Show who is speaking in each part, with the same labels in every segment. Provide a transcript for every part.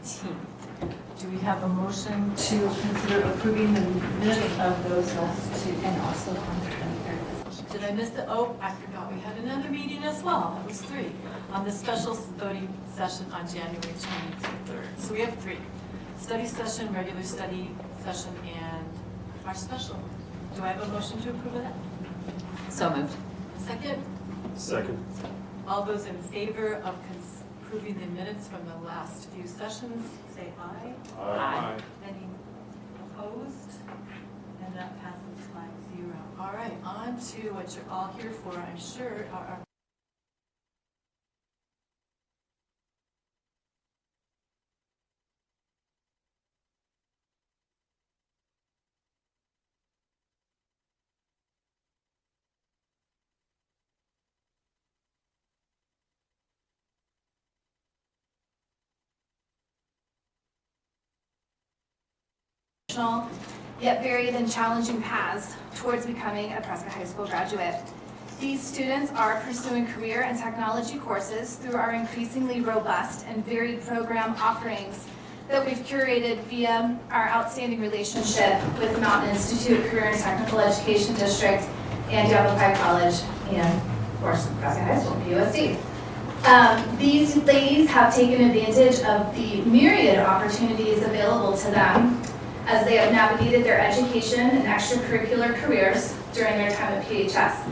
Speaker 1: 19th. Do we have a motion to consider approving the minutes of those last two?
Speaker 2: And also on the 23rd.
Speaker 1: Did I miss the, oh, I forgot we had another meeting as well. That was 3 on the special voting session on January 23rd. So we have 3. Study session, regular study session, and our special one. Do I have a motion to approve of that?
Speaker 2: So moved.
Speaker 1: Second?
Speaker 3: Second.
Speaker 1: All those in favor of approving the minutes from the last few sessions, say aye.
Speaker 2: Aye.
Speaker 1: Any opposed? And that passes 5-0. All right, on to what you're all here for, I'm sure, our
Speaker 4: yet varied and challenging paths towards becoming a Prescott High School graduate. These students are pursuing career and technology courses through our increasingly robust and varied program offerings that we've curated via our outstanding relationship with Mountain Institute Career and Technical Education District and Yavapai College and, of course, Prescott High School, PUSD. These ladies have taken advantage of the myriad opportunities available to them as they have navigated their education and extracurricular careers during their time at PHS.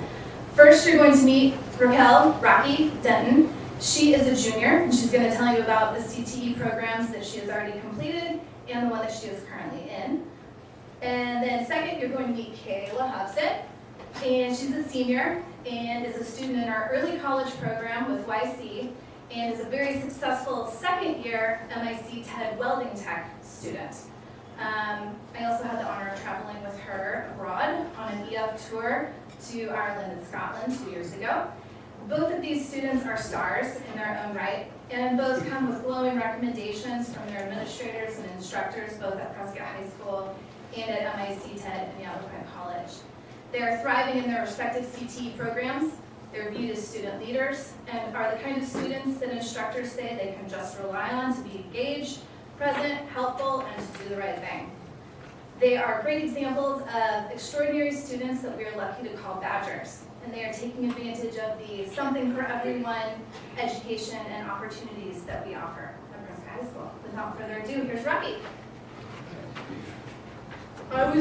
Speaker 4: First, you're going to meet Raquel Rocky Denton. She is a junior, and she's going to tell you about the CTE programs that she has already completed and the one that she is currently in. And then second, you're going to meet Kayla Hobson, and she's a senior and is a student in our early college program with YC and is a very successful second-year MIC TED Welding Tech student. I also had the honor of traveling with her abroad on an EF tour to Ireland and Scotland 2 years ago. Both of these students are stars in their own right, and both come with glowing recommendations from their administrators and instructors, both at Prescott High School and at MIC TED and Yavapai College. They are thriving in their respective CTE programs. They're viewed as student leaders and are the kind of students that instructors say they can just rely on to be engaged, present, helpful, and to do the right thing. They are great examples of extraordinary students that we are lucky to call Badgers, and they are taking advantage of the something for everyone education and opportunities that we offer at Prescott High School. Without further ado, here's Robbie.
Speaker 5: I'm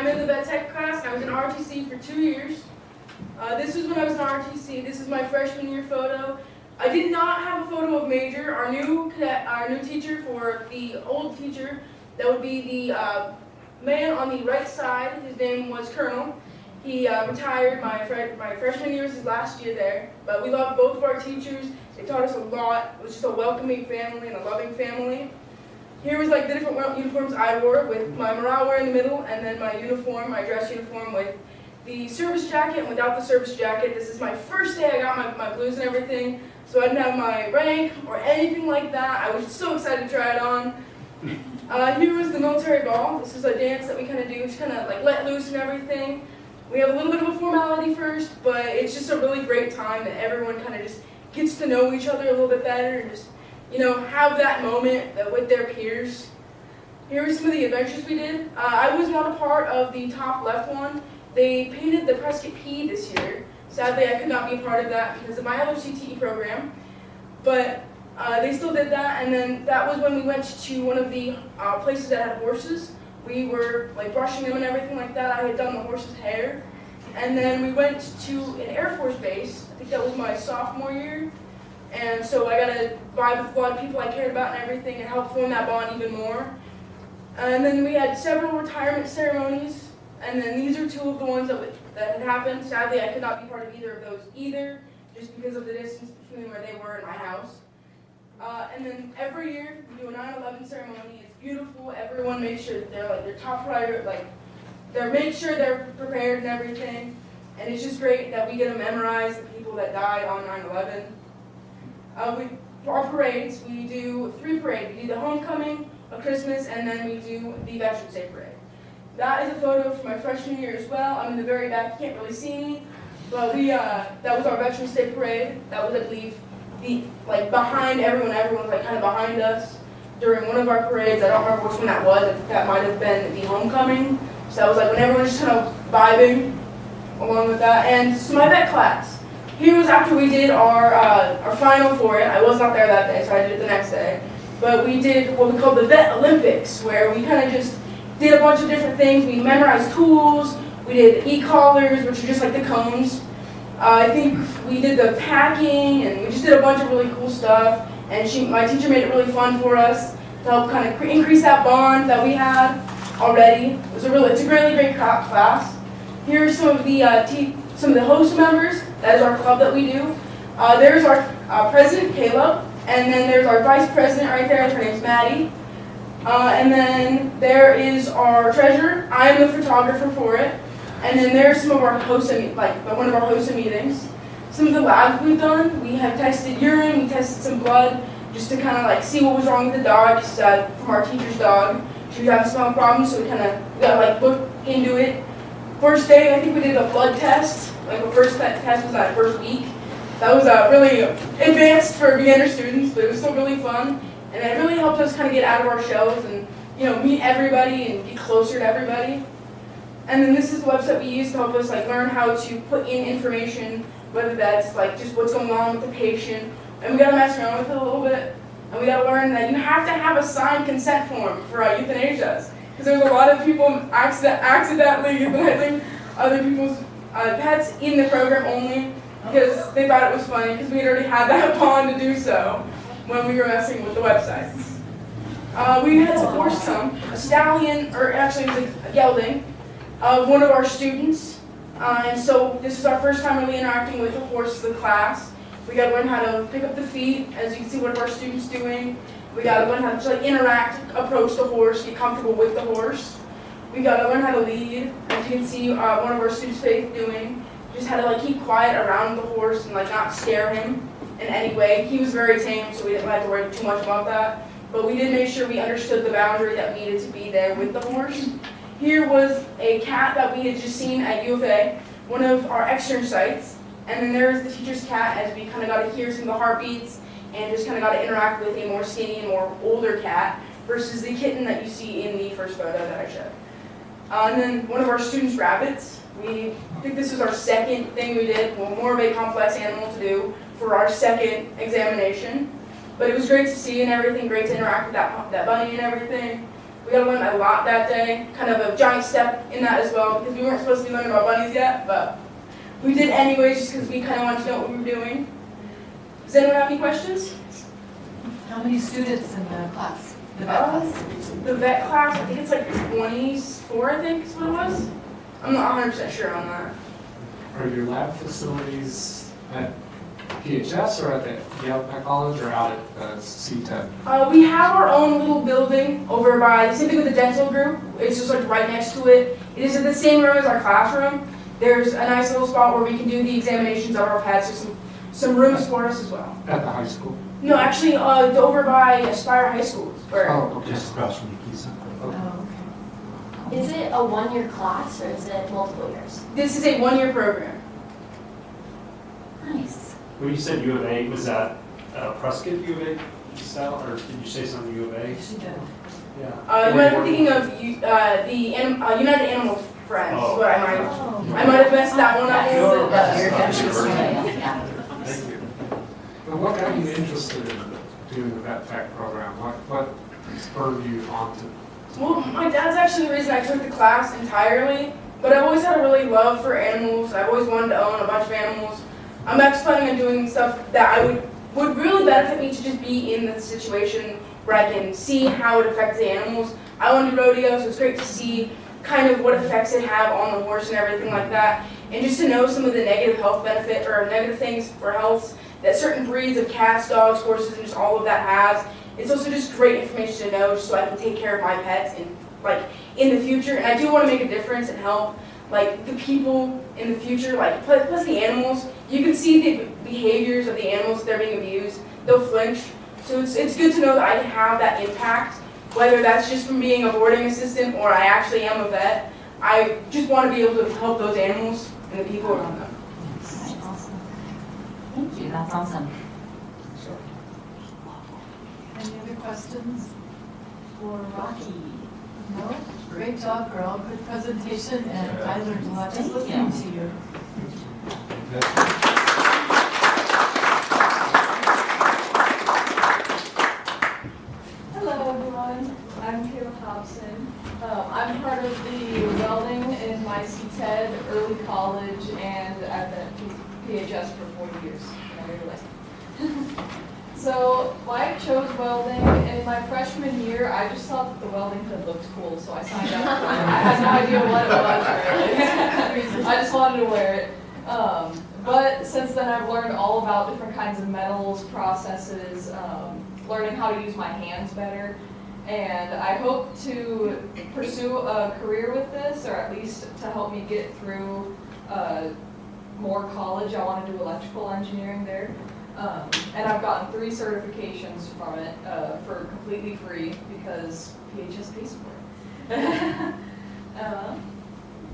Speaker 5: in the vet tech class. I was in RTC for 2 years. This was when I was in RTC. This is my freshman year photo. I did not have a photo of Major, our new teacher. For the old teacher, that would be the man on the right side. His name was Colonel. He retired. My freshman year was his last year there. But we loved both of our teachers. They taught us a lot. It was just a welcoming family and a loving family. Here was like the different uniforms I wore, with my morale wear in the middle, and then my uniform, my dress uniform with the service jacket and without the service jacket. This is my first day I got my blues and everything, so I didn't have my rank or anything like that. I was so excited to try it on. Here was the military ball. This is a dance that we kind of do, just kind of like let loose and everything. We have a little bit of a formality first, but it's just a really great time that everyone kind of just gets to know each other a little bit better and just, you know, have that moment with their peers. Here are some of the adventures we did. I was not a part of the top left one. They painted the Prescott P this year. Sadly, I could not be a part of that because of my other CTE program, but they still did that. And then that was when we went to one of the places that had horses. We were like brushing them and everything like that. I had done the horse's hair. And then we went to an Air Force base. I think that was my sophomore year. And so I got to vibe with a lot of people I cared about and everything and help form that bond even more. And then we had several retirement ceremonies. And then these are two of the ones that had happened. Sadly, I could not be part of either of those either, just because of the distance between where they were and my house. And then every year we do a 9/11 ceremony. It's beautiful. Everyone makes sure that they're like their top priority, like they make sure they're prepared and everything. And it's just great that we get to memorize the people that died on 9/11. Our parades, we do 3 parades. We do the homecoming, a Christmas, and then we do the Veterans Day parade. That is a photo from my freshman year as well. I'm in the very back, you can't really see me, but that was our Veterans Day parade. That was, I believe, behind everyone. Everyone was like kind of behind us during one of our parades. I don't remember which one that was. That might have been the homecoming. So that was like when everyone was just kind of vibing along with that. And so my vet class. Here was after we did our final for it. I was not there that day, so I did it the next day. But we did what we called the Vet Olympics, where we kind of just did a bunch of different things. We memorized tools. We did e-collars, which are just like the cones. I think we did the packing, and we just did a bunch of really cool stuff. And my teacher made it really fun for us to help kind of increase that bond that we had already. It's a really great class. Here are some of the host members. That is our club that we do. There's our president, Caleb, and then there's our vice president right there. Her name's Maddie. And then there is our treasurer. I am the photographer for it. And then there's some of our one of our hosted meetings. Some of the labs we've done, we have tested urine, we tested some blood, just to kind of like see what was wrong with the dog, just from our teacher's dog. She was having smell problems, so we got like look into it. First day, I think we did a blood test. Like the first test was that first week. That was really advanced for beginner students, but it was still really fun. And it really helped us kind of get out of our shells and meet everybody and get closer to everybody. And then this is the website we use to help us like learn how to put in information, whether that's like just what's going on with the patient. And we got to mess around with it a little bit. And we got to learn that you have to have a signed consent form for euthanasia. Because there's a lot of people accidentally euthanizing other people's pets in the program only because they thought it was funny because we had already had that bond to do so when we were messing with the websites. We had a horse come, a stallion, or actually it was a gelding, of one of our students. And so this is our first time really interacting with the horse of the class. We got to learn how to pick up the feet, as you can see one of our students doing. We got to learn how to like interact, approach the horse, get comfortable with the horse. We got to learn how to lead, as you can see one of our students, Faith, doing. Just how to like keep quiet around the horse and like not scare him in any way. He was very tame, so we didn't have to worry too much about that. But we did make sure we understood the boundary that needed to be there with the horse. Here was a cat that we had just seen at U of A, one of our extern sites. And then there's the teacher's cat, as we kind of got to hear some of the heartbeats and just kind of got to interact with a more skinny and more older cat versus the kitten that you see in the first photo that I showed. And then one of our students' rabbits. I think this was our second thing we did, more of a complex animal to do for our second examination. But it was great to see and everything, great to interact with that bunny and everything. We got to learn a lot that day, kind of a giant step in that as well, because we weren't supposed to be learning about bunnies yet, but we did anyways just because we kind of wanted to know what we were doing. Does anyone have any questions?
Speaker 1: How many students in the class? The vet class?
Speaker 5: The vet class, I think it's like 24, I think is what it was. I'm not 100% sure on that.
Speaker 3: Are your lab facilities at PHS or at the Yale College or out at CTEP?
Speaker 5: We have our own little building over by, same thing with the dental group. It's just like right next to it. It is in the same room as our classroom. There's a nice little spot where we can do the examinations of our pets. There's some rooms for us as well.
Speaker 3: At the high school?
Speaker 5: No, actually, over by Aspire High School. Where
Speaker 3: Oh, okay.
Speaker 6: Just across from the Key Center.
Speaker 3: Okay.
Speaker 1: Oh, okay.
Speaker 2: Is it a one-year class or is it multiple years?
Speaker 5: This is a one-year program.
Speaker 2: Nice.
Speaker 7: When you said U of A, was that Prescott U of A style, or did you say something U of A?
Speaker 1: She did.
Speaker 7: Yeah.
Speaker 5: You might be thinking of the United Animal Friends.
Speaker 7: Oh.
Speaker 5: What I might have messed that one up a little bit.
Speaker 2: Yeah.
Speaker 7: Thank you.
Speaker 3: Well, what got you interested in doing the vet tech program? What spurred you on to?
Speaker 5: Well, my dad's actually the reason I took the class entirely, but I've always had a really love for animals. I've always wanted to own a bunch of animals. I'm actually planning on doing stuff that would really benefit me to just be in the situation where I can see how it affects the animals. I want to do rodeo, so it's great to see kind of what effects it have on the horse and everything like that, and just to know some of the negative health benefit or negative things for health that certain breeds of cats, dogs, horses, and just all of that has. It's also just great information to know, just so I can take care of my pets in the future. And I do want to make a difference and help the people in the future, plus the animals. You can see the behaviors of the animals if they're being abused. They'll flinch. So it's good to know that I can have that impact, whether that's just from being a boarding assistant or I actually am a vet. I just want to be able to help those animals and the people around them.
Speaker 2: Awesome. Thank you, that's awesome.
Speaker 1: Any other questions? for Rocky. No? Great job, girl. Good presentation, and I learned a lot just listening to you.
Speaker 6: Hello, everyone. I'm Kayla Hobson. I'm part of the welding in my CTED, early college, and I've been at PHS for 4 years. And I really like it. So why I chose welding, in my freshman year, I just thought that the welding hood looked cool, so I signed up for it. I had no idea what it was, really. I just wanted to wear it. But since then, I've learned all about different kinds of metals, processes, learning how to use my hands better. And I hope to pursue a career with this, or at least to help me get through more college. I want to do electrical engineering there. And I've gotten 3 certifications from it for completely free because PHS pays for it.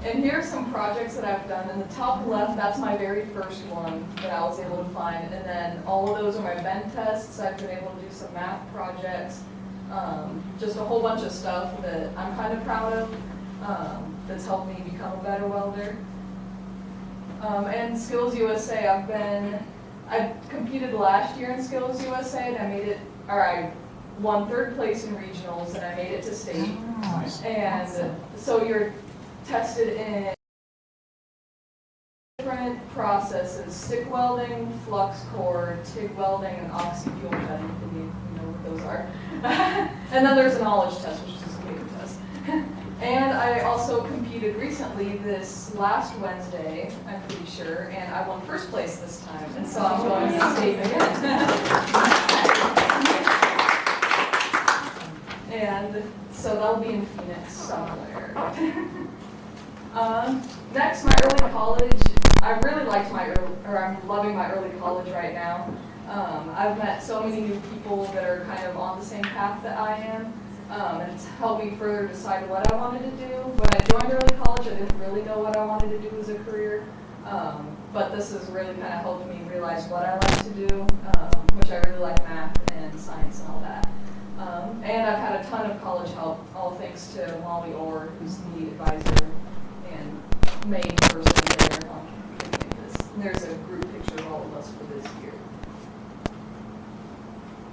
Speaker 6: And here are some projects that I've done. In the top left, that's my very first one that I was able to find. And then all of those are my bend tests. I've been able to do some math projects, just a whole bunch of stuff that I'm kind of proud of that's helped me become a better welder. And Skills USA, I competed last year in Skills USA, and I won 3rd place in regionals, and I made it to state. And so you're tested in different processes: stick welding, flux core, TIG welding, and oxy-fuel cutting, if you know what those are. And then there's a knowledge test, which is just a paper test. And I also competed recently this last Wednesday, I'm pretty sure, and I won 1st place this time, and so I'm going to state again. And so that'll be in Phoenix somewhere. Next, my early college. I really liked I'm loving my early college right now. I've met so many new people that are kind of on the same path that I am. And it's helped me further decide what I wanted to do. When I joined early college, I didn't really know what I wanted to do as a career, but this has really kind of helped me realize what I like to do, which I really like math and science and all that. And I've had a ton of college help, all thanks to Molly Orr, who's the advisor and main person there on campus. And there's a group picture of all of us for this year.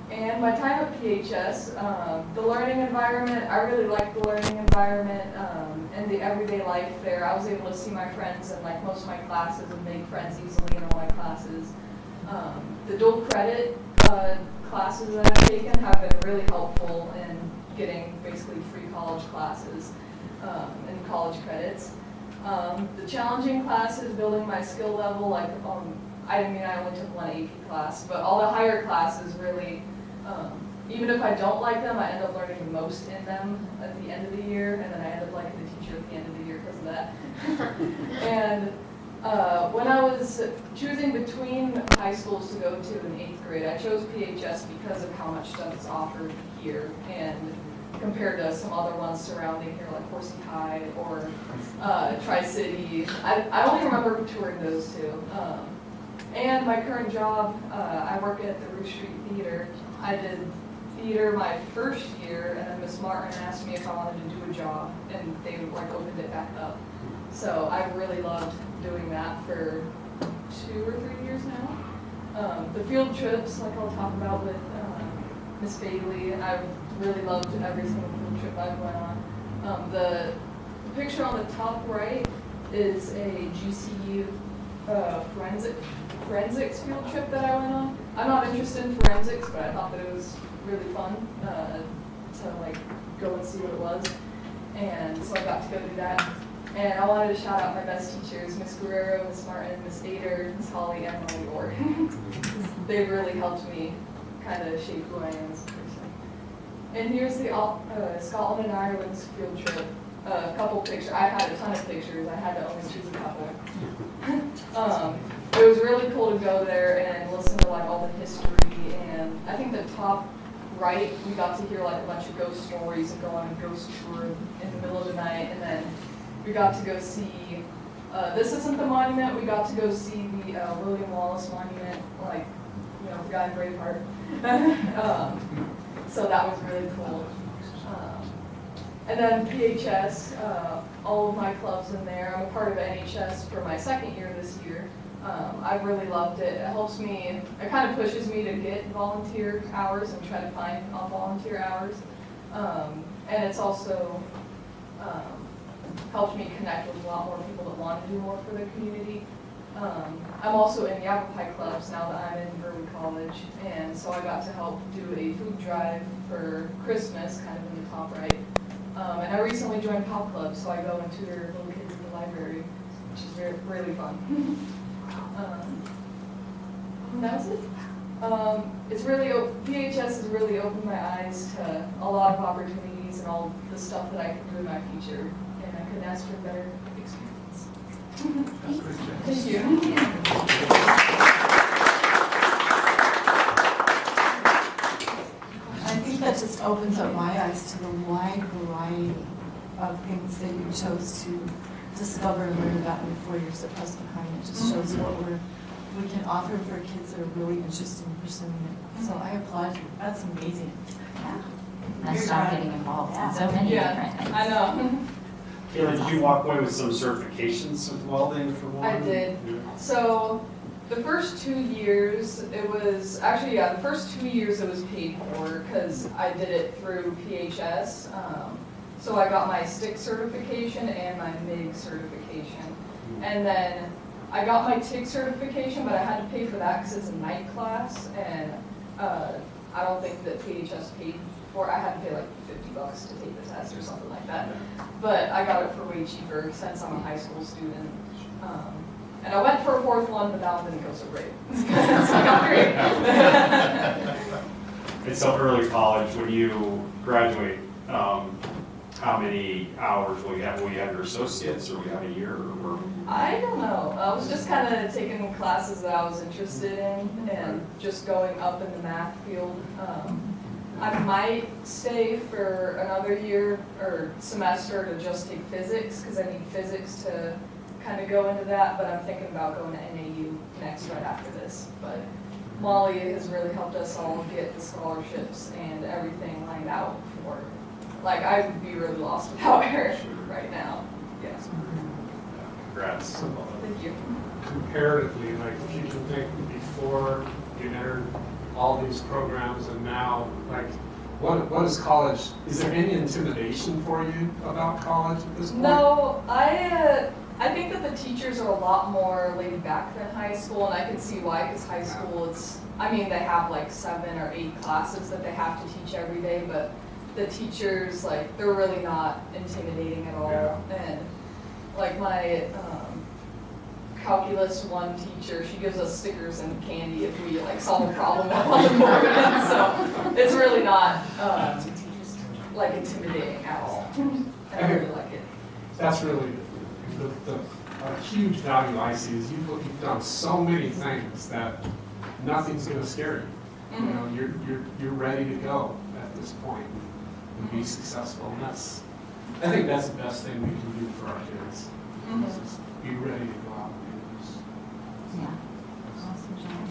Speaker 6: And my time at PHS, the learning environment, I really liked the learning environment and the everyday life there. I was able to see my friends in like most of my classes and make friends easily in all my classes. The dual credit classes that I've taken have been really helpful in getting basically free college classes and college credits. The challenging classes, building my skill level, like I only took 1 AP class, but all the higher classes really, even if I don't like them, I end up learning the most in them at the end of the year, and then I end up liking the teacher at the end of the year because of that. And when I was choosing between high schools to go to in 8th grade, I chose PHS because of how much stuff is offered here, and compared to some other ones surrounding here, like Horsey High or Tri-City. I only remember touring those 2. And my current job, I work at the Roof Street Theater. I did theater my first year, and then Miss Martin asked me if I wanted to do a job, and they opened it back up. So I really loved doing that for 2 or 3 years now. The field trips, like I'll talk about with Miss Bailey, I've really loved every single field trip I've went on. The picture on the top right is a GCU forensics field trip that I went on. I'm not interested in forensics, but I thought that it was really fun to go and see what it was. And so I got to go do that. And I wanted to shout out my best teachers, Miss Guerrero, Miss Martin, Miss Ader, Miss Holly, and Molly Orr. They've really helped me kind of shape who I am as a person. And here's the Scotland and Ireland field trip. A couple pictures. I had a ton of pictures. I had to only choose a couple. It was really cool to go there and listen to all the history. And I think the top right, we got to hear a bunch of ghost stories and go on a ghost tour in the middle of the night. And then we got to go see. This isn't the monument. We got to go see the William Wallace monument, the guy in Braveheart. So that was really cool. And then PHS, all of my clubs in there. I'm a part of NHS for my second year this year. I've really loved it. It helps me, it kind of pushes me to get volunteer hours and try to find volunteer hours. And it's also helped me connect with a lot more people that want to do more for their community. I'm also in Yavapai clubs now that I'm in Berkeley College, and so I got to help do a food drive for Christmas, kind of in the top right. And I recently joined Pop Club, so I go and tutor little kids in the library, which is really fun. That's it. It's really, PHS has really opened my eyes to a lot of opportunities and all the stuff that I can do in my future, and I couldn't ask for a better experience. Thank you.
Speaker 1: I think that just opens up my eyes to the wide variety of things that you chose to discover and learn about in 4 years at Prescott High. It just shows what we can offer for kids that are really interested in pursuing it. So I applaud you. That's amazing.
Speaker 8: Yeah. Nice job getting involved in so many different things.
Speaker 6: I know.
Speaker 7: Kayla, did you walk away with some certifications with welding for one?
Speaker 6: I did.
Speaker 7: Yeah.
Speaker 6: So the first 2 years, it was, actually, yeah, the first 2 years it was paid for because I did it through PHS. So I got my stick certification and my MIG certification. And then I got my TIG certification, but I had to pay for that because it's a night class, and I don't think that PHS paid for it. I had to pay like $50 to take the test or something like that. But I got it for way cheaper since I'm a high school student. And I went for a fourth one, but that one didn't go so great. So I got three.
Speaker 7: And so early college, when you graduate, how many hours will you have? Will you have your associates, or will you have a year? Or?
Speaker 6: I don't know. I was just kind of taking classes that I was interested in and just going up in the math field. I might stay for another year or semester to just take physics because I need physics to kind of go into that, but I'm thinking about going to NAU next right after this. But Molly has really helped us all get the scholarships and everything lined out for, like, I would be really lost without her right now. Yes.
Speaker 7: Congrats.
Speaker 6: Thank you.
Speaker 3: Comparatively, like if you can think before you entered all these programs and now, like what is college? Is there any intimidation for you about college at this point?
Speaker 6: No, I think that the teachers are a lot more laid back than high school, and I can see why, because high school, I mean, they have like 7 or 8 classes that they have to teach every day, but the teachers, like, they're really not intimidating at all.
Speaker 3: Yeah.
Speaker 6: And like my Calculus 1 teacher, she gives us stickers and candy if we like solve a problem on the board, and so it's really not like intimidating at all. I really like it.
Speaker 3: That's really a huge value I see is you've done so many things that nothing's going to scare you. You know, you're ready to go at this point and be successful. And I think that's the best thing we can do for our kids. Is just be ready to go out and do this.
Speaker 8: Yeah. Awesome job.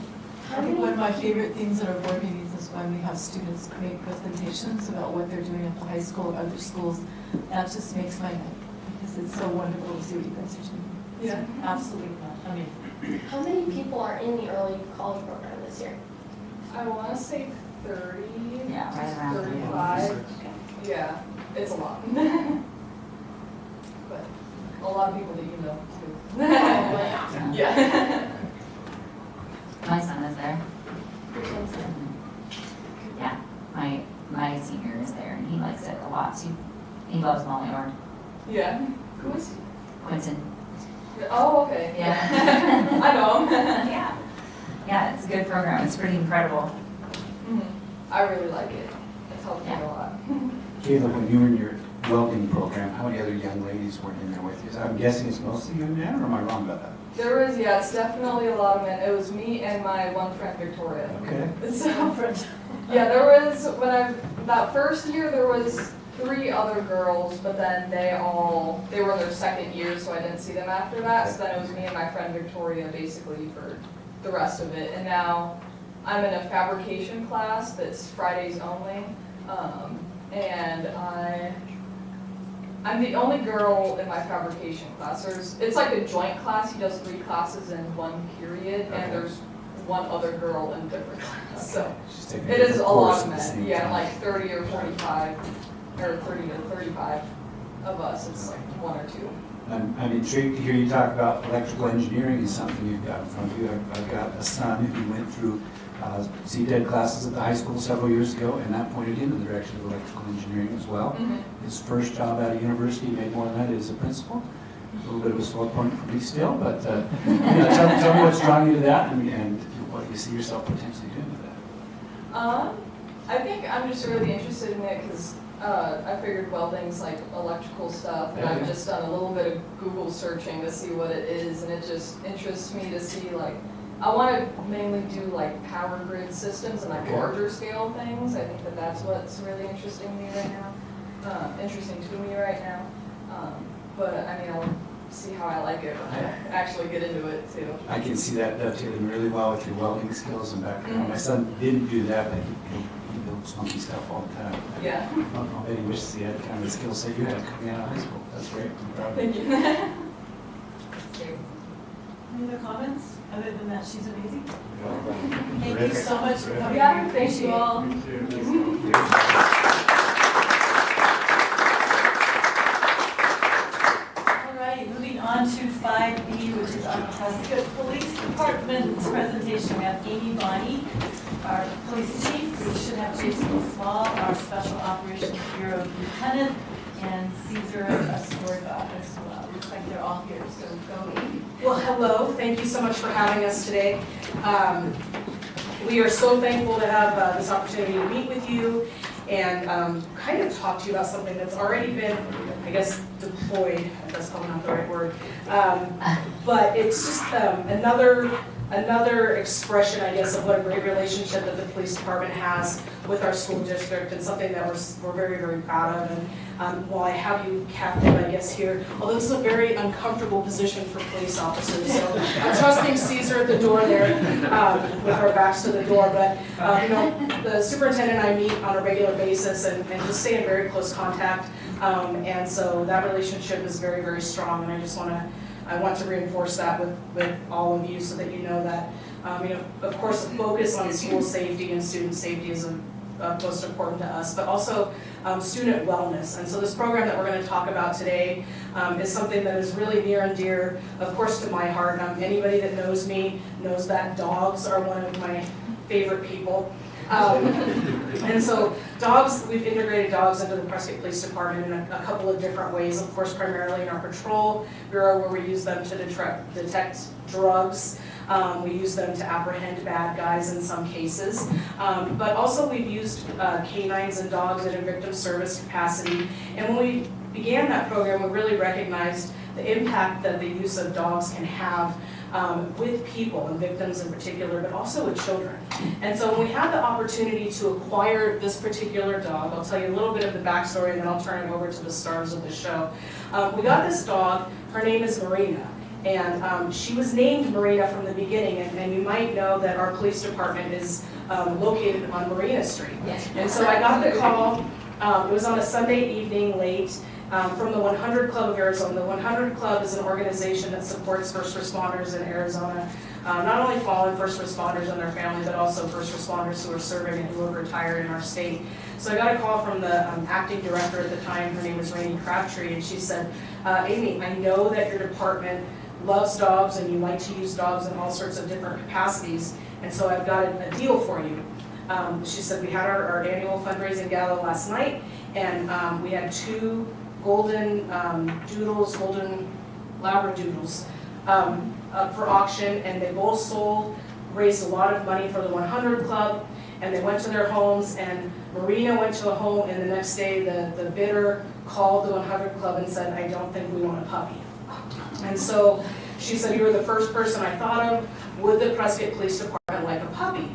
Speaker 1: I think one of my favorite things at our board meetings is when we have students make presentations about what they're doing at the high school or other schools. That just makes my night because it's so wonderful to see what you guys are doing.
Speaker 6: Yeah.
Speaker 1: Absolutely not. I mean,
Speaker 2: How many people are in the early college program this year?
Speaker 6: I want to say 30,
Speaker 8: Yeah, right around
Speaker 6: 35. Yeah, it's a lot. But a lot of people that you know too.
Speaker 2: Yeah.
Speaker 6: Yeah.
Speaker 8: My son is there. Yeah, my senior is there, and he likes it a lot too. He loves Molly Ord.
Speaker 6: Yeah. Who is he?
Speaker 8: Quentin.
Speaker 6: Oh, okay.
Speaker 8: Yeah.
Speaker 6: I know him.
Speaker 8: Yeah. Yeah, it's a good program. It's pretty incredible.
Speaker 6: I really like it. It's helped me a lot.
Speaker 9: Kayla, when you were in your welding program, how many other young ladies were in there with you? I'm guessing it's mostly young men, or am I wrong about that?
Speaker 6: There was, yeah, it's definitely a lot of men. It was me and my one friend, Victoria.
Speaker 9: Okay.
Speaker 6: So, yeah, there was, that first year, there was 3 other girls, but then they were in their second year, so I didn't see them after that. So then it was me and my friend Victoria, basically, for the rest of it. And now I'm in a fabrication class that's Fridays only. And I'm the only girl in my fabrication class. It's like a joint class. He does 3 classes in 1 period,
Speaker 9: Okay.
Speaker 6: and there's 1 other girl in a different class. So
Speaker 9: She's taking
Speaker 6: it is
Speaker 9: different
Speaker 6: a lot
Speaker 9: course
Speaker 6: of
Speaker 9: at the
Speaker 6: men.
Speaker 9: same
Speaker 6: Yeah,
Speaker 9: time.
Speaker 6: like 30 or 45, or 30 to 35 of us. It's like 1 or 2.
Speaker 9: I'm intrigued to hear you talk about electrical engineering is something you've got in front of you. I've got a son who went through CTED classes at the high school several years ago, and that pointed him in the direction of electrical engineering as well. His first job out of university, he made more than that as a principal. A little bit of a sore point for me still, but tell me what's drawing you to that and what you see yourself potentially doing with that.
Speaker 6: I think I'm just really interested in it because I figured welding's like electrical stuff, and I've just done a little bit of Google searching to see what it is, and it just interests me to see like, I want to mainly do like power grid systems and like larger scale things. I think that that's what's really interesting to me right now. But I mean, I'll see how I like it when I actually get into it too.
Speaker 9: I can see that dovetailing really well with your welding skills and background. My son didn't do that, but he builds funky stuff all the time.
Speaker 6: Yeah.
Speaker 9: I bet he wishes he had kind of the skill set you had coming out of high school. That's great. I'm proud of you.
Speaker 6: Thank you.
Speaker 1: Any other comments, other than that she's amazing?
Speaker 3: Thank
Speaker 1: Thank you so much for coming.
Speaker 6: Yeah,
Speaker 1: here.
Speaker 6: thank you all.
Speaker 1: All right, moving on to 5B, which is our Prescott Police Department presentation. We have Amy Bonnie, our police chief. We should have Jason Small, our Special Operations Bureau Lieutenant, and Caesar Astorga as well. Looks like they're all here, so go Amy.
Speaker 10: Well, hello. Thank you so much for having us today. We are so thankful to have this opportunity to meet with you and kind of talk to you about something that's already been, I guess, deployed, if that's probably not the right word. But it's just another expression, I guess, of what a great relationship that the police department has with our school district, and something that we're very, very proud of. And while I have you captive, I guess, here, although this is a very uncomfortable position for police officers, so I'm trusting Caesar at the door there with our backs to the door. But the superintendent and I meet on a regular basis and just stay in very close contact. And so that relationship is very, very strong, and I want to reinforce that with all of you so that you know that, of course, the focus on school safety and student safety is most important to us, but also student wellness. And so this program that we're going to talk about today is something that is really near and dear, of course, to my heart. Anybody that knows me knows that dogs are one of my favorite people. And so we've integrated dogs into the Prescott Police Department in a couple of different ways. Of course, primarily in our patrol bureau, where we use them to detect drugs. We use them to apprehend bad guys in some cases. But also we've used canines and dogs in a victim service capacity. And when we began that program, we really recognized the impact that the use of dogs can have with people and victims in particular, but also with children. And so when we had the opportunity to acquire this particular dog, I'll tell you a little bit of the backstory and then I'll turn it over to the stars of the show. We got this dog, her name is Marina. And she was named Marina from the beginning, and you might know that our police department is located on Marina Street.
Speaker 8: Yes.
Speaker 10: And so I got the call, it was on a Sunday evening late, from the 100 Club of Arizona. The 100 Club is an organization that supports first responders in Arizona, not only fallen first responders and their family, but also first responders who are serving and who are retired in our state. So I got a call from the acting director at the time, her name was Rainey Crabtree, and she said, Amy, I know that your department loves dogs and you like to use dogs in all sorts of different capacities, and so I've got a deal for you. She said we had our annual fundraising gala last night, and we had 2 golden golden labradoodles up for auction, and they both sold, raised a lot of money for the 100 Club, and they went to their homes, and Marina went to a home, and the next day the bidder called the 100 Club and said, I don't think we want a puppy. And so she said, you were the first person I thought of. Would the Prescott Police Department like a puppy?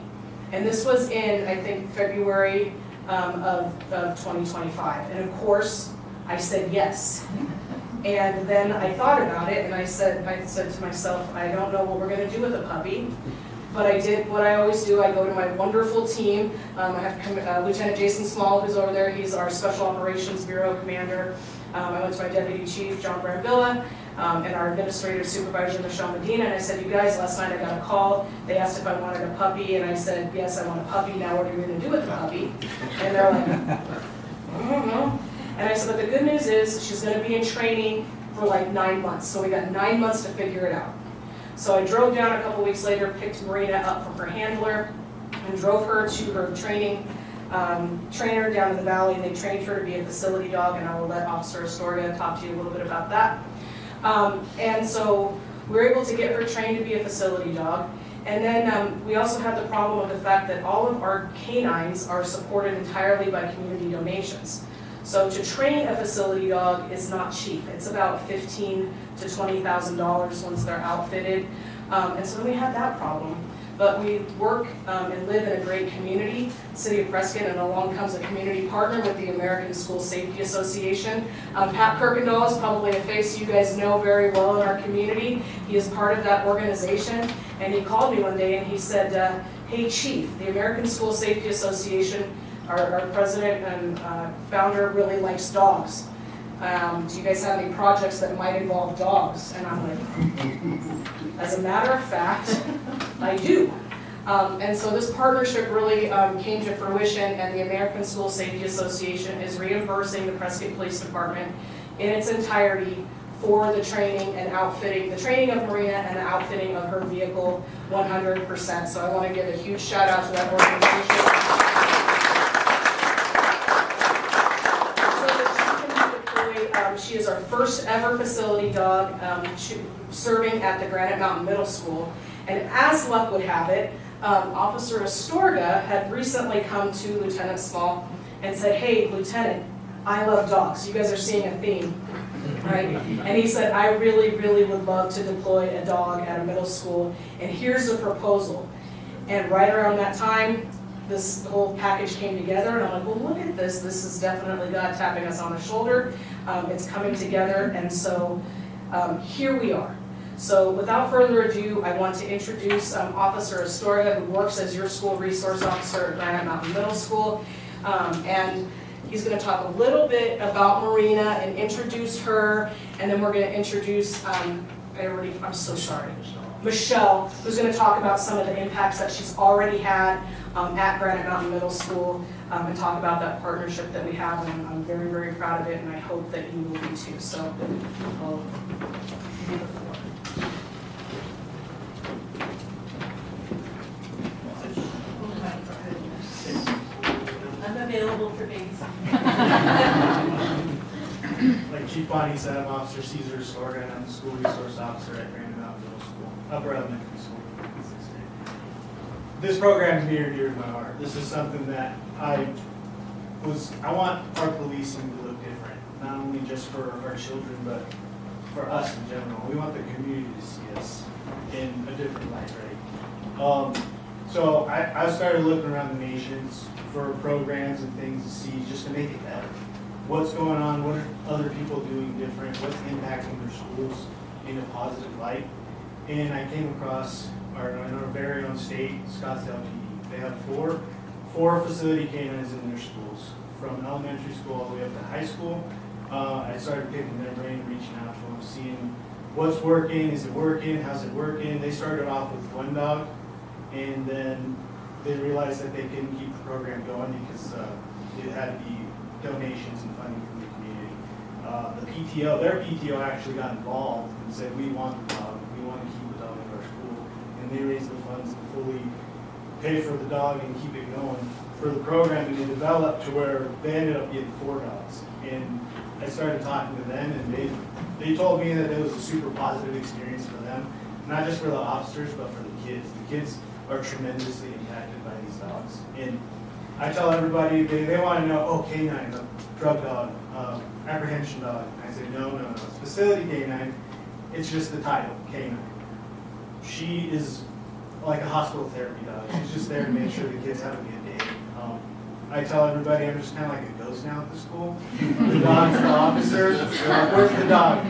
Speaker 10: And this was in, I think, February of 2025. And of course, I said yes. And then I thought about it, and I said to myself, I don't know what we're going to do with a puppy. But I did what I always do. I go to my wonderful team. I have Lieutenant Jason Small, who's over there. He's our Special Operations Bureau commander. I went to my deputy chief, John Brambilla, and our administrative supervisor, Michelle Medina, and I said, you guys, last night I got a call. They asked if I wanted a puppy, and I said, yes, I want a puppy. Now what are you going to do with the puppy? And they're like, I don't know. And I said, but the good news is she's going to be in training for like 9 months. So we got 9 months to figure it out. So I drove down a couple weeks later, picked Marina up from her handler, and drove her to her training trainer down in the valley, and they trained her to be a facility dog, and I will let Officer Astorga talk to you a little bit about that. And so we were able to get her trained to be a facility dog. And then we also have the problem of the fact that all of our canines are supported entirely by community donations. So to train a facility dog is not cheap. It's about $15,000 to $20,000 once they're outfitted. And so then we have that problem. But we work and live in a great community, City of Prescott, and along comes a community partner with the American School Safety Association. Pat Kirkendall is probably a face you guys know very well in our community. He is part of that organization, and he called me one day and he said, hey Chief, the American School Safety Association, our president and founder really likes dogs. Do you guys have any projects that might involve dogs? And I'm like, as a matter of fact, I do. And so this partnership really came to fruition, and the American School Safety Association is reimbursing the Prescott Police Department in its entirety for the training and outfitting, the training of Marina and the outfitting of her vehicle 100%. So I want to give a huge shout out to that organization. She is our first ever facility dog serving at the Granite Mountain Middle School. And as luck would have it, Officer Astorga had recently come to Lieutenant Small and said, hey, Lieutenant, I love dogs. You guys are seeing a theme, right? And he said, I really, really would love to deploy a dog at a middle school, and here's a proposal. And right around that time, the whole package came together, and I'm like, well, look at this. This is definitely God tapping us on the shoulder. It's coming together, and so here we are. So without further ado, I want to introduce Officer Astorga, who works as your school resource officer at Granite Mountain Middle School. And he's going to talk a little bit about Marina and introduce her, and then we're going to introduce, I'm so sorry, Michelle, who's going to talk about some of the impacts that she's already had at Granite Mountain Middle School, and talk about that partnership that we have, and I'm very, very proud of it, and I hope that you will be too. So I'll give the floor.
Speaker 1: I'm available for babies.
Speaker 11: Like Chief Bonnie said, I'm Officer Caesar Astorga, and I'm the school resource officer at Granite Mountain Middle School, Upper Elementary School. This program is near and dear to my heart. This is something that I want our policing to look different, not only just for our children, but for us in general. We want the community to see us in a different light, right? So I started looking around the nations for programs and things to see, just to make it better. What's going on? What are other people doing different? What's impacting their schools in a positive light? And I came across our very own state, Scottsdale PD. They have four facility canines in their schools, from elementary school all the way up to high school. I started picking their brain, reaching out to them, seeing what's working, is it working, how's it working. They started off with one dog, and then they realized that they couldn't keep the program going because it had to be donations and funding from the community. The PTO, their PTO actually got involved and said, we want the dog, we want to keep the dog at our school. And they raised the funds to fully pay for the dog and keep it going for the program, and they developed to where they ended up getting 4 dogs. And I started talking to them, and they told me that it was a super positive experience for them, not just for the officers, but for the kids. The kids are tremendously impacted by these dogs. And I tell everybody, they want to know, oh, canine, a drug dog, apprehension dog. And I say, no, it's facility canine. It's just the title, canine. She is like a hospital therapy dog. She's just there to make sure the kids have a good day. I tell everybody I'm just kind of like a ghost now at the school. The dog's the officer. Where's the dog?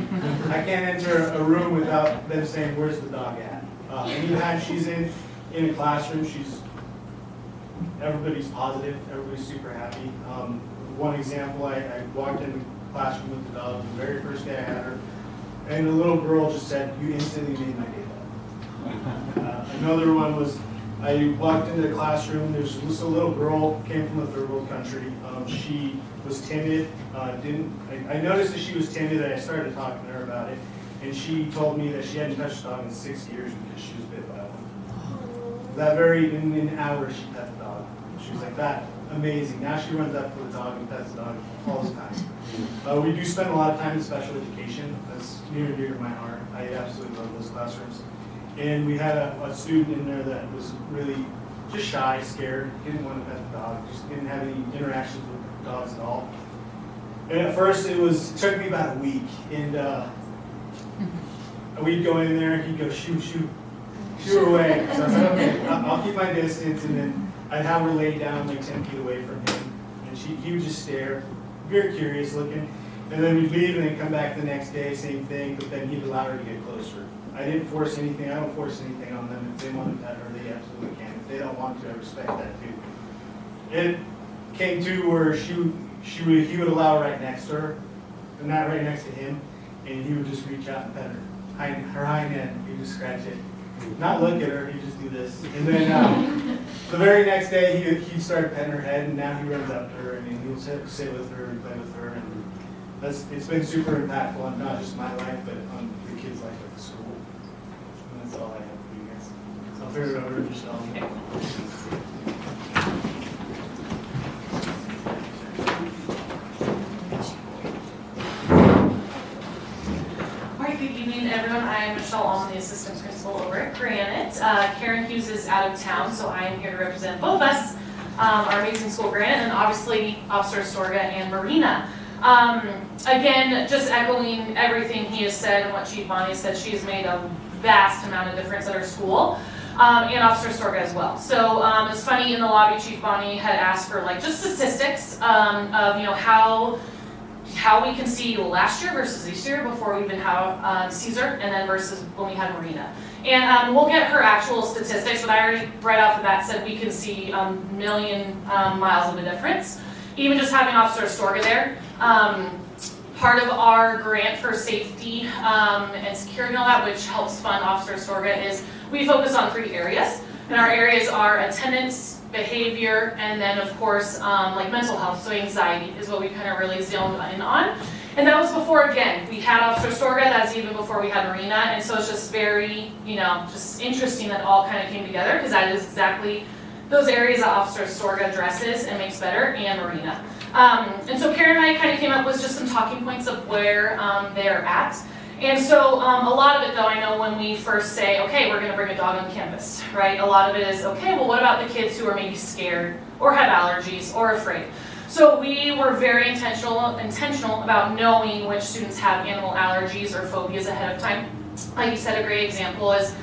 Speaker 11: I can't enter a room without them saying, where's the dog at? Anytime she's in a classroom, everybody's positive, everybody's super happy. One example, I walked in classroom with the dog the very first day I had her. And the little girl just said, "You instantly made my day better." Another one was, I walked into the classroom, there's this little girl, came from a third world country. She was timid, I noticed that she was timid, and I started talking to her about it. And she told me that she hadn't touched a dog in 6 years because she was bit by one. That in an hour, she pet the dog. She was like, "That, amazing." Now she runs up to the dog and pets the dog all the time. We do spend a lot of time in special education. That's near and dear to my heart. I absolutely love those classrooms. And we had a student in there that was really just shy, scared, didn't want to pet the dog, just didn't have any interactions with dogs at all. And at first it took me about a week, and we'd go in there, he'd go, "Shoo, shoo, shoo away." So I was like, "Okay, I'll keep my distance," and then I'd have her lay down like 10 feet away from him, and he would just stare, very curious looking. And then we'd leave and then come back the next day, same thing, but then he'd allow her to get closer. I didn't force anything, I don't force anything on them. If they want to pet her, they absolutely can. If they don't want to, I respect that too. It came to where he would allow her right next to her, and not right next to him, and he would just reach out and pet her hind end. He'd just scratch it. Not look at her, he'd just do this. And then the very next day, he started petting her head, and now he runs up to her, and he'll sit with her and play with her. And it's been super impactful on not just my life, but on the kids' life at the school. And that's all I have for you guys. So I'll turn it over to Michelle.
Speaker 12: Good evening, everyone. I am Michelle Alman, the assistant principal over at Granite. Karen Hughes is out of town, so I am here to represent both of us, our amazing school, Granite, and obviously Officer Astorga and Marina. Again, just echoing everything he has said and what Chief Bonnie said, she has made a vast amount of difference at our school, and Officer Astorga as well. So it's funny, in the lobby, Chief Bonnie had asked for like just statistics of how we can see last year versus this year before we even have Caesar, and then versus when we had Marina. And we'll get her actual statistics, but I already right off the bat said we can see a million miles of a difference. Even just having Officer Astorga there. Part of our grant for safety and security and all that, which helps fund Officer Astorga, is we focus on 3 areas. And our areas are attendance, behavior, and then of course like mental health, so anxiety is what we kind of really zoned in on. And that was before, again, we had Officer Astorga, that's even before we had Marina, and so it's just very, just interesting that it all kind of came together, because that is exactly those areas that Officer Astorga addresses and makes better, and Marina. And so Karen and I kind of came up with just some talking points of where they're at. And so a lot of it, though, I know when we first say, okay, we're going to bring a dog on campus, right? A lot of it is, okay, well, what about the kids who are maybe scared or have allergies or afraid? So we were very intentional about knowing which students have animal allergies or phobias ahead of time. Like you said, a great example is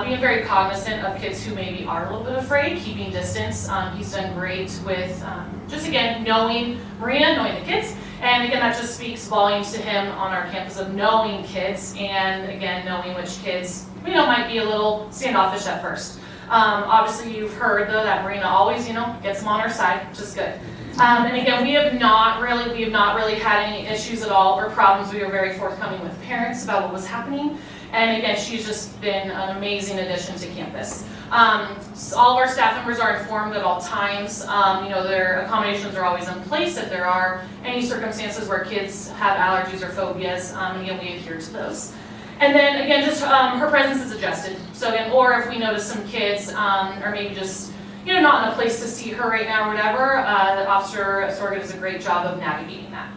Speaker 12: being very cognizant of kids who maybe are a little bit afraid, keeping distance. He's done great with just, again, knowing Marina, knowing the kids. And again, that just speaks volumes to him on our campus of knowing kids, and again, knowing which kids, might be a little standoffish at first. Obviously, you've heard, though, that Marina always, gets them on our side, which is good. And again, we have not really had any issues at all or problems. We were very forthcoming with parents about what was happening. And again, she's just been an amazing addition to campus. All of our staff members are informed at all times. Their accommodations are always in place if there are any circumstances where kids have allergies or phobias. Again, we adhere to those. And then again, just her presence is adjusted. So again, or if we notice some kids or maybe just not in a place to see her right now or whatever, Officer Astorga does a great job of navigating that.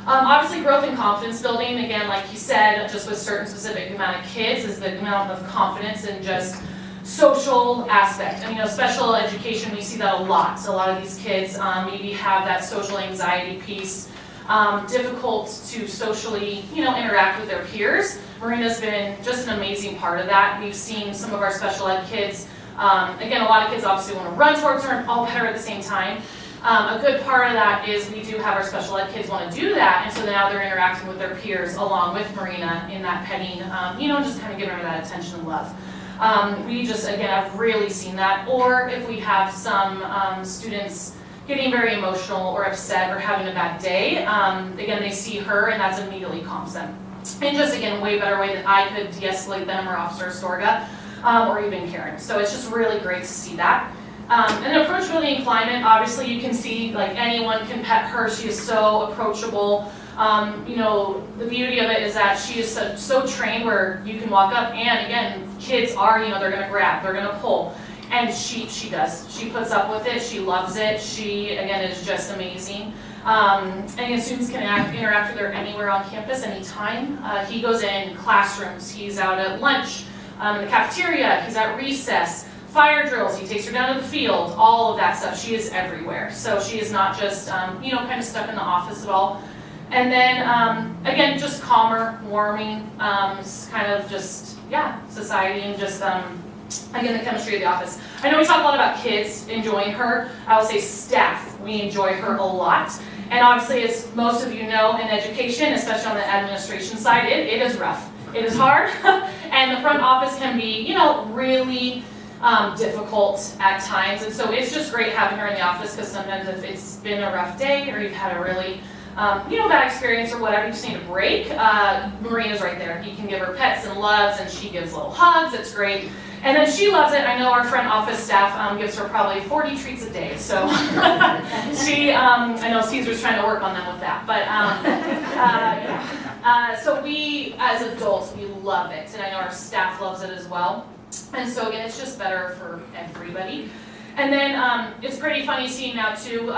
Speaker 12: Obviously, growth and confidence building, again, like he said, just with certain specific amount of kids, is the amount of confidence and just social aspect. Special education, we see that a lot. So a lot of these kids maybe have that social anxiety piece, difficult to socially, interact with their peers. Marina's been just an amazing part of that. We've seen some of our special ed kids, again, a lot of kids obviously want to run towards her and all pet her at the same time. A good part of that is we do have our special ed kids want to do that, and so now they're interacting with their peers along with Marina in that petting, just kind of giving her that attention and love. We just, again, I've really seen that. Or if we have some students getting very emotional or upset or having a bad day, again, they see her and that's immediately calms them. And just again, way better way than I could de-escalate them or Officer Astorga, or even Karen. So it's just really great to see that. And approachability and climate, obviously you can see like anyone can pet her. She is so approachable. You know, the beauty of it is that she is so trained where you can walk up and again, kids are, you know, they're gonna grab, they're gonna pull. And she does. She puts up with it. She loves it. She, again, is just amazing. And again, students can interact with her anywhere on campus, anytime. He goes in classrooms. He's out at lunch, in the cafeteria. He's at recess, fire drills. He takes her down to the field, all of that stuff. She is everywhere. So she is not just, you know, kind of stuck in the office at all. And then, again, just calmer, warming, kind of just, yeah, society and just, again, the chemistry of the office. I know we talk a lot about kids enjoying her. I will say staff, we enjoy her a lot. And obviously, as most of you know in education, especially on the administration side, it is rough. It is hard. And the front office can be, you know, really difficult at times. And so it's just great having her in the office because sometimes if it's been a rough day or you've had a really you know, bad experience or whatever, you just need a break, Marina's right there. You can give her pets and loves, and she gives little hugs. It's great. And then she loves it. I know our front office staff gives her probably 40 treats a day. So she, I know Caesar's trying to work on them with that. But yeah. So we, as adults, we love it. And I know our staff loves it as well. And so again, it's just better for everybody. And then it's pretty funny seeing now too,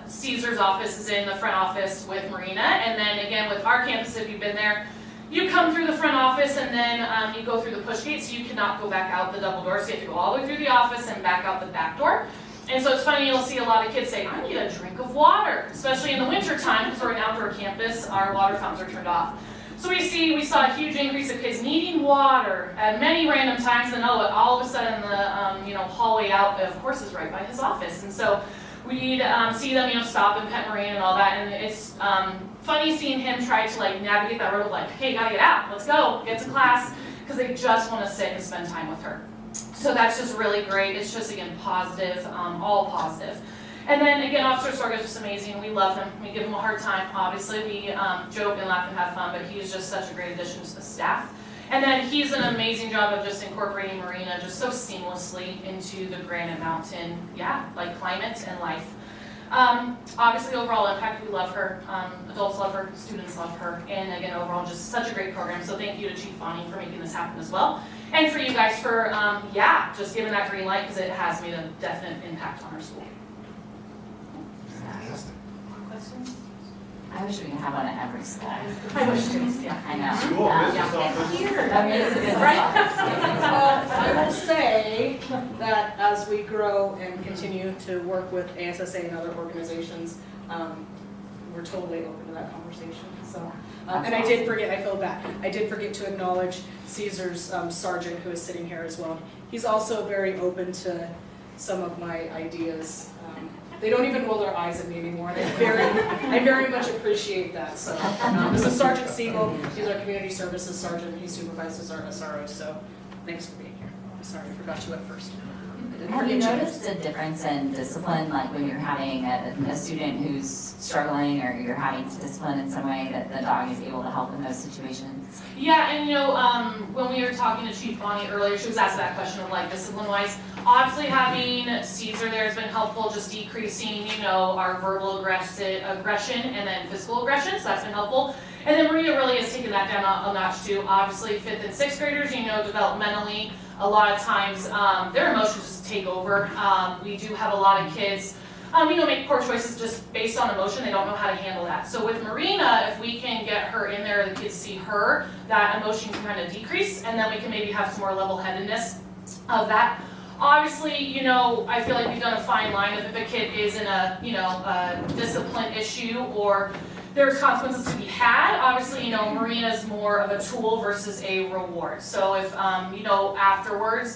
Speaker 12: Caesar's office is in the front office with Marina. And then again, with our campus, if you've been there, you come through the front office and then you go through the push gate, so you cannot go back out the double door. So you have to go all the way through the office and back out the back door. And so it's funny, you'll see a lot of kids say, I need a drink of water, especially in the winter time because we're an outdoor campus, our water fountains are turned off. So we saw a huge increase of kids needing water at many random times, and all of a sudden the you know, hallway out, of course, is right by his office. And so we'd see them, you know, stop and pet Marina and all that, and it's funny seeing him try to like navigate that road of like, okay, gotta get out, let's go, get to class, because they just want to sit and spend time with her. So that's just really great. It's just, again, positive, all positive. And then again, Officer Sorga is just amazing. We love him. We give him a hard time. Obviously, we joke and laugh and have fun, but he's just such a great addition to the staff. And then he's an amazing job of just incorporating Marina just so seamlessly into the Granite Mountain, yeah, like climate and life. Obviously, overall impact, we love her. Adults love her, students love her, and again, overall, just such a great program. So thank you to Chief Bonnie for making this happen as well, and for you guys for, yeah, just giving that green light because it has made a definite impact on our school.
Speaker 3: Fantastic.
Speaker 12: Questions?
Speaker 8: I wish we could have one at every school.
Speaker 12: I wish too. Yeah.
Speaker 8: I know.
Speaker 11: School business office.
Speaker 8: I mean, it's a good
Speaker 10: I will say that as we grow and continue to work with ASSA and other organizations, we're totally open to that conversation. So, and I did forget, I feel bad, I did forget to acknowledge Caesar's sergeant who is sitting here as well. He's also very open to some of my ideas. They don't even roll their eyes at me anymore. I very much appreciate that. So, this is Sergeant Siegel. He's our community services sergeant. He supervises our SRO. So, thanks for being here. I'm sorry, I forgot you at first.
Speaker 8: Have you noticed a difference in discipline, like when you're having a student who's struggling or you're having to discipline in some way that the dog is able to help in those situations?
Speaker 12: Yeah, and you know, when we were talking to Chief Bonnie earlier, she was asked that question of like discipline-wise. Obviously having Caesar there has been helpful, just decreasing, you know, our verbal aggression and then physical aggression, so that's been helpful. And then Maria really has taken that down a notch too. Obviously 5th and 6th graders, you know, developmentally, a lot of times their emotions just take over. We do have a lot of kids, you know, make poor choices just based on emotion. They don't know how to handle that. So with Marina, if we can get her in there, the kids see her, that emotion can kind of decrease, and then we can maybe have some more level-headedness of that. Obviously, you know, I feel like we've done a fine line of if a kid is in a, you know, a discipline issue or there's consequences to be had. Obviously, you know, Marina's more of a tool versus a reward. So if, you know, afterwards,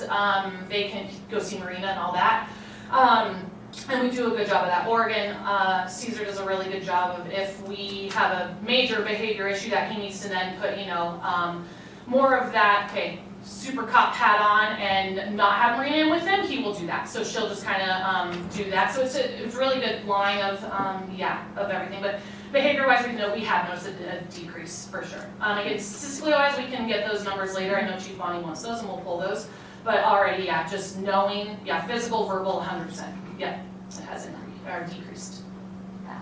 Speaker 12: they can go see Marina and all that. And we do a good job of that. Oregon, Caesar does a really good job of if we have a major behavior issue that he needs to then put, you know, more of that, okay, super cop hat on and not have Marina in with him, he will do that. So she'll just kind of do that. So it's a really good line of of everything. But behavior-wise, we have noticed a decrease for sure. Again, statistically-wise, we can get those numbers later. I know Chief Bonnie wants those, and we'll pull those. But already, just knowing, physical, verbal, 100%. Yeah, it has increased or decreased.
Speaker 8: Yeah,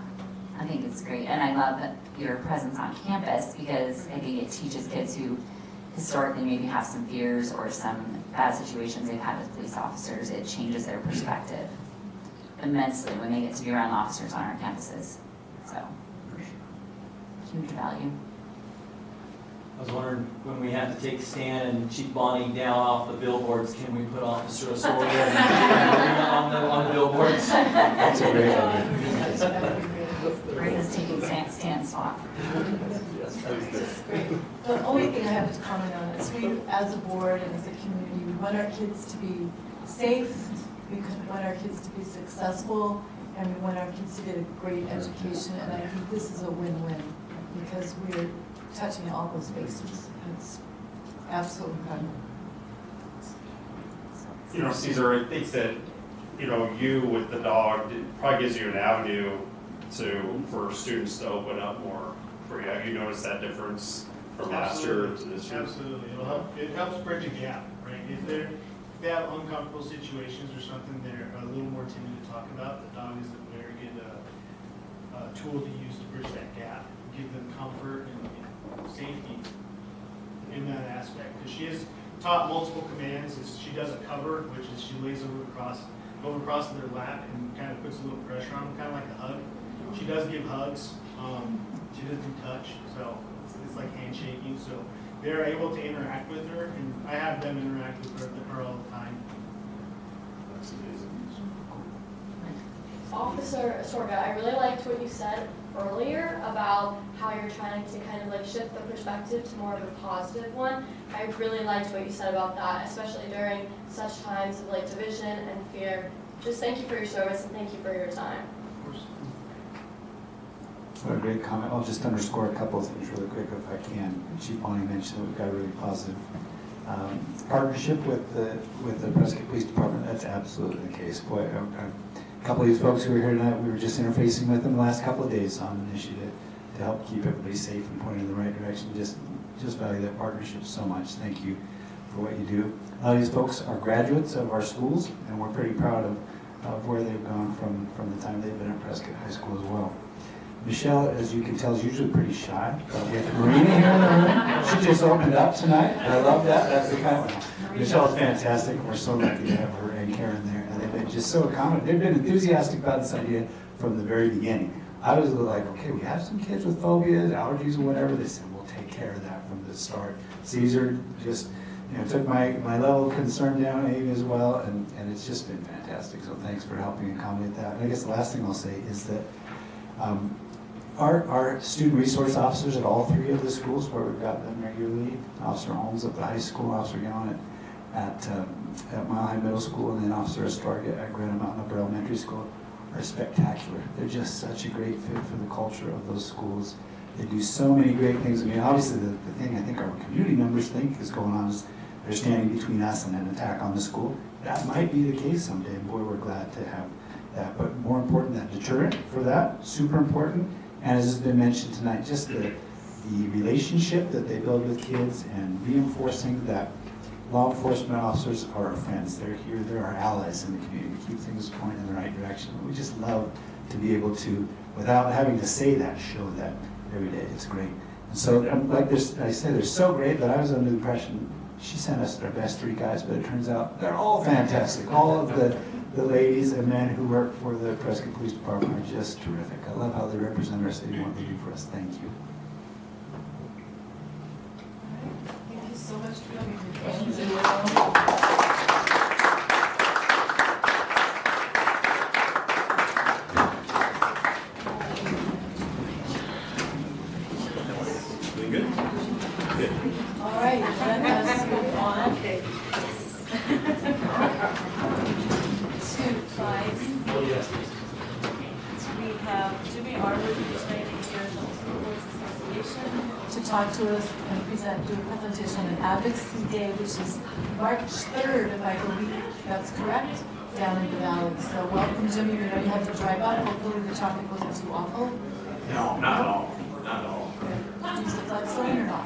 Speaker 8: I think it's great, and I love your presence on campus because I think it teaches kids who historically maybe have some fears or some bad situations they've had with police officers. It changes their perspective immensely when they get to be around officers on our campuses. So, huge value.
Speaker 13: I was wondering, when we have to take a stand and Chief Bonnie down off the billboards, can we put Officer Astoria on the billboards?
Speaker 9: That's a great idea.
Speaker 8: Marina's taking stand spot.
Speaker 1: Great. The only thing I have to comment on is we, as a board and as a community, we want our kids to be safe, we want our kids to be successful, and we want our kids to get a great education, and I think this is a win-win because we're touching all those bases. It's absolutely incredible.
Speaker 7: Caesar, I think that, you with the dog, it probably gives you an avenue for students to open up more for you. Have you noticed that difference from last year to this year?
Speaker 11: Absolutely. It helps bridge a gap, right? If they have uncomfortable situations or something they're a little more timid to talk about, the dog is a very good tool to use to bridge that gap, give them comfort and safety in that aspect. Because she has taught multiple commands. She does a cover, which is she lays over across their lap and kind of puts a little pressure on them, kind of like a hug. She does give hugs. She doesn't touch, so it's like handshaking. So they're able to interact with her, and I have them interact with her all the time.
Speaker 7: That's amazing.
Speaker 2: Officer Sorga, I really liked what you said earlier about how you're trying to kind of like shift the perspective to more of a positive one. I really liked what you said about that, especially during such times of like division and fear. Just thank you for your service and thank you for your time.
Speaker 11: Of course.
Speaker 9: What a great comment. I'll just underscore a couple of things really quick if I can. Chief Bonnie mentioned that we've got a really positive partnership with the Prescott Police Department. That's absolutely the case. Boy, a couple of these folks who are here tonight, we were just interfacing with them the last couple of days on an initiative to help keep everybody safe and pointing in the right direction. Just value that partnership so much. Thank you for what you do. A lot of these folks are graduates of our schools, and we're pretty proud of where they've gone from the time they've been at Prescott High School as well. Michelle, as you can tell, is usually pretty shy, but with Marina here in the room, she just opened up tonight. I love that. That's the kind of Michelle's fantastic. We're so lucky to have her and Karen there, and they've been just so accommodating. They've been enthusiastic about this idea from the very beginning. I was like, okay, we have some kids with phobias, allergies, or whatever. They said, we'll take care of that from the start. Caesar just took my level of concern down, Amy as well, and it's just been fantastic. So thanks for helping accommodate that. And I guess the last thing I'll say is that our student resource officers at all three of the schools where we've got them regularly, Officer Holmes at the high school, Officer Gallen at Mile High Middle School, and then Officer Astorga at Granite Mountain Upper Elementary School, are spectacular. They're just such a great fit for the culture of those schools. They do so many great things. I mean, obviously the thing I think our community members think is going on is they're standing between us and an attack on the school. That might be the case someday, and boy, we're glad to have that. But more important, that deterrent for that, super important. And as has been mentioned tonight, just the relationship that they build with kids and reinforcing that law enforcement officers are our friends. They're here, they're our allies in the community, keep things pointing in the right direction. We just love to be able to, without having to say that, show that every day. It's great. And so, like this, I say they're so great that I was under the impression she sent us their best three guys, but it turns out they're all fantastic. All of the ladies and men who work for the Prescott Police Department are just terrific. I love how they represent our city and what they do for us. Thank you.
Speaker 1: Thank you so much for coming.
Speaker 2: Thank you.
Speaker 1: All right, let us move on. To 5.
Speaker 13: Oh, yes.
Speaker 1: We have Jimmy Arwood, who's training here in the school board system talk to us and do a presentation on Advocacy Day, which is March 3rd, if I believe that's correct, down in the valley. So welcome, Jimmy. We know you have to drive up. Hopefully the traffic wasn't too awful.
Speaker 14: No, not at all. Not at all.
Speaker 1: Did you use the flex lane or not?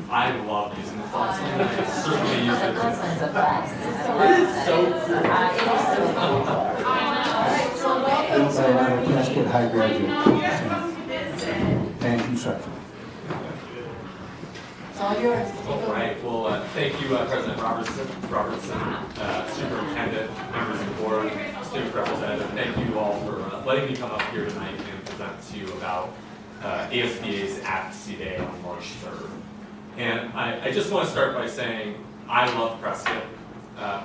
Speaker 14: I love using the flex lane. I certainly use it.
Speaker 8: It's the best.
Speaker 14: It is so cool.
Speaker 9: Built by a lot of Prescott High graduates and construction.
Speaker 1: It's all yours.
Speaker 14: All right, well, thank you, President Robertson, Superintendent, members of the board, student representative. Thank you all for letting me come up here tonight and present to you about ASBA's Advocacy Day on March 3rd. And I just want to start by saying I love Prescott.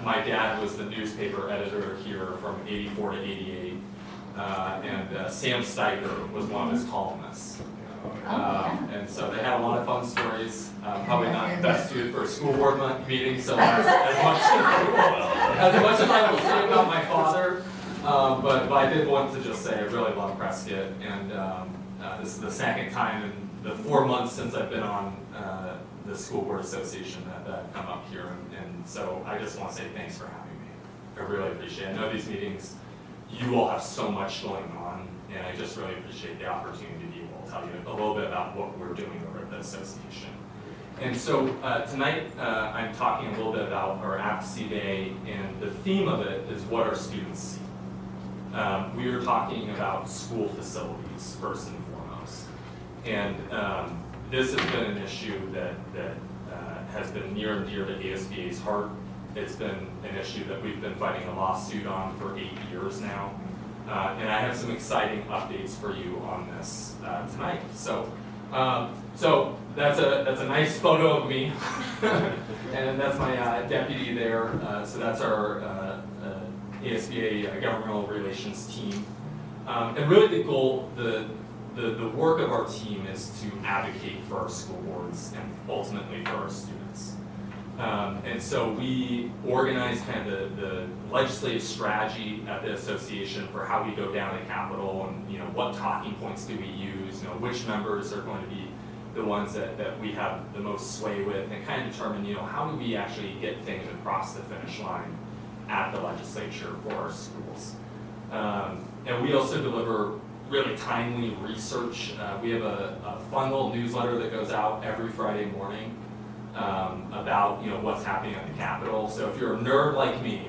Speaker 14: My dad was the newspaper editor here from 84 to 88. And Sam Steiger was one of his columnists. And so they had a lot of fun stories. Probably not the best suited for a school board meeting, so as much as I will say about my father, but I did want to just say I really love Prescott, and this is the second time in the 4 months since I've been on the School Board Association that I've come up here, and so I just want to say thanks for having me. I really appreciate it. I know these meetings, you all have so much going on, and I just really appreciate the opportunity to be able to tell you a little bit about what we're doing over at the association. And so tonight I'm talking a little bit about our Advocacy Day, and the theme of it is what our students see. We are talking about school facilities first and foremost. And this has been an issue that has been near and dear to ASBA's heart. It's been an issue that we've been fighting a lawsuit on for 8 years now. And I have some exciting updates for you on this tonight. So that's a nice photo of me. And that's my deputy there. So that's our ASBA governmental relations team. And really the goal, the work of our team is to advocate for our school boards and ultimately for our students. And so we organize kind of the legislative strategy at the association for how we go down to Capitol, and what talking points do we use, which members are going to be the ones that we have the most sway with, and kind of determine how do we actually get things across the finish line at the legislature for our schools. And we also deliver really timely research. We have a fun little newsletter that goes out every Friday morning about what's happening at the Capitol. So if you're a nerd like me,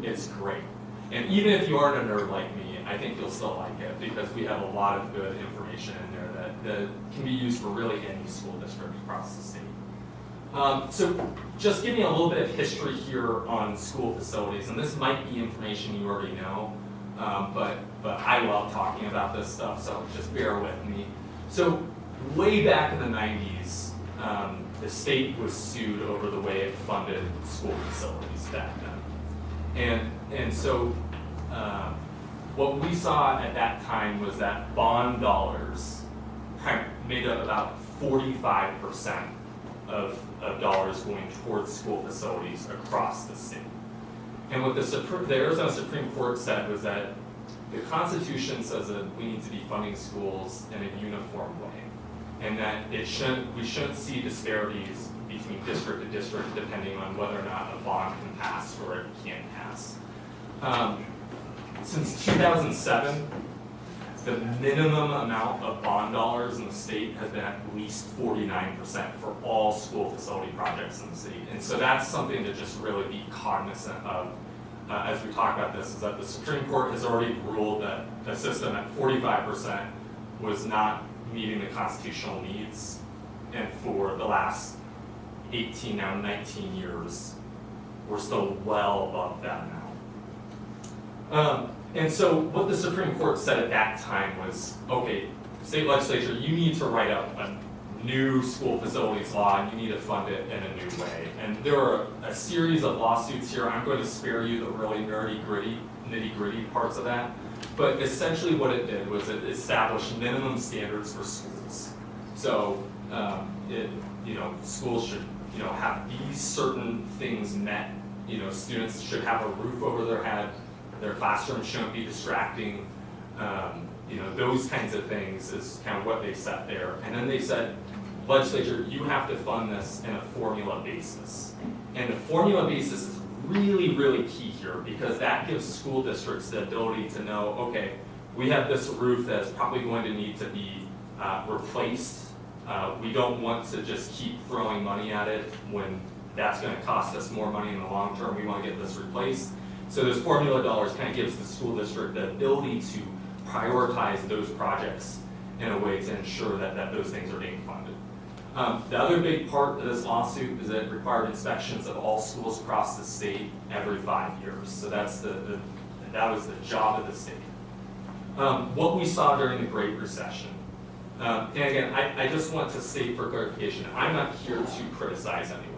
Speaker 14: it's great. And even if you aren't a nerd like me, I think you'll still like it, because we have a lot of good information in there that can be used for really any school district across the state. So just giving a little bit of history here on school facilities, and this might be information you already know, but I love talking about this stuff, so just bear with me. So way back in the 90s, the state was sued over the way it funded school facilities back then. And so what we saw at that time was that bond dollars made up about 45% of dollars going towards school facilities across the state. And what the Arizona Supreme Court said was that the Constitution says that we need to be funding schools in a uniform way, and that we shouldn't see disparities between district to district depending on whether or not a bond can pass or it can't pass. Since 2007, the minimum amount of bond dollars in the state has been at least 49% for all school facility projects in the state. And so that's something to just really be cognizant of as we talk about this, is that the Supreme Court has already ruled that a system at 45% was not meeting the constitutional needs. And for the last 18, now 19 years, we're still well above that now. And so what the Supreme Court said at that time was, okay, state legislature, you need to write up a new school facilities law, and you need to fund it in a new way. And there are a series of lawsuits here. I'm going to spare you the really nitty-gritty parts of that. But essentially what it did was it established minimum standards for schools. So schools should have these certain things met. Students should have a roof over their head. Their classroom shouldn't be distracting. Those kinds of things is kind of what they set there. And then they said legislature, you have to fund this in a formula basis. And the formula basis is really, really key here because that gives school districts the ability to know, okay, we have this roof that's probably going to need to be replaced. We don't want to just keep throwing money at it when that's going to cost us more money in the long term. We want to get this replaced. So those formula dollars kind of gives the school district the ability to prioritize those projects in a way to ensure that those things are being funded. The other big part of this lawsuit is that it required inspections of all schools across the state every 5 years. So that was the job of the state. What we saw during the Great Recession, and again, I just want to state for clarification, I'm not here to criticize anyone.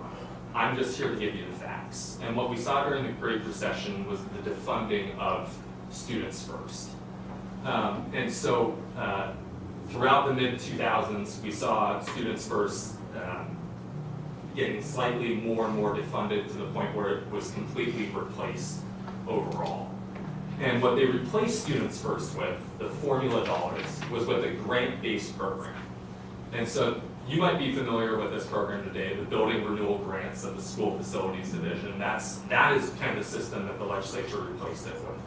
Speaker 14: I'm just here to give you the facts. And what we saw during the Great Recession was the defunding of Students First. And so throughout the mid-2000s, we saw Students First getting slightly more and more defunded to the point where it was completely replaced overall. And what they replaced Students First with, the formula dollars, was with a grant-based program. And so you might be familiar with this program today, the Building Renewal Grants of the School Facilities Division. That is kind of the system that the legislature replaced it with.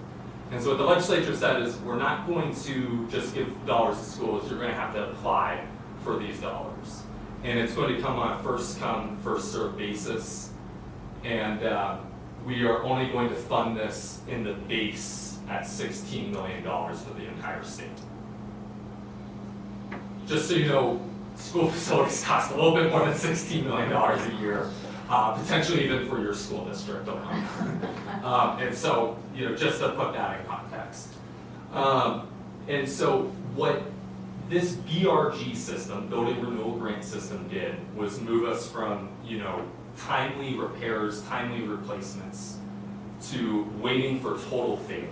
Speaker 14: And so what the legislature said is, we're not going to just give dollars to schools, you're going to have to apply for these dollars. And it's going to come on a first come, first served basis. And we are only going to fund this in the base at $16 million for the entire state. Just so you know, school facilities cost a little bit more than $16 million a year, potentially even for your school district alone. And so, just to put that in context. And so what this BRG system, Building Renewal Grant System, did was move us from, timely repairs, timely replacements, to waiting for total failure.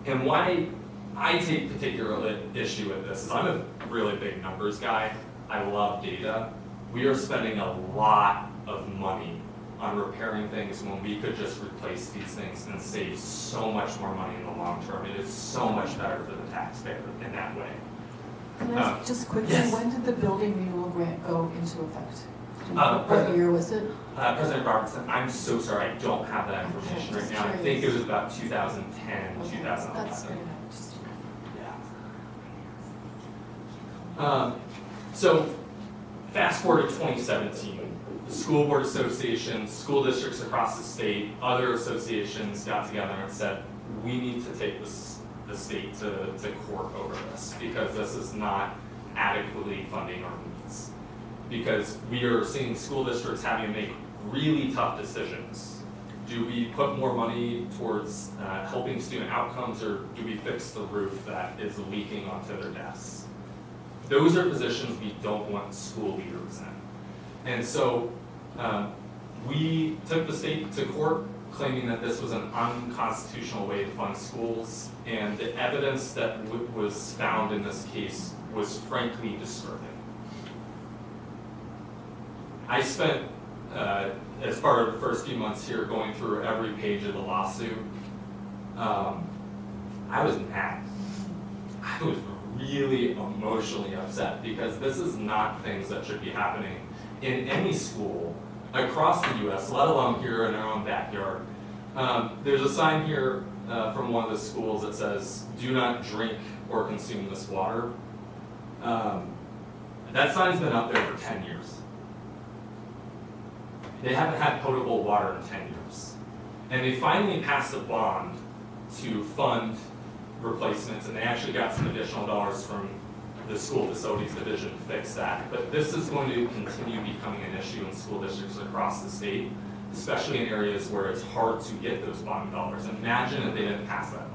Speaker 14: And why I take particular issue with this is I'm a really big numbers guy. I love data. We are spending a lot of money on repairing things when we could just replace these things and save so much more money in the long term. It is so much better for the taxpayer in that way.
Speaker 15: Can I ask just quickly,
Speaker 14: yes.
Speaker 15: When did the building renewal grant go into effect?
Speaker 14: President-
Speaker 15: What year was it?
Speaker 14: President Robertson, I'm so sorry, I don't have that information right now. I think it was about 2010,
Speaker 15: Okay,
Speaker 14: 2011.
Speaker 15: That's good enough. Just-
Speaker 14: So fast forward to 2017, the school board associations, school districts across the state, other associations got together and said, we need to take the state to court over this because this is not adequately funding our needs. Because we are seeing school districts having to make really tough decisions. Do we put more money towards helping student outcomes, or do we fix the roof that is leaking onto their desks? Those are positions we don't want school leaders in. And so we took the state to court claiming that this was an unconstitutional way to fund schools, and the evidence that was found in this case was frankly disturbing. I spent, as part of the first few months here, going through every page of the lawsuit. I was mad. I was really emotionally upset because this is not things that should be happening in any school across the US, let alone here in our own backyard. There's a sign here from one of the schools that says, do not drink or consume this water. That sign's been up there for 10 years. They haven't had potable water in 10 years. And they finally passed a bond to fund replacements, and they actually got some additional dollars from the school facilities division to fix that. But this is going to continue becoming an issue in school districts across the state, especially in areas where it's hard to get those bond dollars. Imagine if they didn't pass that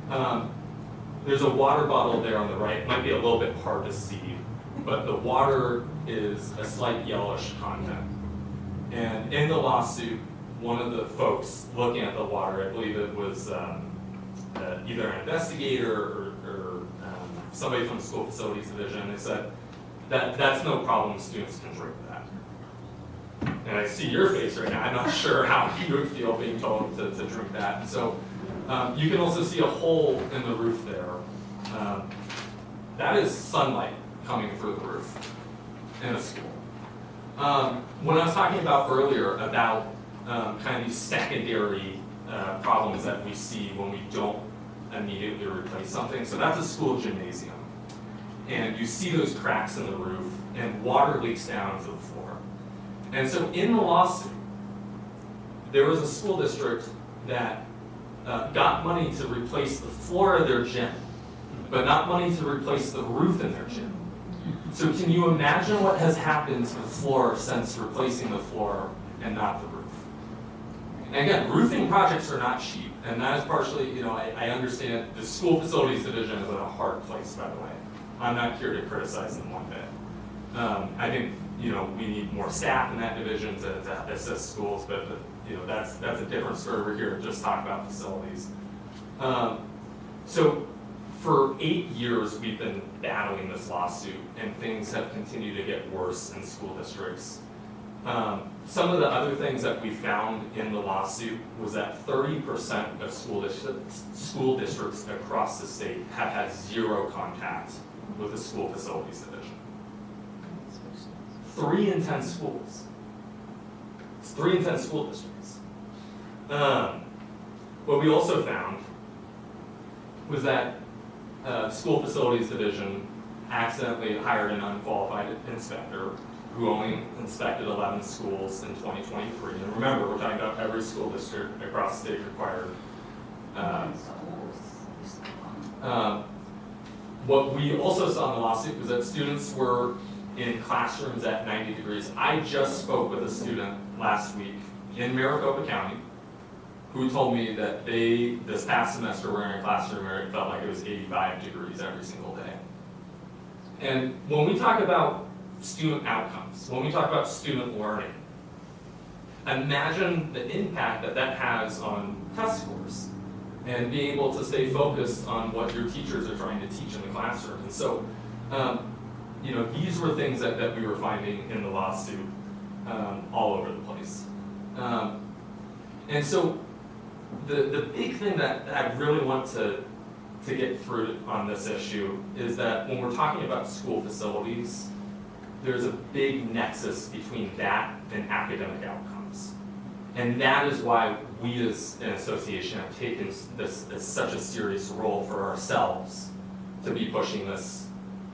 Speaker 14: bond. There's a water bottle there on the right. It might be a little bit hard to see, but the water is a slight yellowish content. And in the lawsuit, one of the folks looking at the water, I believe it was either an investigator or somebody from the school facilities division, they said that that's no problem, students can drink that. And I see your face right now, I'm not sure how you would feel being told to drink that. And so you can also see a hole in the roof there. That is sunlight coming through the roof in a school. When I was talking about earlier about kind of these secondary problems that we see when we don't immediately replace something, so that's a school gymnasium. And you see those cracks in the roof and water leaks down to the floor. And so in the lawsuit, there was a school district that got money to replace the floor of their gym, but not money to replace the roof in their gym. So can you imagine what has happened to the floor since replacing the floor and not the roof? And again, roofing projects are not cheap, and that is partially, I understand the school facilities division is in a hard place, by the way. I'm not here to criticize them one bit. I think, we need more staff in that division to assist schools, but that's a different story. We're here to just talk about facilities. So for 8 years, we've been battling this lawsuit, and things have continued to get worse in school districts. Some of the other things that we found in the lawsuit was that 30% of school districts across the state have had zero contact with the school facilities division. 3 in 10 schools. It's 3 in 10 school districts. What we also found was that school facilities division accidentally hired an unqualified inspector who only inspected 11 schools in 2023. And remember, we're talking about every school district across the state required. What we also saw in the lawsuit was that students were in classrooms at 90 degrees. I just spoke with a student last week in Maricopa County who told me that they, this past semester, were in a classroom where it felt like it was 85 degrees every single day. And when we talk about student outcomes, when we talk about student learning, imagine the impact that that has on test scores and being able to stay focused on what your teachers are trying to teach in the classroom. And so, these were things that we were finding in the lawsuit all over the place. And so, the big thing that I really want to get through on this issue is that when we're talking about school facilities, there's a big nexus between that and academic outcomes. And that is why we as an association have taken this as such a serious role for ourselves to be pushing this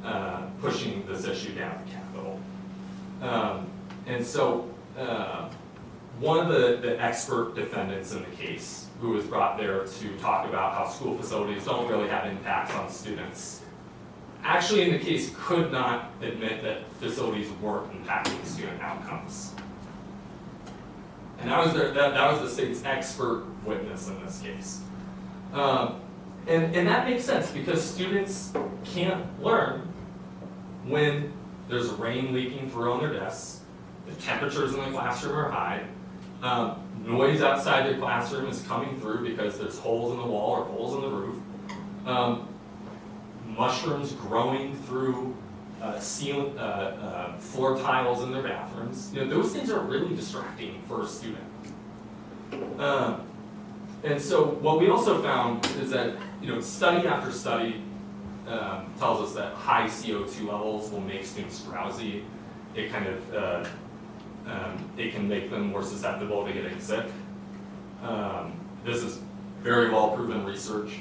Speaker 14: issue down the Capitol. And so one of the expert defendants in the case who was brought there to talk about how school facilities don't really have impacts on students, actually in the case could not admit that facilities weren't impacting student outcomes. And that was the state's expert witness in this case. And that makes sense because students can't learn when there's rain leaking through on their desks, the temperatures in the classroom are high, noise outside the classroom is coming through because there's holes in the wall or holes in the roof, mushrooms growing through floor tiles in their bathrooms. Those things are really distracting for a student. And so what we also found is that study after study tells us that high CO2 levels will make students drowsy. It kind of it can make them more susceptible to getting sick. This is very well proven research.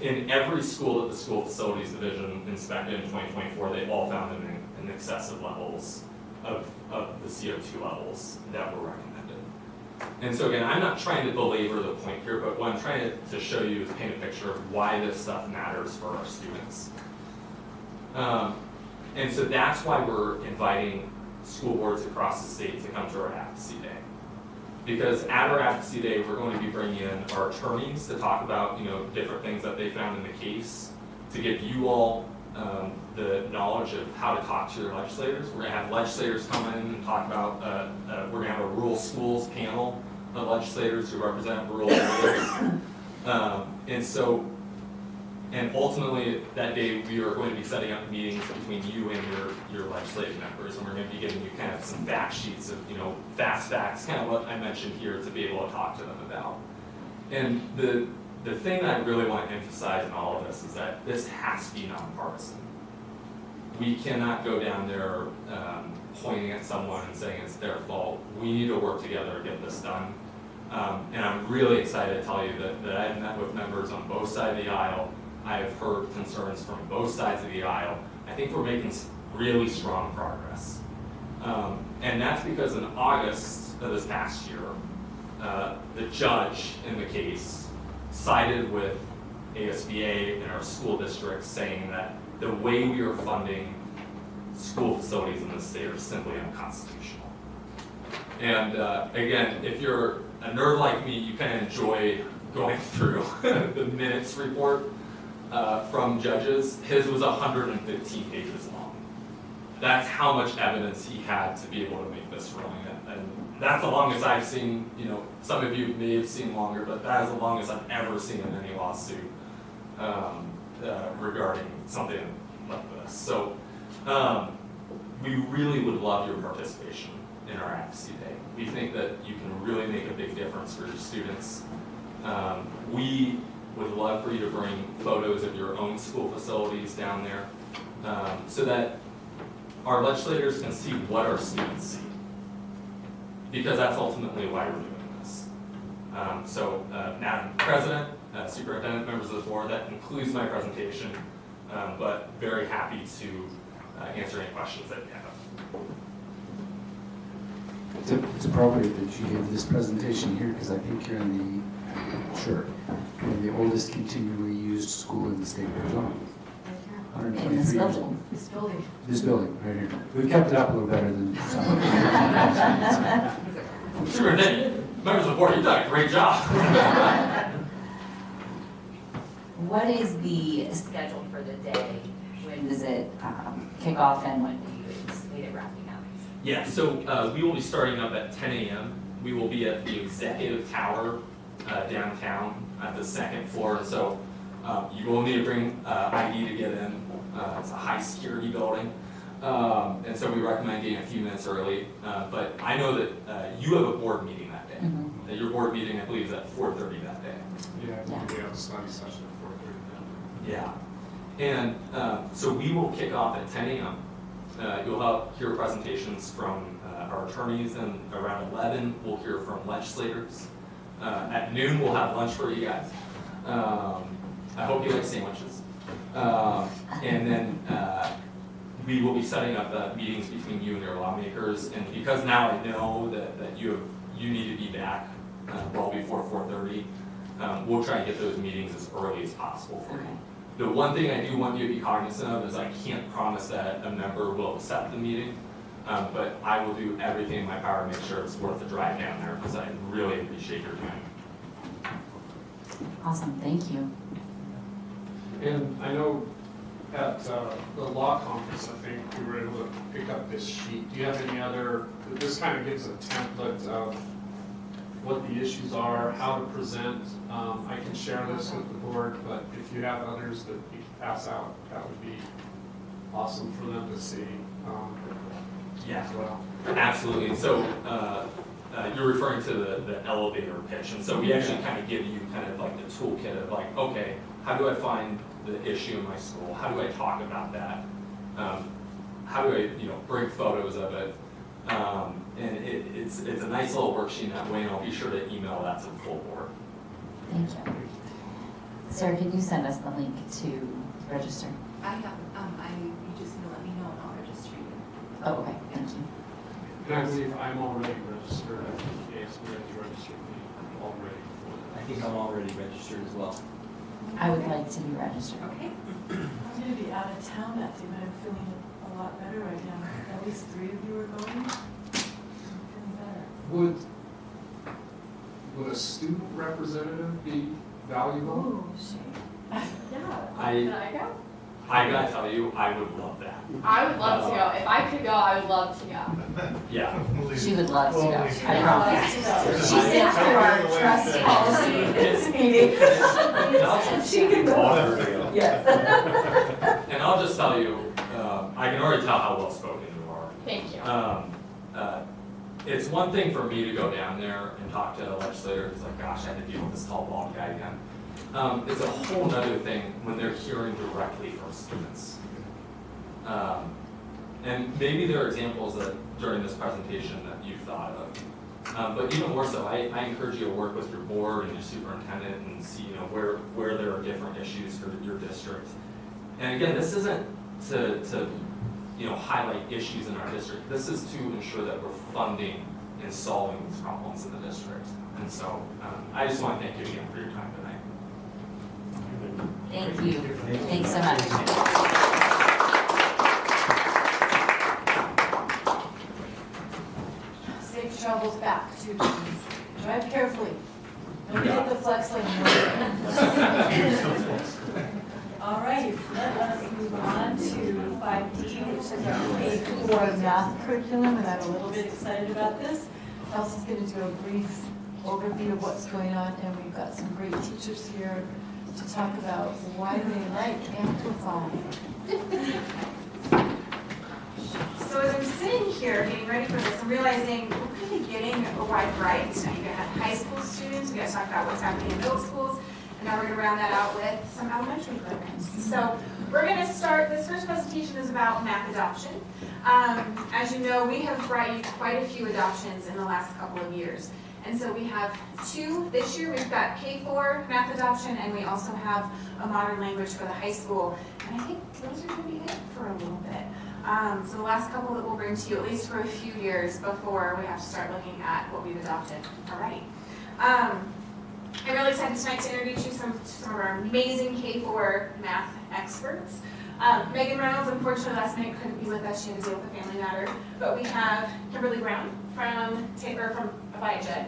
Speaker 14: In every school that the school facilities division inspected in 2024, they all found an excessive levels of the CO2 levels that were recommended. And so again, I'm not trying to belabor the point here, but what I'm trying to show you is paint a picture of why this stuff matters for our students. And so that's why we're inviting school boards across the state to come to our advocacy day. Because at our advocacy day, we're going to be bringing in our attorneys to talk about different things that they found in the case, to give you all the knowledge of how to talk to your legislators. We're going to have legislators come in and talk about, we're going to have a rural schools panel of legislators who represent rural areas. And ultimately that day we are going to be setting up meetings between you and your legislative members, and we're going to be giving you kind of some fact sheets of fast facts, kind of what I mentioned here, to be able to talk to them about. And the thing that I really want to emphasize in all of this is that this has to be nonpartisan. we cannot go down there pointing at someone and saying it's their fault. We need to work together to get this done. And I'm really excited to tell you that I've met with members on both sides of the aisle. I have heard concerns from both sides of the aisle. I think we're making really strong progress. And that's because in August of this past year, the judge in the case sided with ASBA and our school districts, saying that the way we are funding school facilities in this state are simply unconstitutional. And again, if you're a nerd like me, you kind of enjoy going through the minutes report from judges. His was 115 pages long. That's how much evidence he had to be able to make this ruling. And that's the longest I've seen. You know, some of you may have seen longer, but that is the longest I've ever seen in any lawsuit regarding something like this. So we really would love your participation in our Advocacy Day. We think that you can really make a big difference for your students. We would love for you to bring photos of your own school facilities down there so that our legislators can see what our students see, because that's ultimately why we're doing this. So Madam President, Superintendent, members of the board, that concludes my presentation, but very happy to answer any questions that you have.
Speaker 9: It's appropriate that you give this presentation here, because I think you're in the oldest continually used school in the state of Arizona.
Speaker 8: In this
Speaker 9: 123 years
Speaker 8: building.
Speaker 9: old.
Speaker 15: This building.
Speaker 9: This building, right here. We've kept it up a little better than some.
Speaker 14: Superintendent, members of the board, you've done a great job.
Speaker 8: What is the schedule for the day? When does it kick off and when do you anticipate it wrapping up?
Speaker 14: Yeah, so we will be starting up at 10 a.m. We will be at the Executive Tower downtown at the second floor. And so you will need to bring ID to get in. It's a high security building. And so we recommend getting a few minutes early. But I know that you have a board meeting that day.
Speaker 8: Mm-hmm.
Speaker 14: Your board meeting, I believe, is at 4:30 that day.
Speaker 3: Yeah, we have a study session at 4:30.
Speaker 14: Yeah. And so we will kick off at 10 a.m. You'll hear presentations from our attorneys, and around 11 we'll hear from legislators. At noon we'll have lunch for you guys. I hope you like sandwiches. And then we will be setting up meetings between you and your lawmakers. And because now I know that you need to be back well before 4:30, we'll try and get those meetings as early as possible for you. The one thing I do want you to be cognizant of is I can't promise that a member will accept the meeting, but I will do everything in my power to make sure it's worth the drive down there, because I really appreciate your time.
Speaker 8: Awesome, thank you.
Speaker 3: And I know at the law conference, I think we were able to pick up this sheet. Do you have any other, this kind of gives a template of what the issues are, how to present. I can share this with the board, but if you have others that you can pass out, that would be awesome for them to see
Speaker 14: Yeah,
Speaker 3: as well.
Speaker 14: absolutely. So you're referring to the elevator pitch, and so we actually kind of give you kind of like the toolkit of like, okay, how do I find the issue in my school? How do I talk about that? How do I, bring photos of it? And it's a nice little worksheet that way, and I'll be sure to email that to the full board.
Speaker 8: Thank you. Sarah, can you send us the link to register?
Speaker 15: I have, you just gonna let me know and I'll register you.
Speaker 8: Oh, okay, thank you.
Speaker 3: And I believe I'm already registered. I think ASB has registered me already for that.
Speaker 13: I think I'm already registered as well.
Speaker 8: I would like to be registered.
Speaker 15: Okay.
Speaker 1: I'm gonna be out of town that day, but I'm feeling a lot better right now. At least 3 of you are going. I'm feeling better.
Speaker 3: Would a student representative be valuable?
Speaker 1: Oh, shit.
Speaker 2: Can I go?
Speaker 14: I gotta tell you, I would love that.
Speaker 2: I would love to go. If I could go, I would love to go.
Speaker 14: Yeah.
Speaker 8: She would love to go, I promise. She
Speaker 2: She
Speaker 8: sits through our trust policy meeting. She can go. Yes.
Speaker 14: And I'll just tell you, I can already tell how well spoken you are.
Speaker 2: Thank you.
Speaker 14: It's one thing for me to go down there and talk to a legislator who's like, gosh, I had to deal with this tall, bald guy again. It's a whole nother thing when they're hearing directly from students. And maybe there are examples that during this presentation that you've thought of. But even more so, I encourage you to work with your board and your superintendent and see, where there are different issues for your district. And again, this isn't to highlight issues in our district. This is to ensure that we're funding and solving these problems in the district. And so I just want to thank you again for your time tonight.
Speaker 8: Thank you. Thanks so much.
Speaker 1: Safe travels back, too, please. Drive carefully. Don't hit the flex lane. All right, let us move on to 5D, which is our K-4 math curriculum, and I'm a little bit excited about this. Elsie's going to do a brief overview of what's going on, and we've got some great teachers here to talk about why they like Amplify.
Speaker 16: So as I'm sitting here getting ready for this, I'm realizing we're going to be getting a wide variety tonight. You're going to have high school students, we got to talk about what's happening in middle schools, and now we're going to round that out with some elementary programs. So we're going to start, this first presentation is about math adoption. As you know, we have brought you quite a few adoptions in the last couple of years. And so we have 2 this year. We've got K-4 math adoption, and we also have a modern language for the high school. And I think those are going to be it for a little bit. So the last couple that we'll bring to you, at least for a few years before we have to start looking at what we've adopted. All right. I'm really excited tonight to introduce you to some of our amazing K-4 math experts. Megan Reynolds, unfortunately, last minute couldn't be with us. She had to deal with a family matter. But we have Kimberly Brown from Abaya Jed.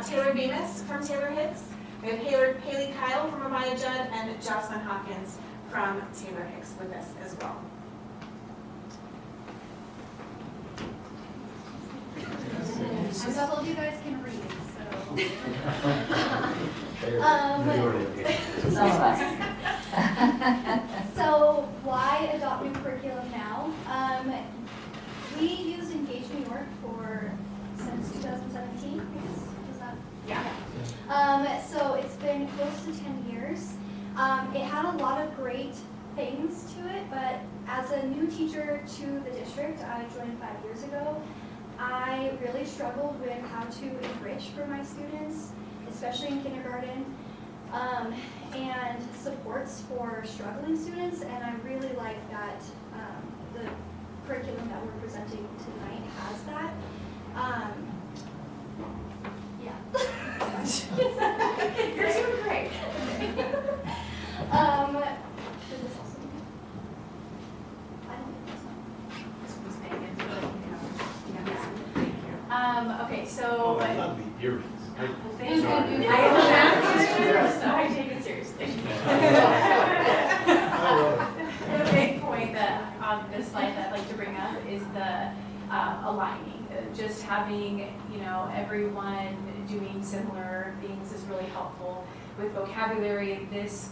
Speaker 16: Taylor Bemis from Taylor Hicks. We have Haley Kyle from Abaya Jed, and Jocelyn Hopkins from Taylor Hicks with us as well.
Speaker 4: I'm told you guys can read, so.
Speaker 8: Some of us.
Speaker 17: So why adopt new curriculum now? We used Engage New York since 2017, I guess. Was that? Yeah. So it's been close to 10 years. It had a lot of great things to it, but as a new teacher to the district, I joined 5 years ago. I really struggled with how to enrich for my students, especially in kindergarten, and supports for struggling students, and I really like that the curriculum that we're presenting tonight has that. Yeah.
Speaker 16: You're doing great.
Speaker 17: Should this also be? I don't think this one.
Speaker 16: Okay, so.
Speaker 11: I love the earrings.
Speaker 16: Thank you. I take it seriously. The big point that on this slide that I'd like to bring up is the aligning. Just having, everyone doing similar things is really helpful. With vocabulary, this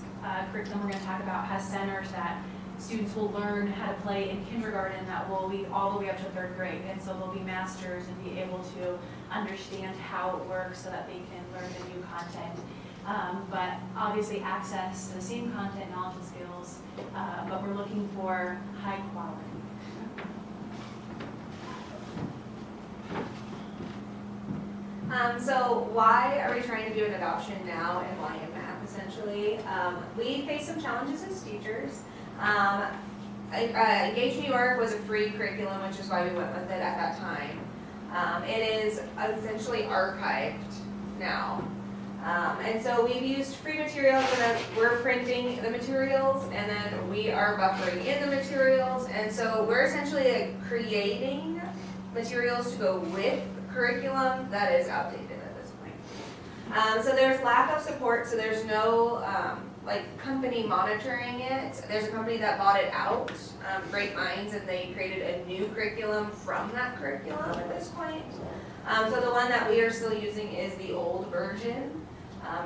Speaker 16: curriculum we're going to talk about has centers that students will learn how to play in kindergarten that will lead all the way up to 3rd grade. And so they'll be masters and be able to understand how it works so that they can learn the new content. But obviously access to the same content, knowledge, and skills, but we're looking for high quality.
Speaker 18: So why are we trying to do an adoption now, and why in math, essentially? We face some challenges as teachers. Engage New York was a free curriculum, which is why we went with it at that time. It is essentially archived now. And so we've used free materials, and then we're printing the materials, and then we are buffering in the materials. And so we're essentially creating materials to go with curriculum that is outdated at this point. So there's lack of support, so there's no company monitoring it. There's a company that bought it out, Great Minds, and they created a new curriculum from that curriculum at this point. So the one that we are still using is the old version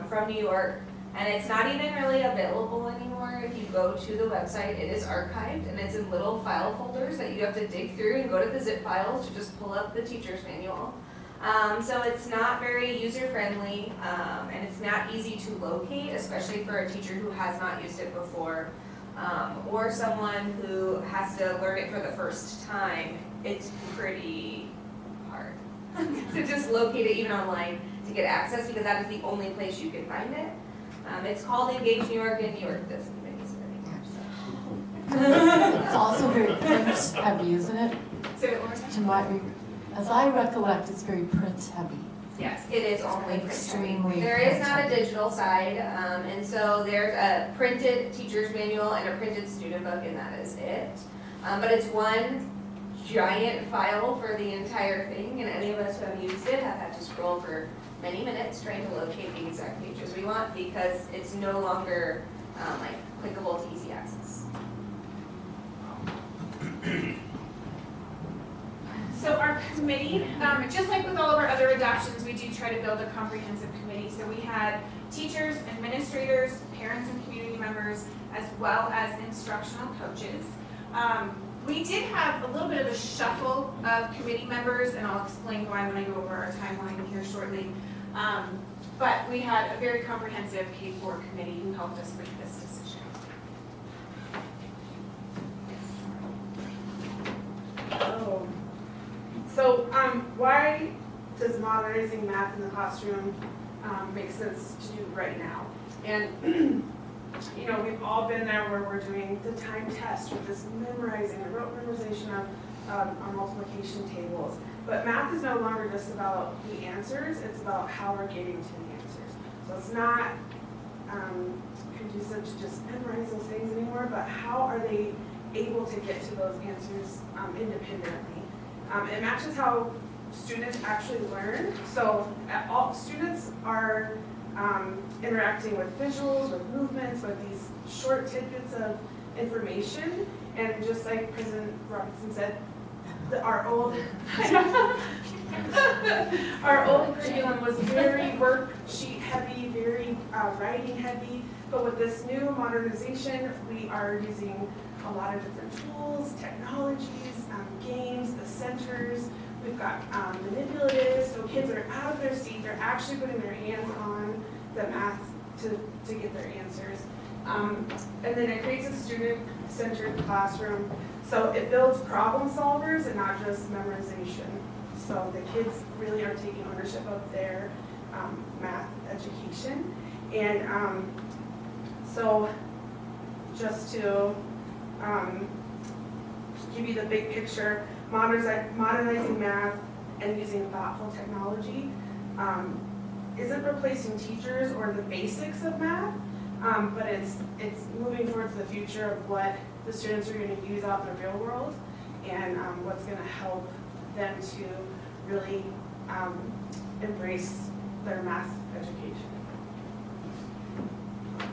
Speaker 18: from New York, and it's not even really available anymore. If you go to the website, it is archived, and it's in little file folders that you have to dig through and go to the zip files to just pull up the teacher's manual. So it's not very user-friendly, and it's not easy to locate, especially for a teacher who has not used it before. or someone who has to learn it for the first time, it's pretty hard to just locate it even online to get access, because that is the only place you can find it. It's called Engage New York, and New York doesn't even use it anymore, so.
Speaker 1: It's also very print heavy, isn't it?
Speaker 18: Say it one more time.
Speaker 1: As I recollect, it's very print heavy.
Speaker 18: Yes, it is only print
Speaker 1: Extremely
Speaker 18: heavy. There is
Speaker 1: print
Speaker 18: not a
Speaker 1: heavy.
Speaker 18: digital side, and so there's a printed teacher's manual and a printed student book, and that is it. But it's one giant file for the entire thing, and any of us who have used it have had to scroll for many minutes trying to locate the exact pages we want, because it's no longer like clickable to easy access.
Speaker 16: So our committee, just like with all of our other adoptions, we do try to build a comprehensive committee. So we had teachers, administrators, parents and community members, as well as instructional coaches. We did have a little bit of a shuffle of committee members, and I'll explain why when I go over our timeline here shortly. But we had a very comprehensive K-4 committee who helped us make this decision.
Speaker 5: Oh. So, why does modernizing math in the classroom make sense to do right now? And, you know, we've all been there where we're doing the time test, or just memorizing, the rote memorization of our multiplication tables. But math is no longer just about the answers, it's about how we're getting to the answers. So it's not conducive to just memorize those things anymore, but how are they able to get to those answers independently? It matches how students actually learn. So all students are interacting with visuals, with movements, with these short tidbits of information. And just like President Robinson said, our old curriculum was very worksheet heavy, very writing heavy. But with this new modernization, we are using a lot of different tools, technologies, games, the centers. We've got manipulatives, so kids are out of their seat. They're actually putting their hands on the math to get their answers. And then it creates a student-centered classroom. So it builds problem solvers and not just memorization. So the kids really are taking ownership of their math education. And so just to give you the big picture, modernizing math and using thoughtful technology isn't replacing teachers or the basics of math, but it's moving towards the future of what the students are going to use out in the real world, and what's going to help them to really embrace their math education.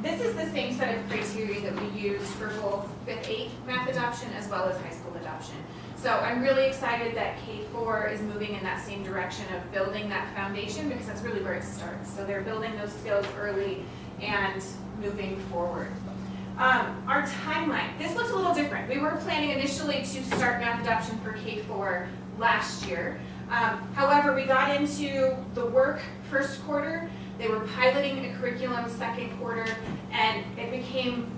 Speaker 16: This is the same set of criteria that we used for both 5th, 8th math adoption as well as high school adoption. So I'm really excited that K-4 is moving in that same direction of building that foundation, because that's really where it starts. So they're building those skills early and moving forward. Our timeline, this looks a little different. We were planning initially to start math adoption for K-4 last year. However, we got into the work first quarter. They were piloting a curriculum second quarter, and it became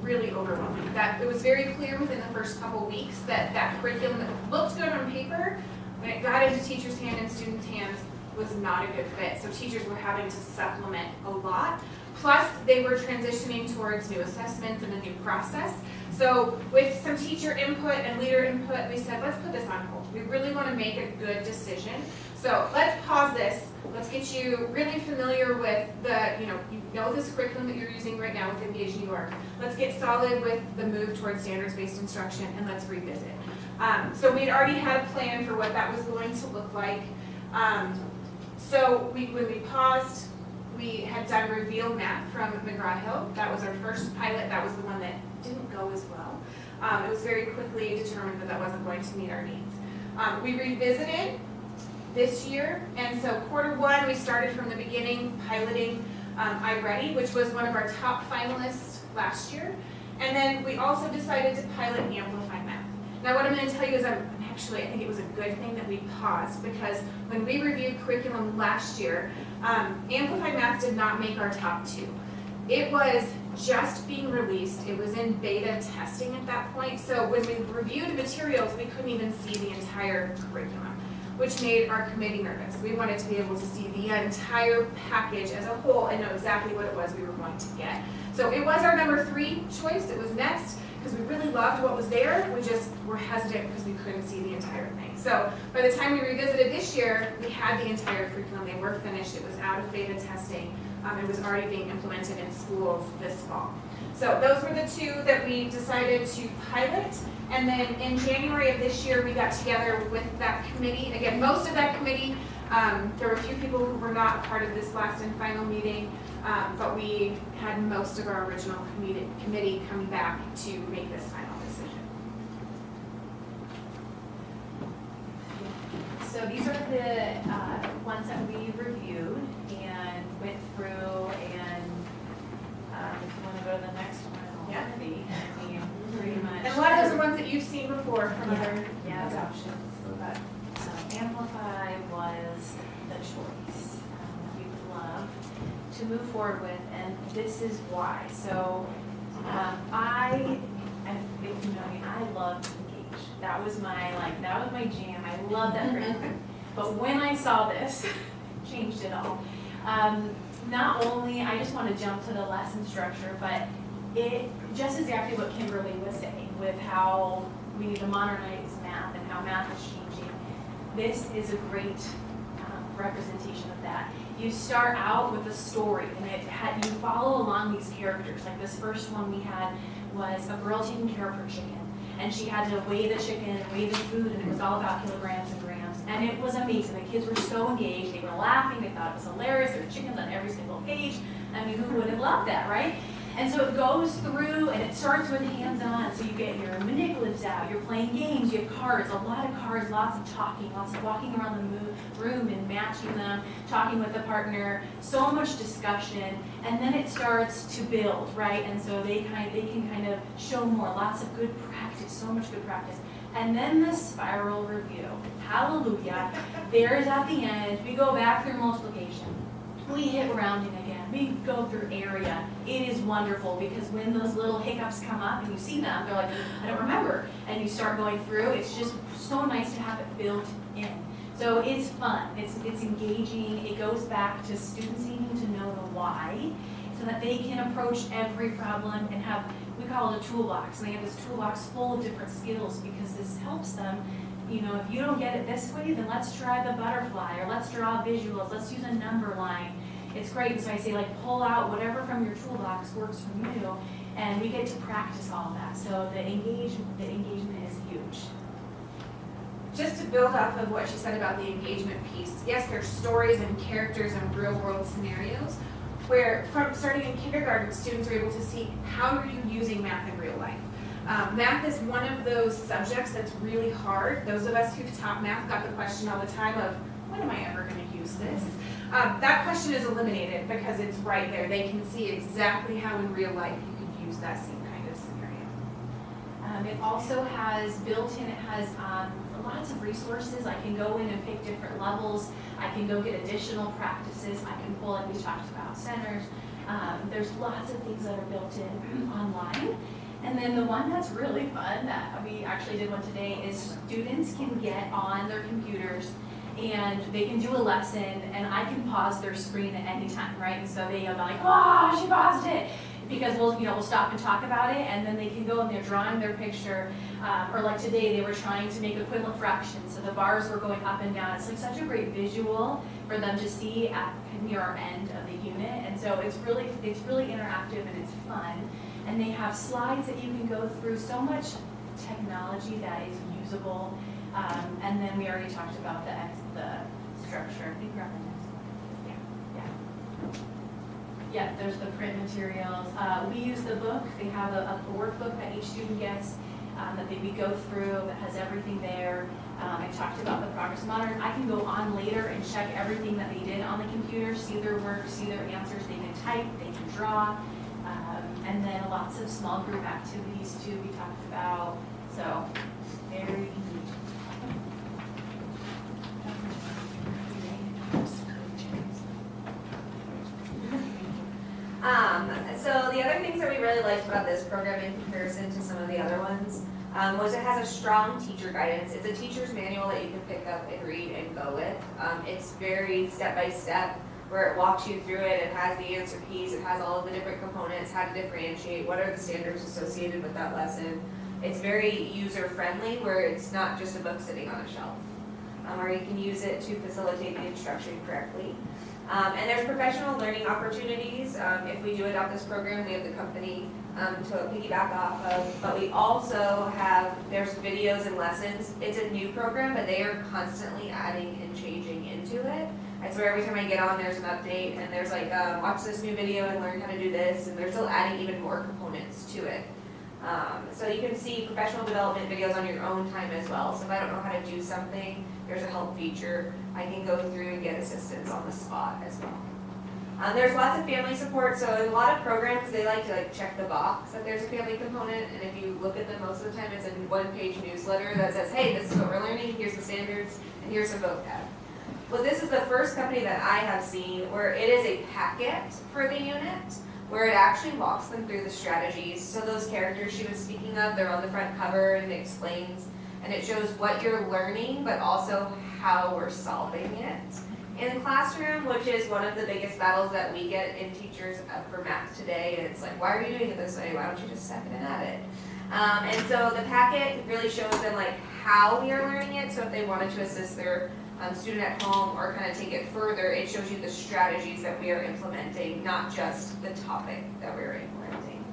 Speaker 16: really overwhelming. That it was very clear within the first couple weeks that that curriculum that looked good on paper, when it got into teachers' hands and students' hands, was not a good fit. So teachers were having to supplement a lot. Plus, they were transitioning towards new assessments and a new process. So with some teacher input and leader input, we said, let's put this on hold. We really want to make a good decision. So let's pause this. Let's get you really familiar with you know this curriculum that you're using right now with Engage New York. Let's get solid with the move towards standards-based instruction, and let's revisit. So we'd already had a plan for what that was going to look like. So when we paused, we had done Reveal Math from McGraw-Hill. That was our first pilot. That was the one that didn't go as well. It was very quickly determined that that wasn't going to meet our needs. We revisited this year, and so quarter one, we started from the beginning piloting iReady, which was one of our top finalists last year. And then we also decided to pilot Amplify Math. Now what I'm going to tell you is I think it was a good thing that we paused, because when we reviewed curriculum last year, Amplify Math did not make our top 2. It was just being released. It was in beta testing at that point. So when we reviewed materials, we couldn't even see the entire curriculum, which made our committee nervous. We wanted to be able to see the entire package as a whole and know exactly what it was we were going to get. So it was our number 3 choice. It was next because we really loved what was there. We just were hesitant because we couldn't see the entire thing. So by the time we revisited this year, we had the entire curriculum. They were finished. It was out of beta testing. It was already being implemented in schools this fall. So those were the 2 that we decided to pilot. And then in January of this year, we got together with that committee. Again, most of that committee, there were a few people who were not a part of this last and final meeting, but we had most of our original committee coming back to make this final decision.
Speaker 4: So these are the ones that we reviewed and went through, and if you want to go to the next one, already, I mean, pretty much.
Speaker 16: And a lot of those are ones that you've seen before from other
Speaker 4: adoptions. So Amplify was the choice that we would love to move forward with, and this is why. So if you know me, I love Engage. That was my jam. I love that curriculum. But when I saw this, changed it all. Not only, I just want to jump to the lesson structure, but it just exactly what Kimberly was saying with how we need to modernize math and how math is changing. This is a great representation of that. You start out with a story, and you follow along these characters. Like this first one we had was a girl taking care of her chicken, and she had to weigh the chicken and weigh the food, and it was all about kilograms and grams, and it was amazing. The kids were so engaged. They were laughing. They thought it was hilarious. There were chickens on every single page. I mean, who wouldn't love that, right? And so it goes through, and it starts with hands-on. So you get your manipulatives out, you're playing games, you have cards, a lot of cards, lots of talking, lots of walking around the room and matching them, talking with the partner, so much discussion, and then it starts to build, right? And so they can kind of show more, lots of good practice, so much good practice. And then the spiral review, hallelujah. There's at the end, we go back through multiplication. We hit rounding again. We go through area. It is wonderful because when those little hiccups come up and you see them, they're like, I don't remember. And you start going through, it's just so nice to have it built in. So it's fun, it's engaging. It goes back to students needing to know the why so that they can approach every problem and have, we call it a toolbox. And they have this toolbox full of different skills because this helps them. You know, if you don't get it this way, then let's try the butterfly, or let's draw visuals, let's use a number line. It's great, and so I say, like, pull out whatever from your toolbox works for you, and we get to practice all of that. So the engagement is huge.
Speaker 16: Just to build off of what she said about the engagement piece, yes, there's stories and characters and real-world scenarios where, from starting in kindergarten, students are able to see how are you using math in real life. Math is one of those subjects that's really hard. Those of us who've taught math got the question all the time of, when am I ever going to use this? That question is eliminated because it's right there. They can see exactly how in real life you could use that same kind of scenario.
Speaker 4: It also has built-in, it has lots of resources. I can go in and pick different levels. I can go get additional practices. I can pull, like we talked about, centers. There's lots of things that are built in online. And then the one that's really fun that we actually did one today is students can get on their computers and they can do a lesson and I can pause their screen at any time, right? And so they are like, wow, she paused it. Because we'll stop and talk about it, and then they can go and they're drawing their picture, or like today they were trying to make equivalent fractions, so the bars were going up and down. It's like such a great visual for them to see at near our end of the unit, and so it's really interactive and it's fun. And they have slides that you can go through, so much technology that is usable. And then we already talked about the structure. I think we're on the next one. Yeah, there's the print materials. We use the book. They have a workbook that each student gets that we go through that has everything there. I talked about the Progress Modern. I can go on later and check everything that they did on the computer, see their work, see their answers. They can type, they can draw. And then lots of small group activities too we talked about. So very neat.
Speaker 18: So the other things that we really liked about this program in comparison to some of the other ones was it has a strong teacher guidance. It's a teacher's manual that you can pick up and read and go with. It's very step-by-step where it walks you through it. It has the answer keys. It has all of the different components, how to differentiate, what are the standards associated with that lesson. It's very user-friendly where it's not just a book sitting on a shelf, where you can use it to facilitate the instruction correctly. And there's professional learning opportunities. If we do adopt this program, we have the company to piggyback off of, but we also have, there's videos and lessons. It's a new program, but they are constantly adding and changing into it. And so every time I get on, there's an update, and there's like, watch this new video and learn how to do this, and they're still adding even more components to it. So you can see professional development videos on your own time as well. So if I don't know how to do something, there's a help feature. I can go through and get assistance on the spot as well. There's lots of family support. So in a lot of programs, they like to check the box that there's a family component. And if you look at them, most of the time it's a one-page newsletter that says, hey, this is what we're learning, here's the standards, and here's some vocab. Well, this is the first company that I have seen where it is a packet for the unit, where it actually walks them through the strategies. So those characters she was speaking of, they're on the front cover and it explains, and it shows what you're learning, but also how we're solving it in the classroom, which is one of the biggest battles that we get in teachers for math today. It's like, why are you doing it this way? Why don't you just step in and at it? And so the packet really shows them like how we are learning it. So if they wanted to assist their student at home or kind of take it further, it shows you the strategies that we are implementing, not just the topic that we're implementing.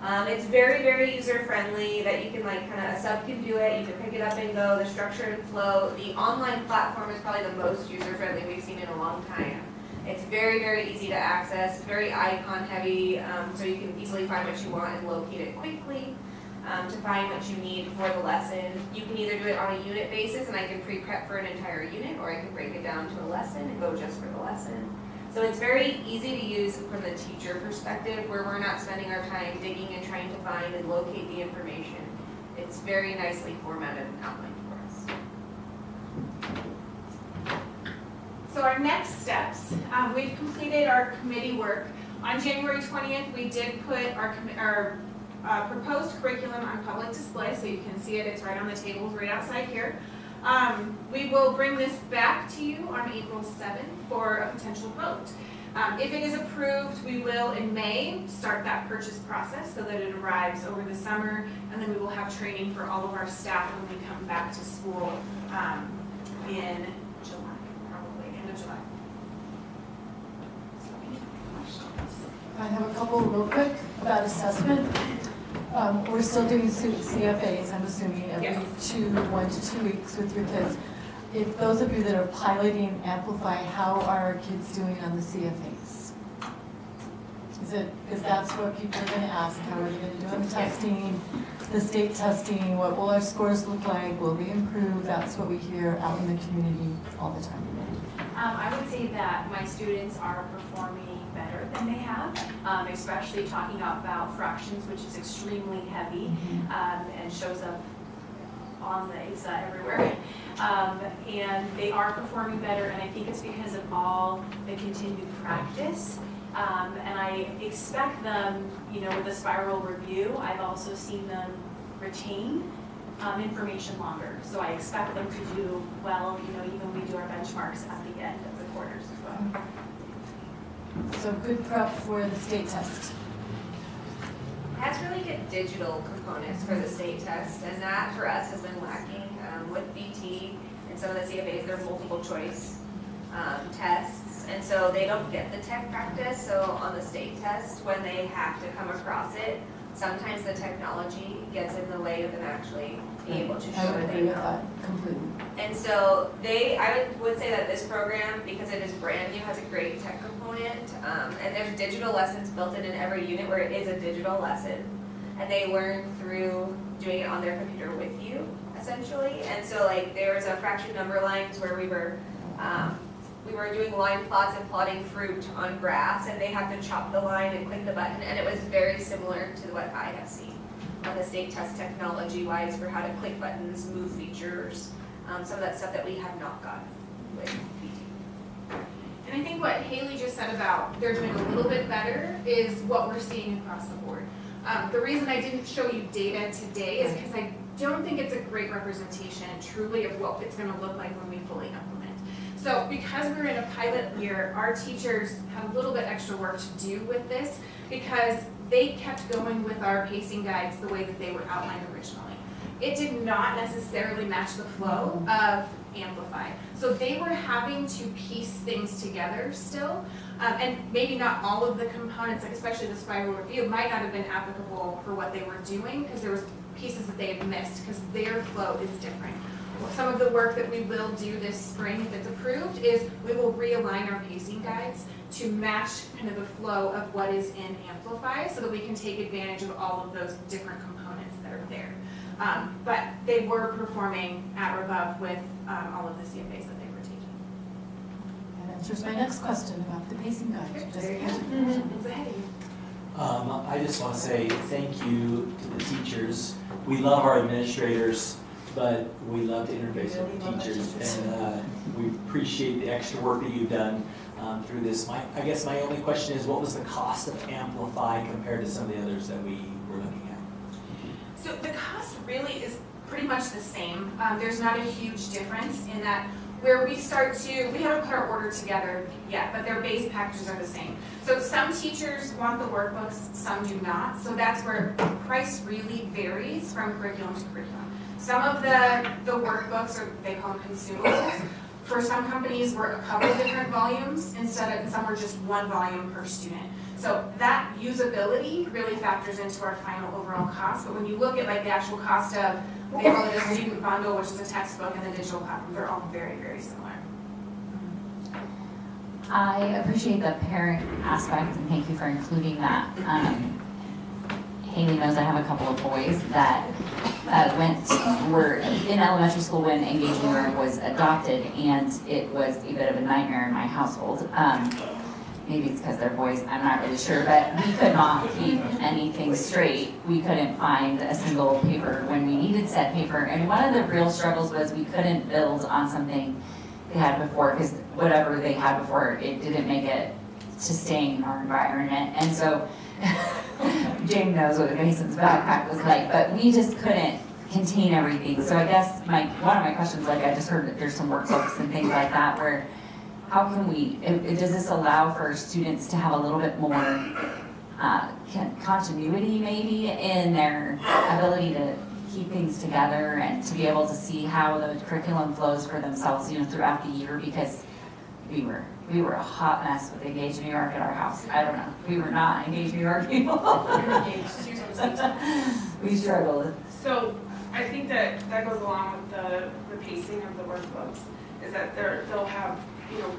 Speaker 18: It's very, very user-friendly that you can a sub can do it, you can pick it up and go, the structure and flow. The online platform is probably the most user-friendly we've seen in a long time. It's very, very easy to access, very icon-heavy, so you can easily find what you want and locate it quickly. To find what you need for the lesson. You can either do it on a unit basis, and I can pre-prep for an entire unit, or I can break it down to a lesson and go just for the lesson. So it's very easy to use from the teacher perspective, where we're not spending our time digging and trying to find and locate the information. It's very nicely formatted and outlined for us.
Speaker 16: So our next steps, we've completed our committee work. On January 20th, we did put our proposed curriculum on public display, so you can see it. It's right on the tables right outside here. We will bring this back to you on April 7th for a potential vote. If it is approved, we will in May start that purchase process so that it arrives over the summer, and then we will have training for all of our staff when we come back to school in July, probably end of July. So any questions?
Speaker 1: I have a couple real quick about assessment. We're still doing CFAs, I'm assuming, every
Speaker 16: Yes.
Speaker 1: 1 to 2 weeks with your kids. If those of you that are piloting Amplify, how are our kids doing on the CFAs? Because that's what people are going to ask, how are they going to do on the testing, the state testing, what will our scores look like, will we improve? That's what we hear out in the community all the time.
Speaker 19: I would say that my students are performing better than they have, especially talking about fractions, which is extremely heavy and shows up on the ESA everywhere. And they are performing better, and I think it's because of all the continued practice. And I expect them, with the spiral review, I've also seen them retain information longer. So I expect them to do well, even when we do our benchmarks at the end of the quarters as well.
Speaker 1: So good prep for the state test.
Speaker 18: It has really good digital components for the state test, and that for us has been lacking with BT and some of the CFAs. They're multiple choice tests, and so they don't get the tech practice. So on the state test, when they have to come across it, sometimes the technology gets in the way of them actually being able to show
Speaker 1: I would
Speaker 18: that they
Speaker 1: agree with
Speaker 18: know.
Speaker 1: that completely.
Speaker 18: And so I would say that this program, because it is brand new, has a great tech component. And there's digital lessons built in every unit where it is a digital lesson. And they learn through doing it on their computer with you, essentially. And so there was a fraction number lines where we were doing line plots and plotting fruit on grass, and they have to chop the line and click the button. And it was very similar to what I have seen on the state test technology-wise for how to click buttons, move features, some of that stuff that we have not gotten with BT.
Speaker 16: And I think what Haley just said about they're doing a little bit better is what we're seeing across the board. The reason I didn't show you data today is because I don't think it's a great representation truly of what it's going to look like when we fully implement. So because we're in a pilot year, our teachers have a little bit extra work to do with this because they kept going with our pacing guides the way that they were outlined originally. It did not necessarily match the flow of Amplify. So they were having to piece things together still, and maybe not all of the components, like especially the spiral review, might not have been applicable for what they were doing because there was pieces that they had missed because their flow is different. Some of the work that we will do this spring, if it's approved, is we will realign our pacing guides to match kind of the flow of what is in Amplify so that we can take advantage of all of those different components that are there. But they were performing at or above with all of the CFAs that they were taking.
Speaker 1: That answers my next question about the pacing guide.
Speaker 16: There you go. It's ahead of you.
Speaker 13: I just want to say thank you to the teachers. We love our administrators, but we love to interface with the teachers, and we appreciate the extra work that you've done through this. I guess my only question is, what was the cost of Amplify compared to some of the others that we were looking at?
Speaker 16: So the cost really is pretty much the same. There's not a huge difference in that where we start to, we haven't put our order together yet, but their base packages are the same. So some teachers want the workbooks, some do not. So that's where the price really varies from curriculum to curriculum. Some of the workbooks, or they call them consumables, for some companies were a couple different volumes instead of, and some were just one volume per student. So that usability really factors into our final overall cost. But when you look at like the actual cost of the student bundle, which is a textbook, and the digital platform, they're all very, very similar.
Speaker 8: I appreciate the parent aspect, and thank you for including that. Haley knows I have a couple of boys that were in elementary school when Engage New York was adopted, and it was a bit of a nightmare in my household. Maybe it's because they're boys, I'm not really sure, but we could not keep anything straight. We couldn't find a single paper when we needed said paper, and one of the real struggles was we couldn't build on something they had before, because whatever they had before, it didn't make it sustain in our environment. And so Jane knows what a Mason's backpack was like, but we just couldn't contain everything. So I guess one of my questions, like I just heard that there's some workbooks and things like that, where how can we, does this allow for students to have a little bit more continuity maybe in their ability to keep things together and to be able to see how the curriculum flows for themselves, throughout the year? Because we were a hot mess with Engage New York at our house. I don't know. We were not Engage New York people. We struggled.
Speaker 20: So I think that goes along with the pacing of the workbooks, is that they'll have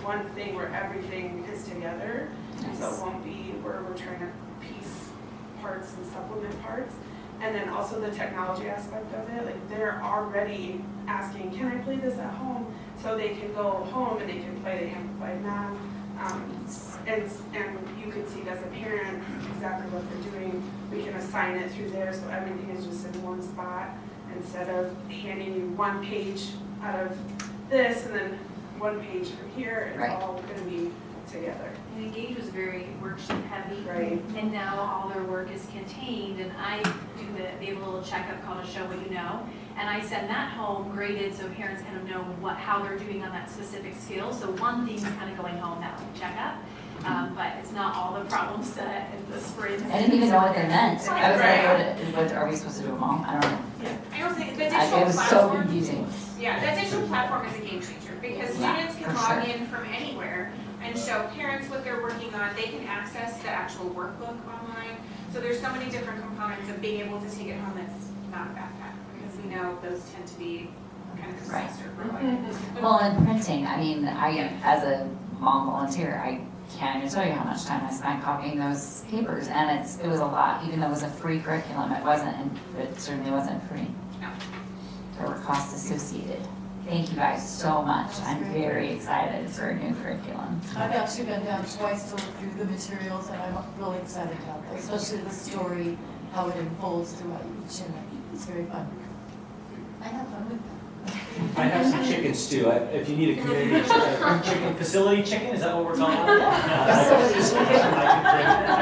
Speaker 20: one thing where everything is together, and so it won't be where we're trying to piece parts and supplement parts. And then also the technology aspect of it, like they're already asking, can I play this at home? So they can go home and they can play the Amplified Math. And you can see as a parent exactly what they're doing. We can assign it through there so everything is just in one spot instead of handing you one page out of this and then one page from here. It's all going to be together.
Speaker 19: And Engage was very worksheet heavy.
Speaker 20: Right.
Speaker 19: And now all their work is contained, and I do they have a little checkup called a Show What You Know, and I send that home graded so parents kind of know how they're doing on that specific skill. So one thing's kind of going home, that checkup. But it's not all the problem set in the spring.
Speaker 8: I didn't even know what they meant. I was like, what are we supposed to do, Mom? I don't know.
Speaker 16: Yeah. I also think the digital
Speaker 8: It was
Speaker 16: platform,
Speaker 8: so confusing.
Speaker 16: Yeah, that digital platform is a game changer because students can log in from anywhere and show parents what they're working on. They can access the actual workbook online. So there's so many different components of being able to take it home that's not a backpack, because we know those tend to be kind of a disaster for like.
Speaker 8: Well, and printing, I mean, as a mom volunteer, I can't even tell you how much time I spent copying those papers, and it was a lot. Even though it was a free curriculum, it wasn't, and it certainly wasn't free.
Speaker 16: No.
Speaker 8: There were costs associated. Thank you guys so much. I'm very excited for a new curriculum.
Speaker 1: I've actually been down twice to look through the materials, and I'm really excited about that, especially the story, how it unfolds throughout each, and it's very fun. I have fun with that.
Speaker 13: I have some chickens too. If you need a community chicken facility chicken, is that what we're calling it? I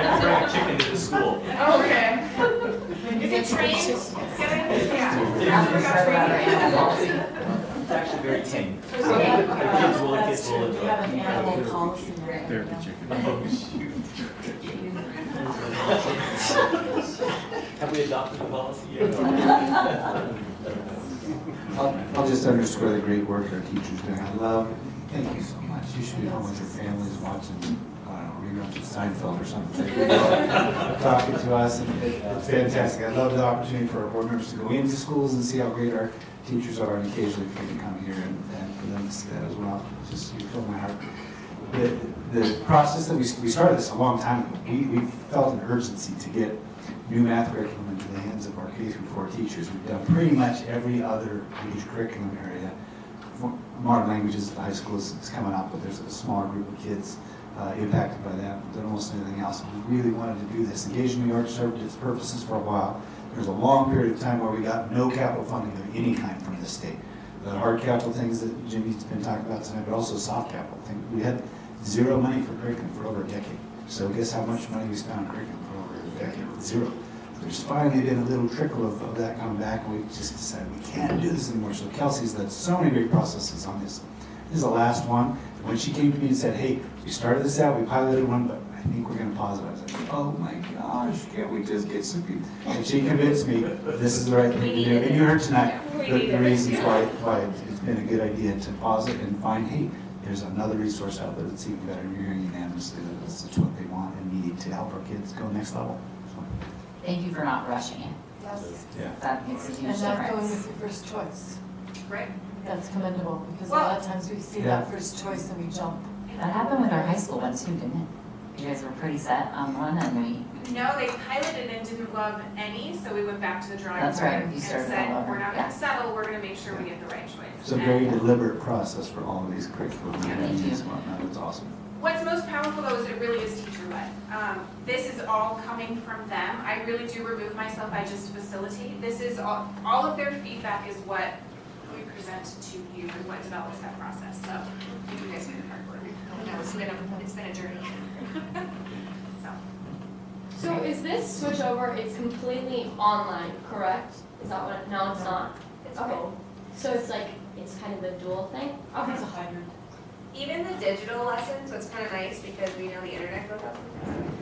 Speaker 13: can bring a chicken to the school.
Speaker 20: Okay. Is it trained?
Speaker 13: It's actually very tame.
Speaker 1: Okay.
Speaker 13: The kids will
Speaker 1: That's true.
Speaker 13: enjoy
Speaker 1: We have an
Speaker 13: it.
Speaker 1: animal policy right now.
Speaker 13: Have we adopted the policy yet?
Speaker 9: I'll just underscore the great work our teachers do. Thank you so much. You should be home with your families watching, I don't know, reruns of Seinfeld or something. Talking to us, and it's fantastic. I love the opportunity for our board members to go into schools and see how great our teachers are, and occasionally for them to come here and for them to see that as well. Just, you fill my heart. The process that we started this a long time ago, we felt an urgency to get new math curriculum into the hands of our K-4 teachers. We've done pretty much every other major curriculum area. Modern languages at the high school is coming up, but there's a smaller group of kids impacted by that than almost anything else. We really wanted to do this. Engage New York served its purposes for a while. There was a long period of time where we got no capital funding of any kind from the state. The hard capital things that Jimmy's been talking about tonight, but also soft capital things. We had zero money for curriculum for over a decade. So guess how much money we spent on curriculum for over a decade? Zero. There's finally been a little trickle of that coming back, and we just decided we can't do this anymore. So Kelsey's led so many great processes on this. This is the last one. When she came to me and said, hey, we started this out, we piloted one, but I think we're going to pause it. I was like, oh my gosh, can't we just get some people? And she convinced me this is the right thing to do. And you heard tonight the reasons why it's been a good idea to pause it and find, hey, there's another resource out there that's even better. And you're hearing unanimously that this is what they want and need to help our kids go next level. So.
Speaker 8: Thank you for not rushing it.
Speaker 1: Yes.
Speaker 9: Yeah.
Speaker 8: That makes a huge
Speaker 1: And not going
Speaker 8: difference.
Speaker 1: with your first choice.
Speaker 16: Right.
Speaker 1: That's commendable, because a lot of times we see that first choice and we jump.
Speaker 8: That happened with our high school one too, didn't it? You guys were pretty set on one and we.
Speaker 16: No, they piloted and didn't love any, so we went back to the drawing board.
Speaker 8: That's right, you
Speaker 16: and
Speaker 8: started
Speaker 16: said,
Speaker 8: all over.
Speaker 16: we're not
Speaker 8: Yeah.
Speaker 16: gonna settle, we're gonna make sure we get the right choice.
Speaker 9: It's a very deliberate process for all of these curriculum and whatnot. It's awesome.
Speaker 16: What's most powerful though is it really is teacher-led. This is all coming from them. I really do remove myself, I just facilitate. This is all of their feedback is what we present to you and what develops that process. So you guys do the hard work. It's been a journey.
Speaker 2: So is this switch over, it's completely online, correct? Is that what, no, it's not?
Speaker 16: It's
Speaker 2: Okay.
Speaker 16: both.
Speaker 2: So it's like, it's kind of the dual thing? Okay.
Speaker 1: It's a hybrid.
Speaker 18: Even the digital lessons, what's kind of nice because we know the internet goes up.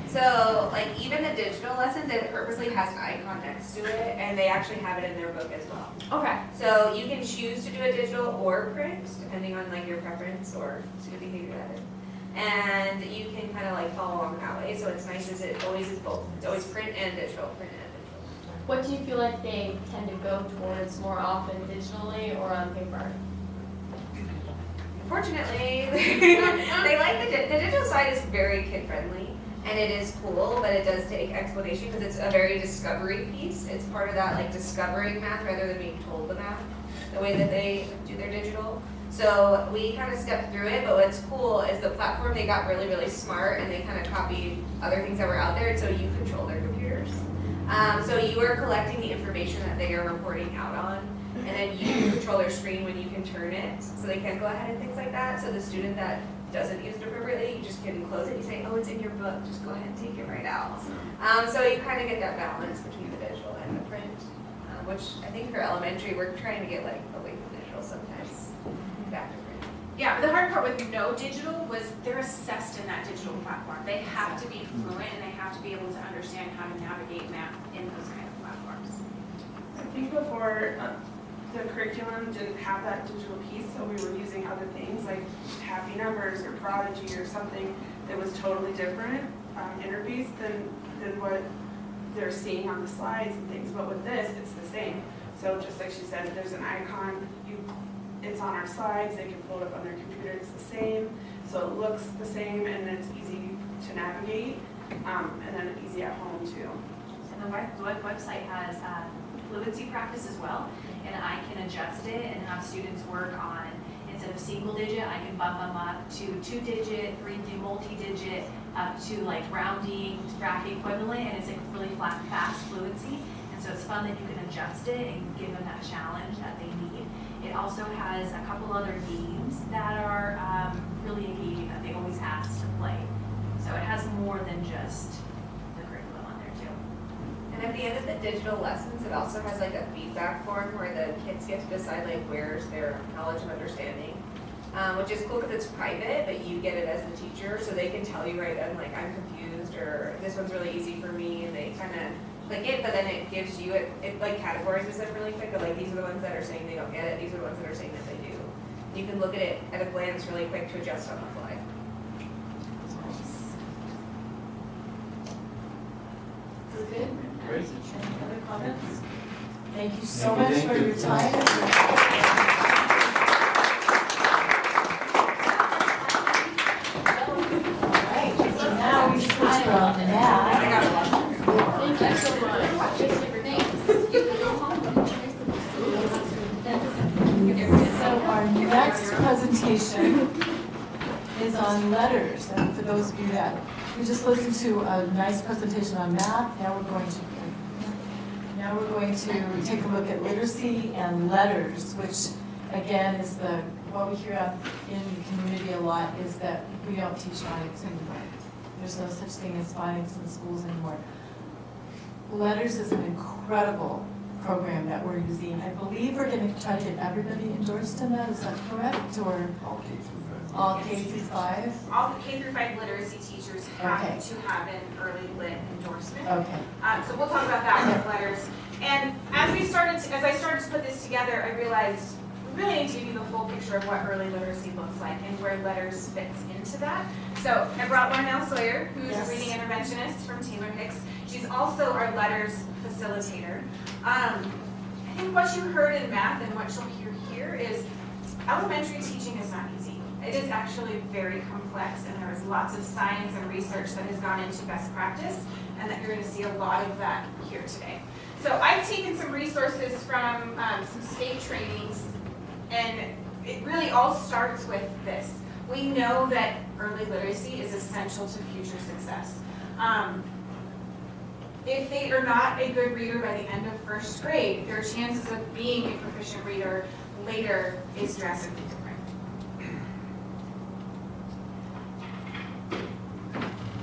Speaker 18: So like even the digital lessons, it purposely has an icon next to it and they actually have it in their book as well.
Speaker 2: Okay.
Speaker 18: So you can choose to do a digital or print, depending on like your preference or student behavior that is. And you can kind of like follow along that way. So it's nice as it always is both. It's always print and digital, print and digital.
Speaker 2: What do you feel like they tend to go towards more often, digitally or on paper?
Speaker 18: Fortunately, they like the digital side is very kid friendly and it is cool, but it does take explanation because it's a very discovery piece. It's part of that like discovering math rather than being told the math, the way that they do their digital. So we kind of stepped through it, but what's cool is the platform, they got really, really smart and they kind of copied other things that were out there, so you control their computers. So you are collecting the information that they are reporting out on, and then you control their screen when you can turn it, so they can go ahead and things like that. So the student that doesn't use it appropriately, you just can close it, you say, oh, it's in your book, just go ahead and take it right out. So you kind of get that balance between the digital and the print, which I think for elementary, we're trying to get like away from digital sometimes, back to print.
Speaker 16: Yeah, the hard part with no digital was they're assessed in that digital platform. They have to be fluent and they have to be able to understand how to navigate math in those kind of platforms.
Speaker 20: I think before the curriculum didn't have that digital piece, so we were using other things like happy numbers or prodigy or something that was totally different interface than what they're seeing on the slides and things. But with this, it's the same. So just like she said, there's an icon. It's on our slides. They can pull it up on their computer. It's the same. So it looks the same and it's easy to navigate and then easy at home too.
Speaker 19: And the website has fluency practice as well, and I can adjust it and have students work on, instead of single digit, I can bump them up to 2-digit, 3D multi-digit, up to like rounding, bracket equivalent, and it's like really fast fluency. And so it's fun that you can adjust it and give them that challenge that they need. It also has a couple other games that are really engaging that they always ask to play. So it has more than just the curriculum on there too.
Speaker 18: And at the end of the digital lessons, it also has like a feedback form where the kids get to decide like where's their knowledge and understanding, which is cool because it's private, but you get it as the teacher, so they can tell you right then like I'm confused or this one's really easy for me, and they kind of click it, but then it gives you it like categorizes them really quick. Of like these are the ones that are saying they don't get it, these are the ones that are saying that they do. You can look at it at a glance really quick to adjust on the fly.
Speaker 1: Good?
Speaker 11: Great.
Speaker 1: Any other comments? Thank you so
Speaker 9: Thank you,
Speaker 1: much
Speaker 9: thank
Speaker 1: for
Speaker 9: you.
Speaker 1: your time. Alright, so now we switch from math.
Speaker 2: Thank you so
Speaker 1: So our next presentation is on letters, and for those of you that, we just listened to a nice presentation on math, now we're going to take a look at literacy and letters, which again is what we hear out in the community a lot is that we don't teach phonics anymore. There's no such thing as phonics in schools anymore. Letters is an incredible program that we're using. I believe we're going to try to get everybody endorsed in that, is that correct? Or
Speaker 9: All K through 5.
Speaker 1: all K through 5?
Speaker 16: All the K through 5 literacy teachers have
Speaker 1: Okay.
Speaker 16: to have an early lit endorsement.
Speaker 1: Okay.
Speaker 16: So we'll talk about that with letters. And as I started to put this together, I realized we really need to give you the full picture of what early literacy looks like and where letters fits into that. So I brought Larnell Sawyer, who's
Speaker 1: Yes.
Speaker 16: a reading interventionist from Taylor Hicks. She's also our letters facilitator. I think what you heard in math and what you'll hear here is elementary teaching is not easy. It is actually very complex, and there is lots of science and research that has gone into best practice, and that you're going to see a lot of that here today. So I've taken some resources from some state trainings, and it really all starts with this. We know that early literacy is essential to future success. If they are not a good reader by the end of first grade, their chances of being a proficient reader later is drastically different.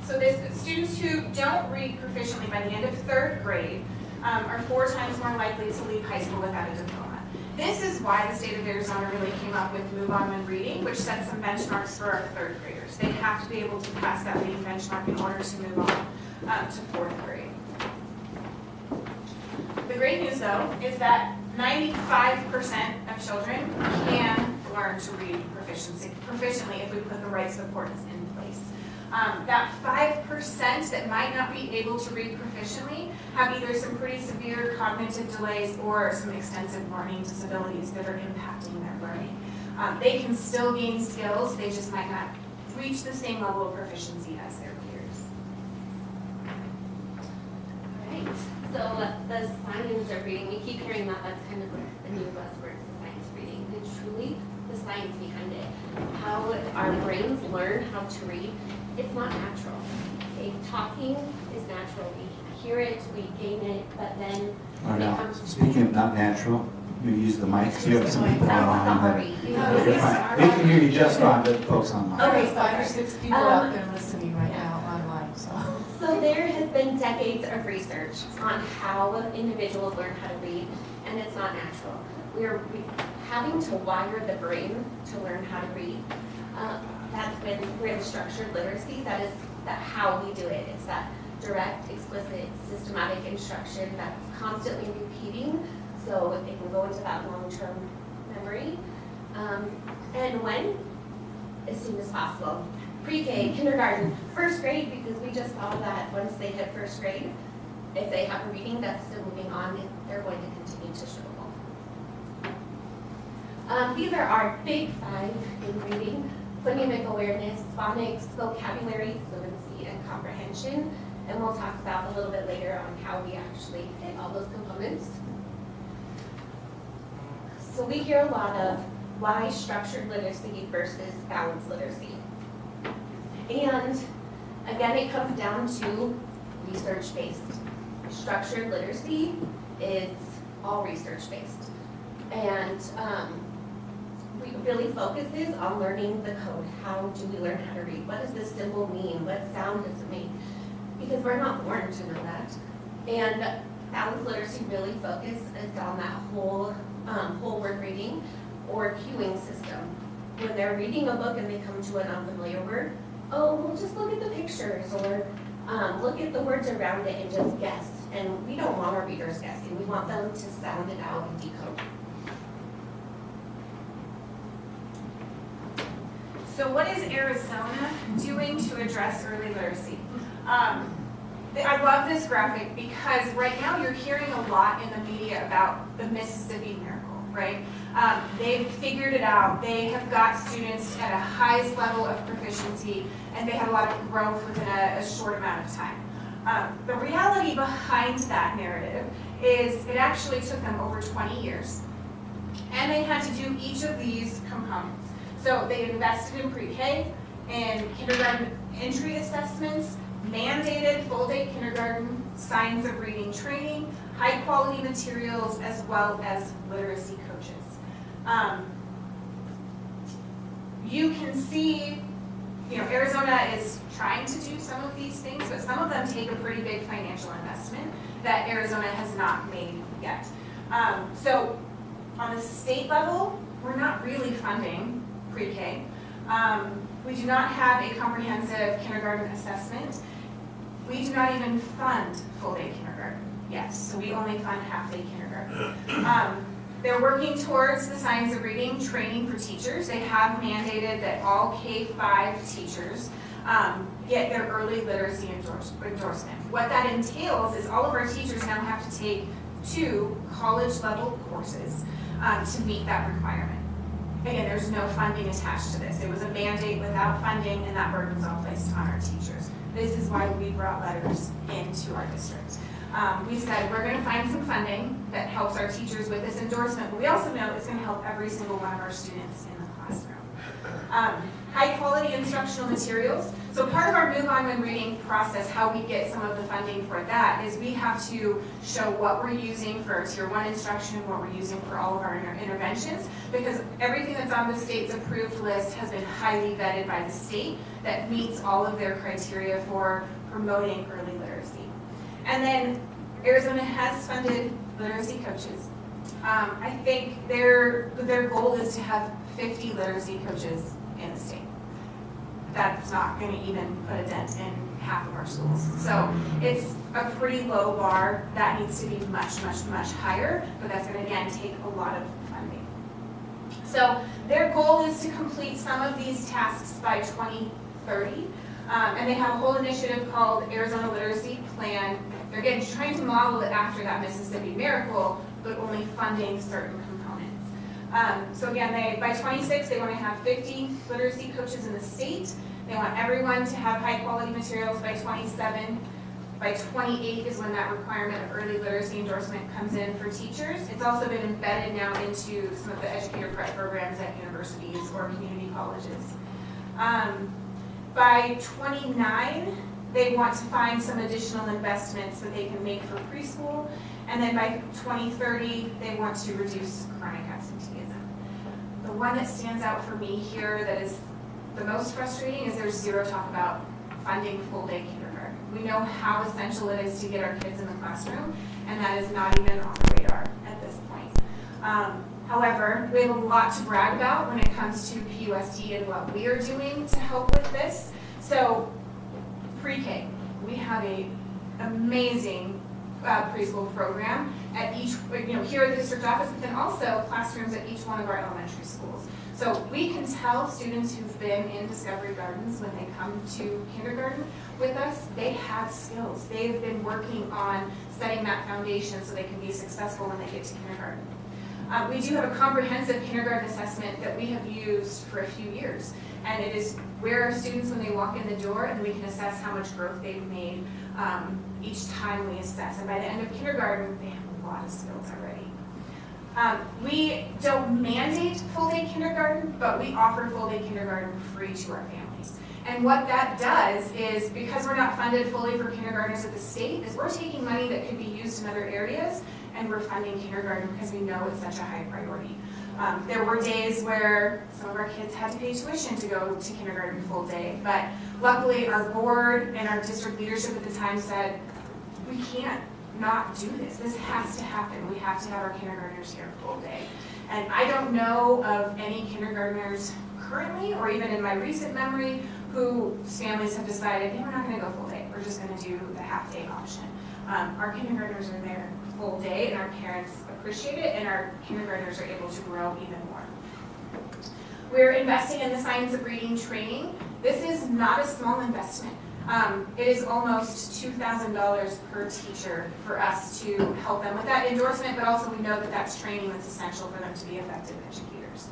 Speaker 16: So students who don't read proficiently by the end of third grade are 4 times more likely to leave high school without a diploma. This is why the state of Arizona really came up with Move On When Reading, which sets some benchmarks for our third graders. They have to be able to pass that reading benchmark in order to move on to fourth grade. The great news, though, is that 95% of children can learn to read proficiently if we put the right supports in place. That 5% that might not be able to read proficiently have either some pretty severe cognitive delays or some extensive learning disabilities that are impacting their learning. They can still gain skills, they just might not reach the same level of proficiency as their peers.
Speaker 21: Right. So the science of reading, we keep hearing that that's kind of the new buzzword, the science of reading, and truly the science behind it. How our brains learn how to read, it's not natural. Okay? Talking is natural. We hear it, we gain it, but then
Speaker 9: Speaking of not natural, you use the mic, so you have some people online that
Speaker 21: Sorry.
Speaker 9: you're fine. They can hear you just fine, but folks online.
Speaker 1: There's 5 or 6 people out there listening right now online, so.
Speaker 21: So there has been decades of research on how individuals learn how to read, and it's not natural. We're having to wire the brain to learn how to read. That's when we're in structured literacy. That is how we do it. It's that direct, explicit, systematic instruction that's constantly repeating, so it can go into that long-term memory. And when? As soon as possible. Pre-K, kindergarten, first grade, because we just saw that once they hit first grade, if they have a reading that's still moving on, they're going to continue to struggle. These are our big 5 in reading: phonemic awareness, phonics, vocabulary, fluency, and comprehension. And we'll talk about a little bit later on how we actually hit all those components. So we hear a lot of why structured literacy versus balanced literacy. And again, it comes down to research-based. Structured literacy is all research-based. And we really focuses on learning the code. How do we learn how to read? What does this symbol mean? What sound does it make? Because we're not born to know that. And balanced literacy really focuses on that whole word reading or cueing system. When they're reading a book and they come to an unfamiliar word, oh, well, just look at the pictures or look at the words around it and just guess. And we don't want our readers guessing. We want them to sound it out and decode.
Speaker 16: So what is Arizona doing to address early literacy? I love this graphic because right now you're hearing a lot in the media about the Mississippi Miracle, right? They've figured it out. They have got students at a highest level of proficiency, and they have a lot of growth within a short amount of time. The reality behind that narrative is it actually took them over 20 years, and they had to do each of these components. So they invested in pre-K and kindergarten entry assessments, mandated full-day kindergarten, signs of reading training, high-quality materials, as well as literacy coaches. You can see, Arizona is trying to do some of these things, but some of them take a pretty big financial investment that Arizona has not made yet. So on the state level, we're not really funding pre-K. We do not have a comprehensive kindergarten assessment. We do not even fund full-day kindergarten yet, so we only fund half-day kindergarten. They're working towards the science of reading training for teachers. They have mandated that all K-5 teachers get their early literacy endorsement. What that entails is all of our teachers now have to take 2 college-level courses to meet that requirement. Again, there's no funding attached to this. It was a mandate without funding, and that burden's all placed on our teachers. This is why we brought letters into our district. We said we're going to find some funding that helps our teachers with this endorsement, but we also know it's going to help every single one of our students in the classroom. High quality instructional materials. So part of our Move On When Reading process, how we get some of the funding for that, is we have to show what we're using for Tier 1 instruction, what we're using for all of our interventions, because everything that's on the state's approved list has been highly vetted by the state that meets all of their criteria for promoting early literacy. And then Arizona has funded literacy coaches. I think their goal is to have 50 literacy coaches in the state. That's not going to even put a dent in half of our schools. So it's a pretty low bar. That needs to be much, much, much higher, but that's going to, again, take a lot of funding. So their goal is to complete some of these tasks by 2030, and they have a whole initiative called Arizona Literacy Plan. They're again trying to model it after that Mississippi Miracle, but only funding certain components. So again, by 26, they want to have 50 literacy coaches in the state. They want everyone to have high quality materials by 27. By 28 is when that requirement of early literacy endorsement comes in for teachers. It's also been embedded now into some of the educator prep programs at universities or community colleges. By 29, they want to find some additional investments that they can make for preschool. And then by 2030, they want to reduce chronic absenteeism. The one that stands out for me here that is the most frustrating is there's zero talk about funding full-day kindergarten. We know how essential it is to get our kids in the classroom, and that is not even on the radar at this point. However, we have a lot to brag about when it comes to PUSD and what we are doing to help with this. So, pre-K, we have an amazing preschool program at each, here at the district office, but then also classrooms at each one of our elementary schools. So we can tell students who've been in Discovery Gardens when they come to kindergarten with us, they have skills. They've been working on setting that foundation so they can be successful when they get to kindergarten. We do have a comprehensive kindergarten assessment that we have used for a few years. And it is where our students, when they walk in the door, and we can assess how much growth they've made each time we assess. And by the end of kindergarten, they have a lot of skills already. We don't mandate full-day kindergarten, but we offer full-day kindergarten free to our families. And what that does is, because we're not funded fully for kindergartners at the state, is we're taking money that could be used in other areas and we're funding kindergarten because we know it's such a high priority. There were days where some of our kids had to pay tuition to go to kindergarten full day, but luckily our board and our district leadership at the time said, we can't not do this. This has to happen. We have to have our kindergartners here full day. And I don't know of any kindergartners currently, or even in my recent memory, whose families have decided, hey, we're not going to go full day. We're just going to do the half-day option. Our kindergartners are there full day, and our parents appreciate it, and our kindergartners are able to grow even more. We're investing in the science of reading training. This is not a small investment. It is almost $2,000 per teacher for us to help them with that endorsement, but also we know that that's training that's essential for them to be effective educators.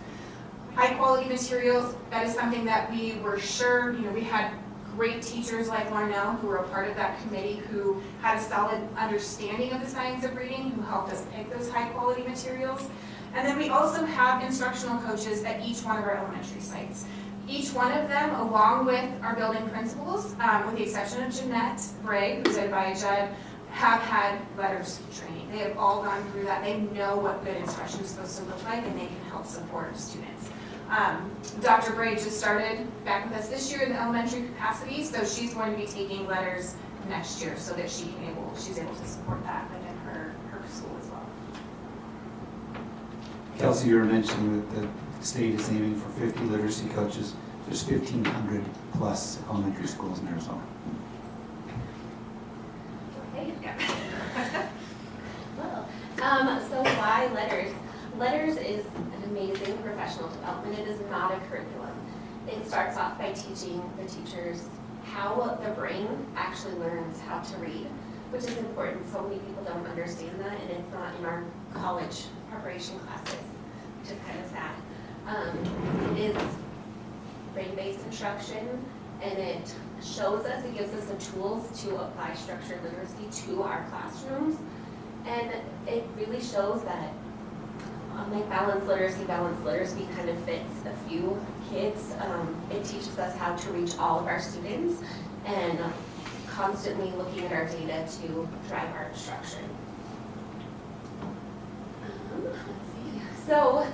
Speaker 16: High quality materials, that is something that we were sure, we had great teachers like Larnell who were a part of that committee who had a solid understanding of the science of reading, who helped us pick those high quality materials. And then we also have instructional coaches at each one of our elementary sites. Each one of them, along with our building principals, with the exception of Jeanette Bray, who's at Judd, have had letters training. They have all gone through that. They know what good instruction is supposed to look like, and they can help support students. Dr. Bray just started back with us this year in the elementary capacity, so she's going to be taking letters next year so that she's able to support that within her school as well.
Speaker 9: Kelsey, you were mentioning that the state is aiming for 50 literacy coaches. There's 1,500 plus elementary schools in Arizona.
Speaker 21: Okay. Well, so why letters? Letters is an amazing professional development. It is not a curriculum. It starts off by teaching the teachers how the brain actually learns how to read, which is important. So many people don't understand that, and it's not in our college preparation classes, which is kind of sad. It is brain-based instruction, and it shows us, it gives us the tools to apply structured literacy to our classrooms, and it really shows that unlike balanced literacy kind of fits a few kids. It teaches us how to reach all of our students and constantly looking at our data to drive our instruction. Let's see. So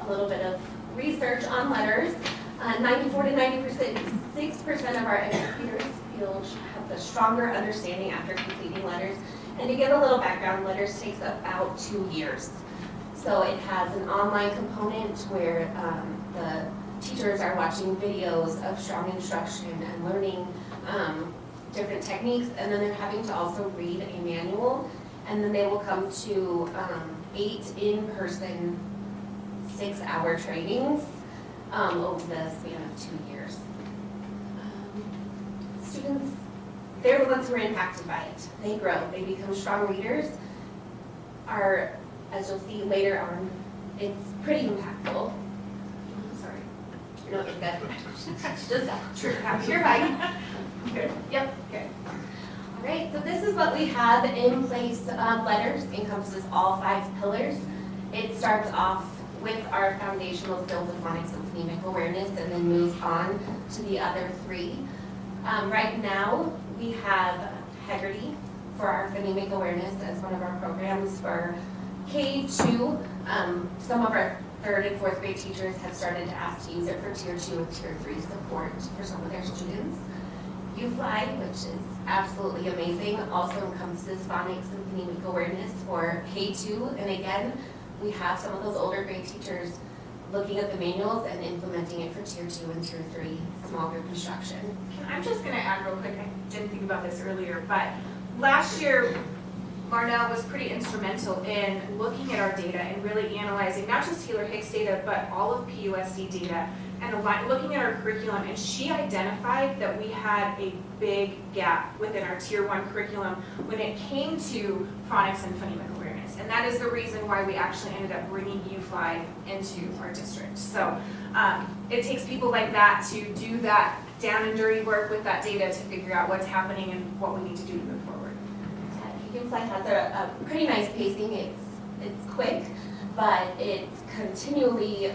Speaker 21: a little bit of research on letters. 94 to 96% of our educators feel have a stronger understanding after completing letters. And to give a little background, letters takes about 2 years. So it has an online component where the teachers are watching videos of strong instruction and learning different techniques, and then they're having to also read a manual, and then they will come to 8 in-person 6-hour trainings over the span of 2 years. Students, they're the ones who are impacted by it. They grow, they become strong readers. As you'll see later on, it's pretty impactful. Sorry. No, you're good. Just you're fine. Good. Yep, good. All right, so this is what we have in place. Letters encompasses all 5 pillars. It starts off with our foundational skills of phonics and phonemic awareness, and then moves on to the other 3. Right now, we have Heggerty for our phonemic awareness as one of our programs for K-2. Some of our 3rd and 4th grade teachers have started to ask to use it for Tier 2 and Tier 3 support for some of their students. UFly, which is absolutely amazing, also encompasses phonics and phonemic awareness for K-2. And again, we have some of those older grade teachers looking at the manuals and implementing it for Tier 2 and Tier 3 small group instruction.
Speaker 16: I'm just going to add real quick, I didn't think about this earlier, but last year, Larnell was pretty instrumental in looking at our data and really analyzing not just Taylor-Hicks data, but all of PUSD data, and looking at our curriculum, and she identified that we had a big gap within our Tier 1 curriculum when it came to phonics and phonemic awareness. And that is the reason why we actually ended up bringing UFly into our district. So it takes people like that to do that down and dirty work with that data to figure out what's happening and what we need to do to move forward.
Speaker 21: UFly has a pretty nice pacing. It's quick, but it's continually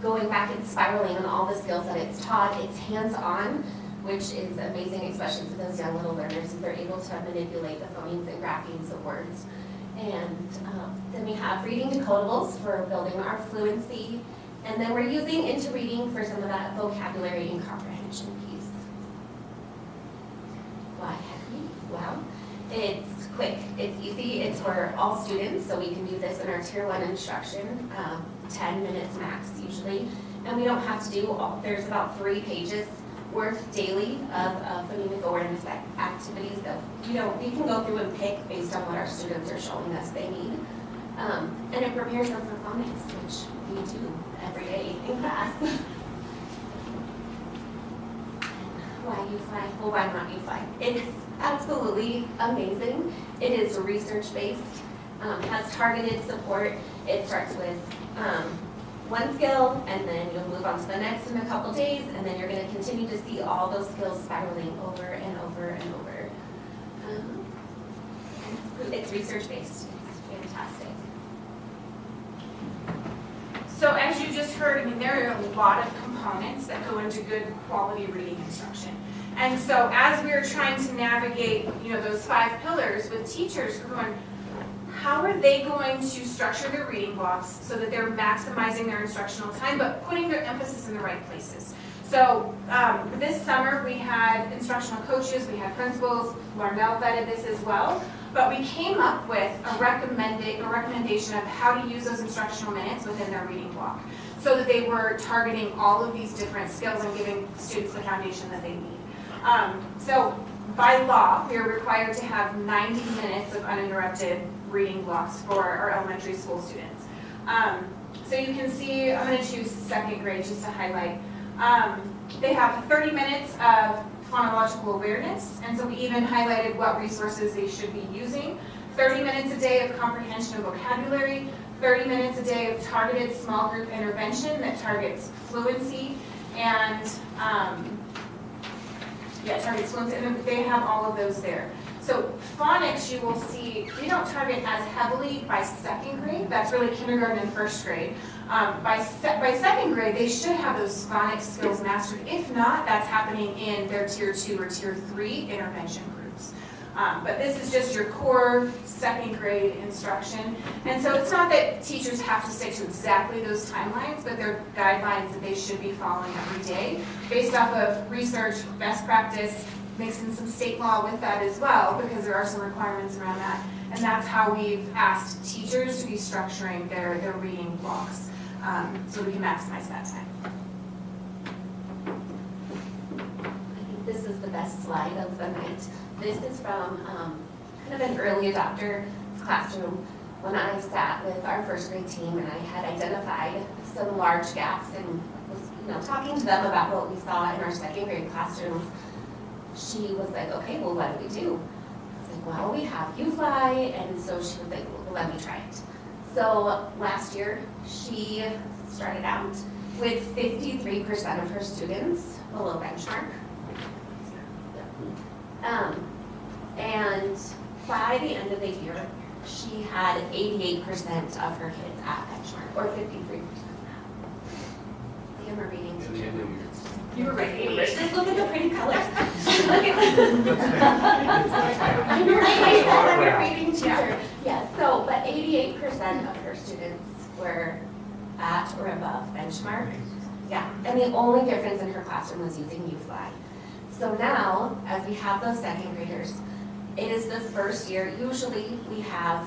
Speaker 21: going back and spiraling on all the skills that it's taught. It's hands-on, which is amazing, especially for those young little learners, if they're able to manipulate the phonemes and graphemes of words. And then we have reading decodables for building our fluency. And then we're using Into Reading for some of that vocabulary and comprehension piece. Why heavy? Well, it's quick, it's easy, it's for all students, so we can do this in our Tier 1 instruction, 10 minutes max usually. And we don't have to do all, there's about 3 pages worth daily of phonemic awareness activities that, you know, we can go through and pick based on what our students are showing us they need. And it prepares them for phonics, which we do every day in class. Why U-Fly? Well, why not U-Fly? It's absolutely amazing. It is research-based, has targeted support. It starts with one skill, and then you'll move on to the next in a couple days, and then you're going to continue to see all those skills spiraling over and over and over. It's research-based. It's fantastic.
Speaker 16: So as you just heard, I mean, there are a lot of components that go into good quality reading instruction. And so as we are trying to navigate, you know, those 5 pillars with teachers, we're going, how are they going to structure their reading blocks so that they're maximizing their instructional time, but putting their emphasis in the right places? So this summer we had instructional coaches, we had principals, Larnell vetted this as well, but we came up with a recommendation of how to use those instructional minutes within their reading block so that they were targeting all of these different skills and giving students the foundation that they need. So by law, we are required to have 90 minutes of uninterrupted reading blocks for our elementary school students. So you can see, I'm going to choose 2nd grade just to highlight. They have 30 minutes of phonological awareness, and so we even highlighted what resources they should be using. 30 minutes a day of comprehension of vocabulary, 30 minutes a day of targeted small group intervention that targets fluency, and targets fluency, and they have all of those there. So phonics, you will see, we don't target as heavily by 2nd grade. That's really kindergarten and 1st grade. By 2nd grade, they should have those phonics skills mastered. If not, that's happening in their Tier 2 or Tier 3 intervention groups. But this is just your core 2nd grade instruction. And so it's not that teachers have to stick to exactly those timelines, but they're guidelines that they should be following every day based off of research, best practice, mixing some state law with that as well, because there are some requirements around that. And that's how we've asked teachers to be structuring their reading blocks so we can maximize that time.
Speaker 21: I think this is the best slide of the night. This is from kind of an early adopter classroom when I sat with our 1st grade team and I had identified some large gaps and was talking to them about what we saw in our 2nd grade classrooms. She was like, okay, well, what do we do? I was like, well, we have U-Fly, and so she was like, well, let me try it. So last year, she started out with 53% of her students below benchmark. And by the end of the year, she had 88% of her kids at benchmark, or 53%. See, I'm a reading teacher. You were right, 88. Just look at the pretty colors. Look at I'm a reading teacher. Yes, so, but 88% of her students were at or above benchmark. Yeah, and the only difference in her classroom was using U-Fly. So now, as we have those 2nd graders, it is the 1st year. Usually we have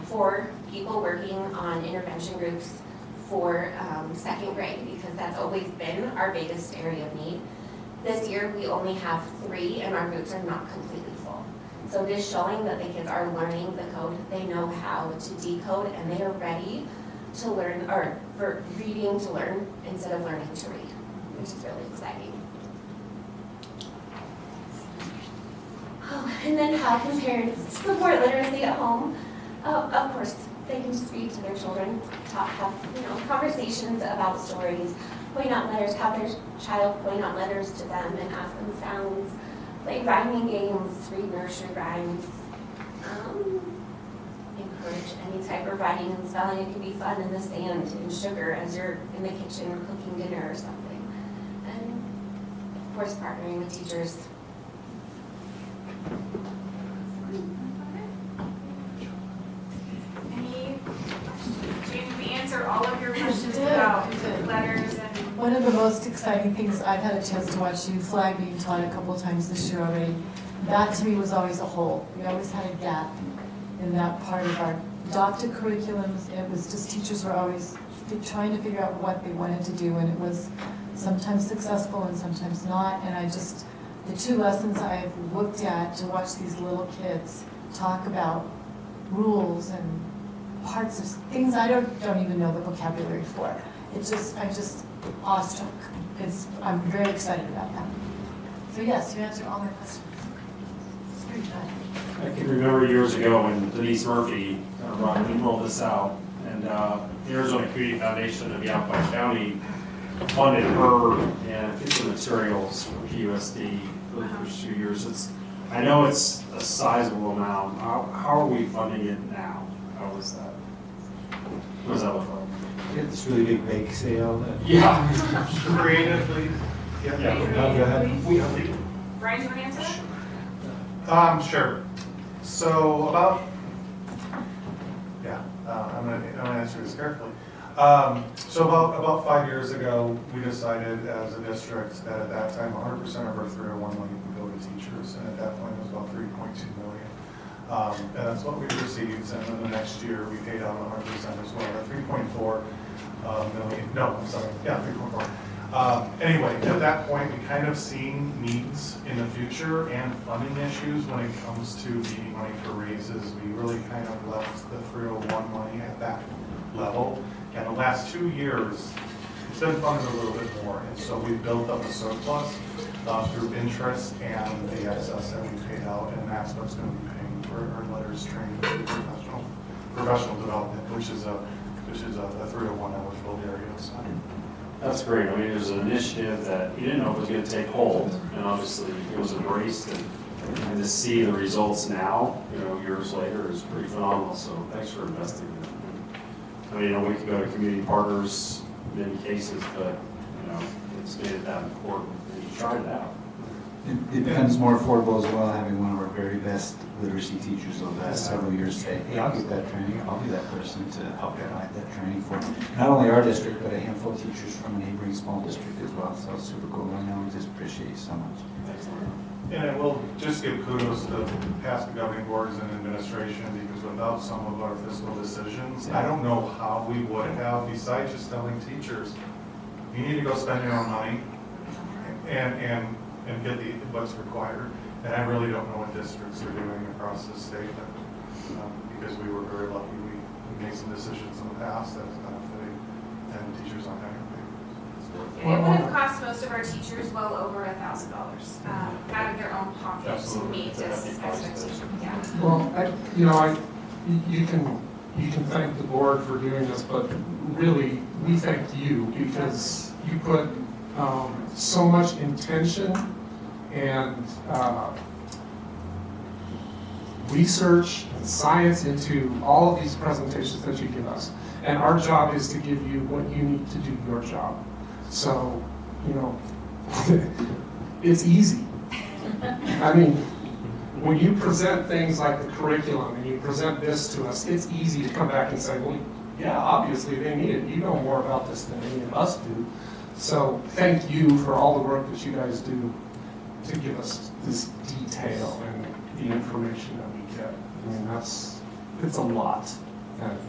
Speaker 21: 4 people working on intervention groups for 2nd grade because that's always been our biggest area of need. This year we only have 3 and our groups are not completely full. So it is showing that the kids are learning the code, they know how to decode, and they are ready to learn, or for reading to learn instead of learning to read, which is really exciting. Oh, and then how can parents support literacy at home? Of course, they can just read to their children, have conversations about stories, point out letters, have their child point out letters to them and ask them sounds, play rhyming games, read nursery rhymes. encourage any type of writing and spelling. It can be fun in the sand and sugar as you're in the kitchen cooking dinner or something. And of course, partnering with teachers.
Speaker 16: Any questions? Jamie, we answered all of your questions
Speaker 1: did,
Speaker 16: about
Speaker 1: you did.
Speaker 16: letters and.
Speaker 1: One of the most exciting things, I've had a chance to watch you flag being taught a couple of times this year already. That to me was always a hole. We always had a gap in that part of our adopted curriculums. It was just teachers were always trying to figure out what they wanted to do, and it was sometimes successful and sometimes not. And I just, the two lessons I've looked at to watch these little kids talk about rules and parts of things I don't even know the vocabulary for. I'm just awestruck. I'm very excited about that. So yes, you answered all my questions. It's very good.
Speaker 6: I can remember years ago when Denise Murphy rolled this out, and the Arizona Community Foundation of Yavapai County funded her and the materials for PUSD for the first 2 years. I know it's a sizable amount. How are we funding it now? How is that? What does that look like?
Speaker 9: It's really big bake sale.
Speaker 6: Yeah.
Speaker 11: Creatively.
Speaker 6: Yeah.
Speaker 9: Go ahead.
Speaker 16: Brian, do you want to answer that?
Speaker 22: Sure. So about, I'm gonna answer this carefully. So about 5 years ago, we decided as a district that at that time, 100% of our 301 money would go to teachers, and at that point, it was about 3.2 million. And that's what we received, and then the next year, we paid out 100% as well, at 3.4 million, no, I'm sorry, 3.4. Anyway, at that point, we kind of seen needs in the future and funding issues when it comes to needing money for raises. We really kind of left the 301 money at that level. And the last 2 years, it's been funded a little bit more. And so we've built up a surplus through interest and the excess that we paid out. And that's what's going to be paying for our letters training for professional development, which is a 301 eligible area. So.
Speaker 6: That's great. I mean, there's an initiative that you didn't know it was going to take hold, and obviously it was embraced, and to see the results now, years later, is pretty phenomenal. So thanks for investing in it. I mean, we could go to community partners in many cases, but it's made it that important, and you tried it out.
Speaker 9: It becomes more affordable as well, having one of our very best literacy teachers over the last several years say, hey, I'll get that training, I'll be that person to help provide that training for not only our district, but a handful of teachers from a neighboring small district as well. So it's super cool. I know we just appreciate you so much.
Speaker 22: And I will just give kudos to past governing boards and administration, because without some of our fiscal decisions, I don't know how we would have, besides just telling teachers, you need to go spend your own money and get what's required. And I really don't know what districts are doing across the state, because we were very lucky. We made some decisions in the past that's benefiting, and teachers aren't having to pay.
Speaker 16: It would have cost most of our teachers well over $1,000 out of their own pocket to meet this expectation. Yeah.
Speaker 3: Well, you can thank the board for doing this, but really, we thank you because you put so much intention and research and science into all of these presentations that you give us. And our job is to give you what you need to do your job. So, it's easy. I mean, when you present things like the curriculum and you present this to us, it's easy to come back and say, well, yeah, obviously they need it. You know more about this than any of us do. So thank you for all the work that you guys do to give us this detail and the information that we get. I mean, it's a lot, and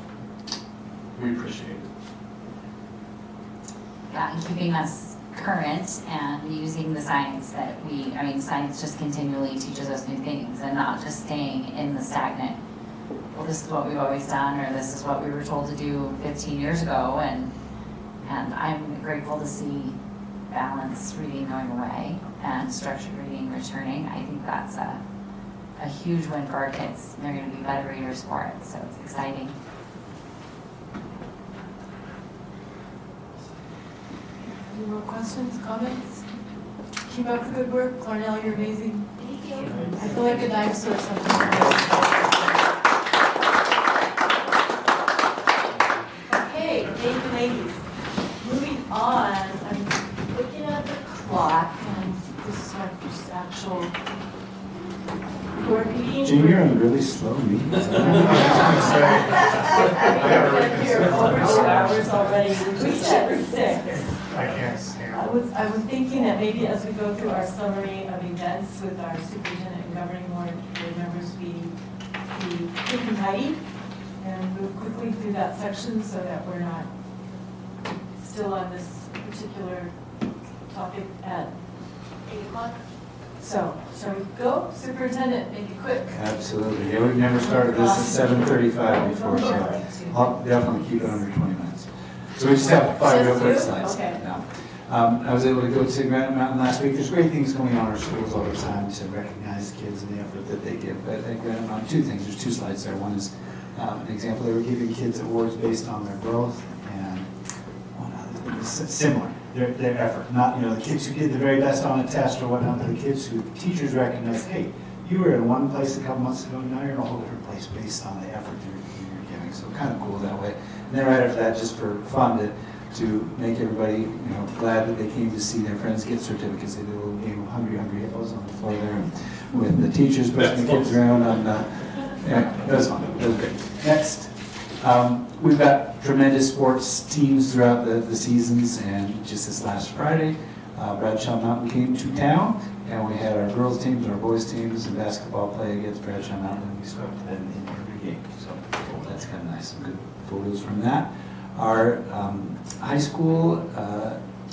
Speaker 3: we appreciate it.
Speaker 8: Yeah, and keeping us current and using the science that science just continually teaches us new things and not just staying in the stagnant, well, this is what we've always done, or this is what we were told to do 15 years ago, and I'm grateful to see balanced reading going away and structured reading returning. I think that's a huge win for our kids. They're going to be better readers for it, so it's exciting.
Speaker 1: Any more questions, comments? Keep up the good work. Cornell, you're amazing.
Speaker 17: Thank you.
Speaker 1: I feel like a dinosaur sometimes.
Speaker 9: junior on really slow meetings.
Speaker 22: I gotta reconsider.
Speaker 1: Hours already, we said 6.
Speaker 22: I can't stand
Speaker 1: I was thinking that maybe as we go through our summary of events with our superintendent and governing board members, we quick and tidy and move quickly through that section so that we're not still on this particular topic at 8 o'clock. So, shall we go? Superintendent, make it quick.
Speaker 9: Absolutely. Yeah, we've never started this at 7:35 before, so I'll definitely keep it under 20 minutes. So we just have 5 real quick slides.
Speaker 1: Okay.
Speaker 9: now. I was able to go to Granite Mountain last week. There's great things going on in our schools all the time to recognize kids and the effort that they give. But at Granite Mountain, 2 things. There's 2 slides there. One is an example. They were giving kids awards based on their growth, and one other thing is similar. Their effort, not the kids who did the very best on a test or whatnot, but the kids who teachers recognized, hey, you were in one place a couple months ago, now you're in a whole different place based on the effort you're giving. So kind of cool that way. And then right after that, just for fun, to make everybody glad that they came to see their friends get certificates. They did a little game of Hungry Hippos on the floor there with the teachers pushing the kids around. Yeah, that was fun. That was great. Next. We've got tremendous sports teams throughout the seasons, and just this last Friday, Bradshaw Mountain came to town, and we had our girls teams, our boys teams, and basketball play against Bradshaw Mountain, and we swept them in every game. So that's kind of nice. Some good photos from that. Our high school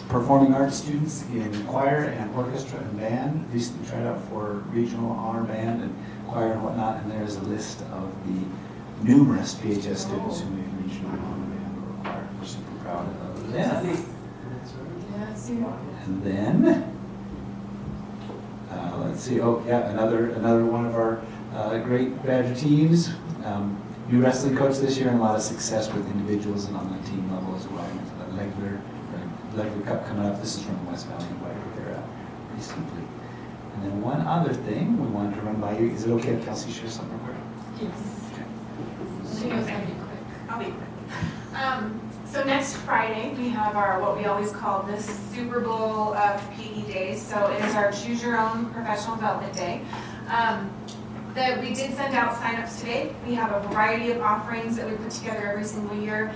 Speaker 9: performing arts students in choir and orchestra and band recently tried out for regional honor band and choir and whatnot, and there's a list of the numerous PHS students who made regional honor band or choir. We're super proud of them. And then, let's see, another one of our great Badger teams. New wrestling coach this year, and a lot of success with individuals and on the team level as well. Legler Cup coming up. This is from West Valley and White there recently. And then one other thing we wanted to run by you. Is it okay if Kelsey shares something real quick?
Speaker 16: Yes. She goes, I'll be quick. I'll be quick. So next Friday, we have what we always call the Super Bowl of PE days. So it is our Choose Your Own Professional Development Day. That we did send out signups today. We have a variety of offerings that we put together every single year.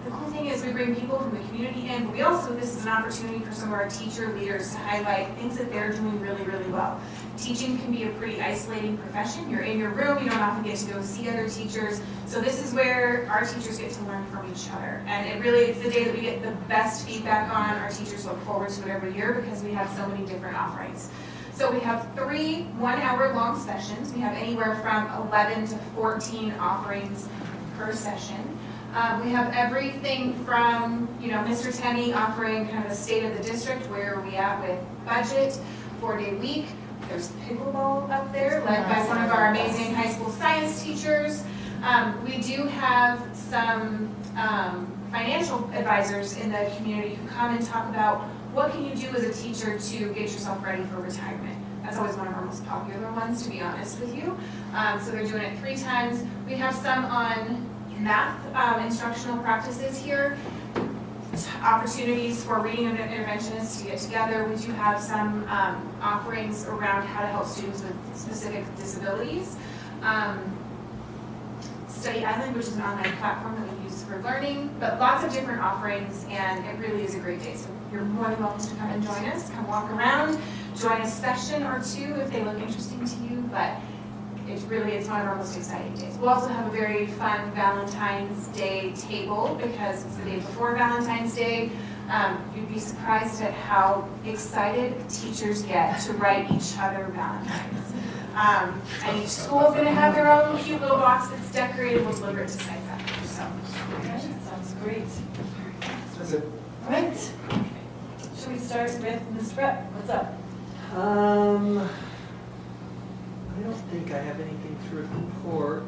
Speaker 16: The cool thing is we bring people from the community in, but we also, this is an opportunity for some of our teacher leaders to highlight things that they're doing really, really well. Teaching can be a pretty isolating profession. You're in your room, you don't often get to go see other teachers. So this is where our teachers get to learn from each other. And it's the day that we get the best feedback on. Our teachers look forward to it every year because we have so many different offerings. So we have 3 one-hour-long sessions. We have anywhere from 11 to 14 offerings per session. We have everything from, Mr. Tenney offering kind of the state of the district, where are we at with budget, 4-day week. There's pickleball up there, led by one of our amazing high school science teachers. We do have some financial advisors in the community who come and talk about what can you do as a teacher to get yourself ready for retirement. That's always one of our most popular ones, to be honest with you. So they're doing it 3 times. We have some on math instructional practices here, opportunities for reading interventionists to get together. We do have some offerings around how to help students with specific disabilities. Study Island, which is an online platform that we use for learning, but lots of different offerings, and it really is a great day. So you're more than welcome to come and join us, come walk around, join a session or 2 if they look interesting to you, but it's one of our most exciting days. We'll also have a very fun Valentine's Day table because it's the day before Valentine's Day. You'd be surprised at how excited teachers get to write each other Valentines. And each school is going to have their own cute little box that's decorated. We'll deliver it to sites after. So,
Speaker 1: Sounds great.
Speaker 9: That's it.
Speaker 1: All right. Should we start with Ms. Brett? What's up?
Speaker 10: I don't think I have anything to report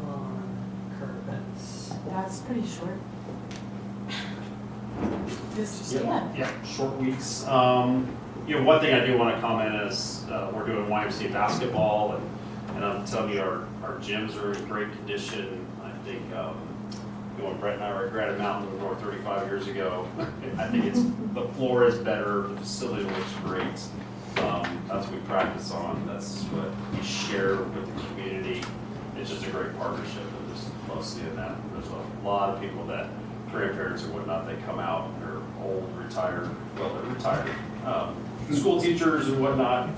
Speaker 10: on current events.
Speaker 1: That's pretty short. Mr. Stan.
Speaker 7: Yeah, short weeks. One thing I do want to comment is we're doing YMCA basketball, and I'm telling you, our gyms are in great condition. I think when Brett and I were at Granite Mountain North 35 years ago, I think the floor is better, the facility looks great. That's what we practice on, that's what we share with the community. It's just a great partnership, and just love seeing that. There's a lot of people that, grandparents or whatnot, they come out, and they're old, retired, well, they're retired, school teachers and whatnot,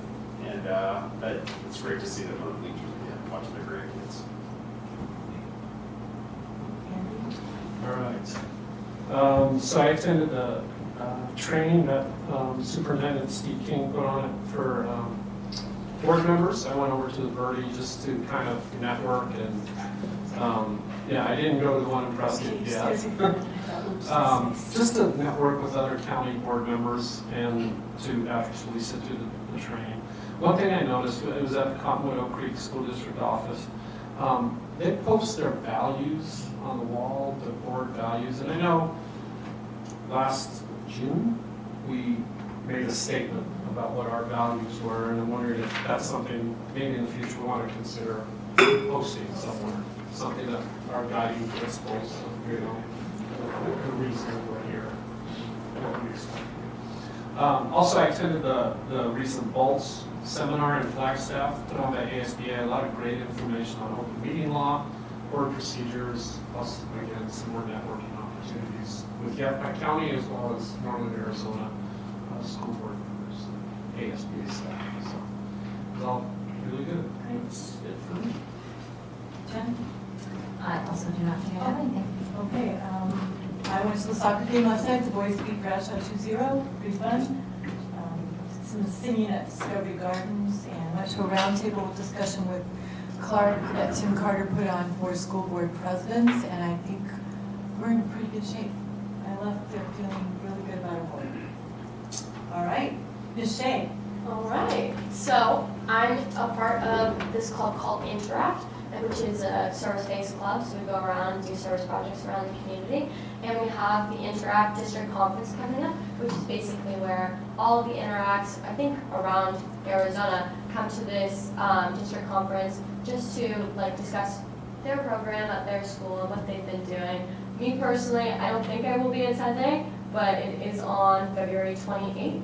Speaker 7: and it's great to see them on the bleachers again, watching their grandkids.
Speaker 3: All right. So I attended the training that Superintendent Steve King put on it for board members. I went over to the Verde just to kind of network and yeah, I didn't go to the one in Prescott yet. Just to network with other county board members and to actually sit through the training. One thing I noticed, it was at the Cottonwood Oak Creek School District office. They post their values on the wall, the board values, and I know last June we made a statement about what our values were, and I'm wondering if that's something maybe in the future we want to consider posting somewhere, something that our guiding principles, you know, the reason we're here, what we expect. Also, I attended the recent BOLTS seminar in Flagstaff put on by ASBA. A lot of great information on open meeting law, board procedures, plus again some more networking opportunities with Yavapai County as well as Northern Arizona school board members, ASBA staff. So it's all really good.
Speaker 1: Great. Good for me. Jen?
Speaker 8: I also do not think I have anything.
Speaker 1: Okay, I went to the soccer game last night. The boys beat Bradshaw 2-0. Pretty fun. Did some singing at Discovery Gardens and went to a roundtable discussion with Clark that Tim Carter put on for school board presidents, and I think we're in pretty good shape. I left there feeling really good about our board. All right, Ms. Shea.
Speaker 2: All right, so I'm a part of this club called Interact, which is a service-based club, so we go around and do service projects around the community. And we have the Interact District Conference coming up, which is basically where all of the Interacts, I think around Arizona, come to this district conference just to discuss their program at their school and what they've been doing. Me personally, I don't think I will be attending, but it is on February 28th.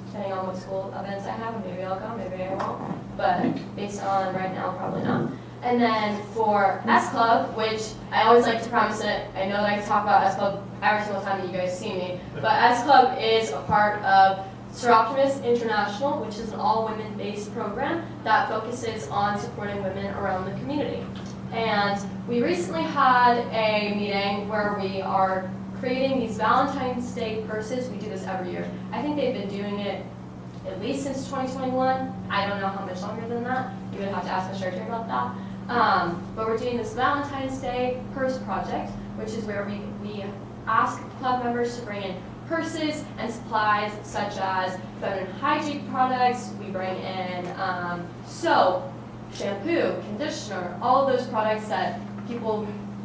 Speaker 2: Depending on what school events I have, maybe I'll go, maybe I won't. But based on right now, probably not. And then for S Club, which I always like to promise it, I know that I talk about S Club every single time that you guys see me, but S Club is a part of Sir Optimus International, which is an all-women-based program that focuses on supporting women around the community. And we recently had a meeting where we are creating these Valentine's Day purses. We do this every year. I think they've been doing it at least since 2021. I don't know how much longer than that. You would have to ask the secretary about that. But we're doing this Valentine's Day purse project, which is where we ask club members to bring in purses and supplies such as feminine hygiene products. We bring in soap, shampoo, conditioner, all of those products that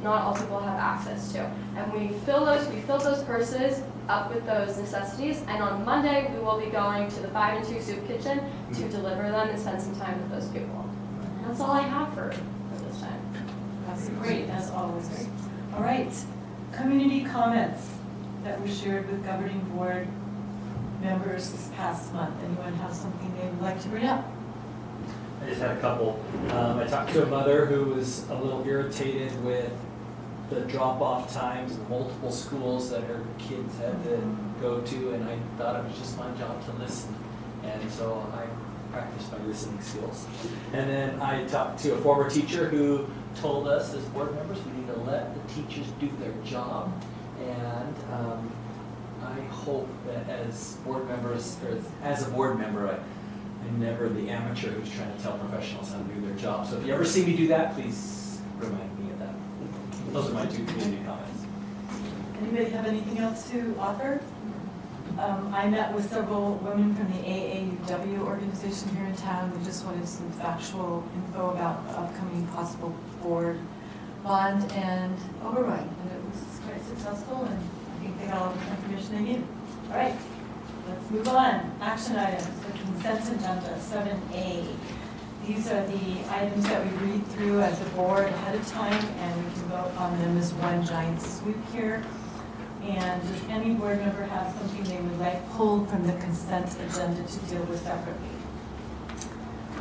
Speaker 2: not all people have access to. And we fill those purses up with those necessities, and on Monday we will be going to the 5 and 2 soup kitchen to deliver them and spend some time with those people. And that's all I have for this time.
Speaker 1: That's great, that's always great. All right, community comments that were shared with governing board members this past month. Anyone have something they would like to bring up?
Speaker 13: I just had a couple. I talked to a mother who was a little irritated with the drop-off times of multiple schools that her kids had to go to, and I thought it was just my job to listen. And so I practiced my listening skills. And then I talked to a former teacher who told us as board members we need to let the teachers do their job. And I hope that as board members, or as a board member, I'm never the amateur who's trying to tell professionals how to do their job. So if you ever see me do that, please remind me of that. Those are my 2 community comments.
Speaker 1: Anybody have anything else to offer? I met with several women from the AAUW organization here in town. We just wanted some factual info about the upcoming possible board bond and override. And it was quite successful, and I think they got all the information they needed. All right, let's move on. Action items, the consent agenda, 7A. These are the items that we read through as a board ahead of time, and we can vote on them as one giant swoop here. And does any board member have something they would like pulled from the consent agenda to deal with separately?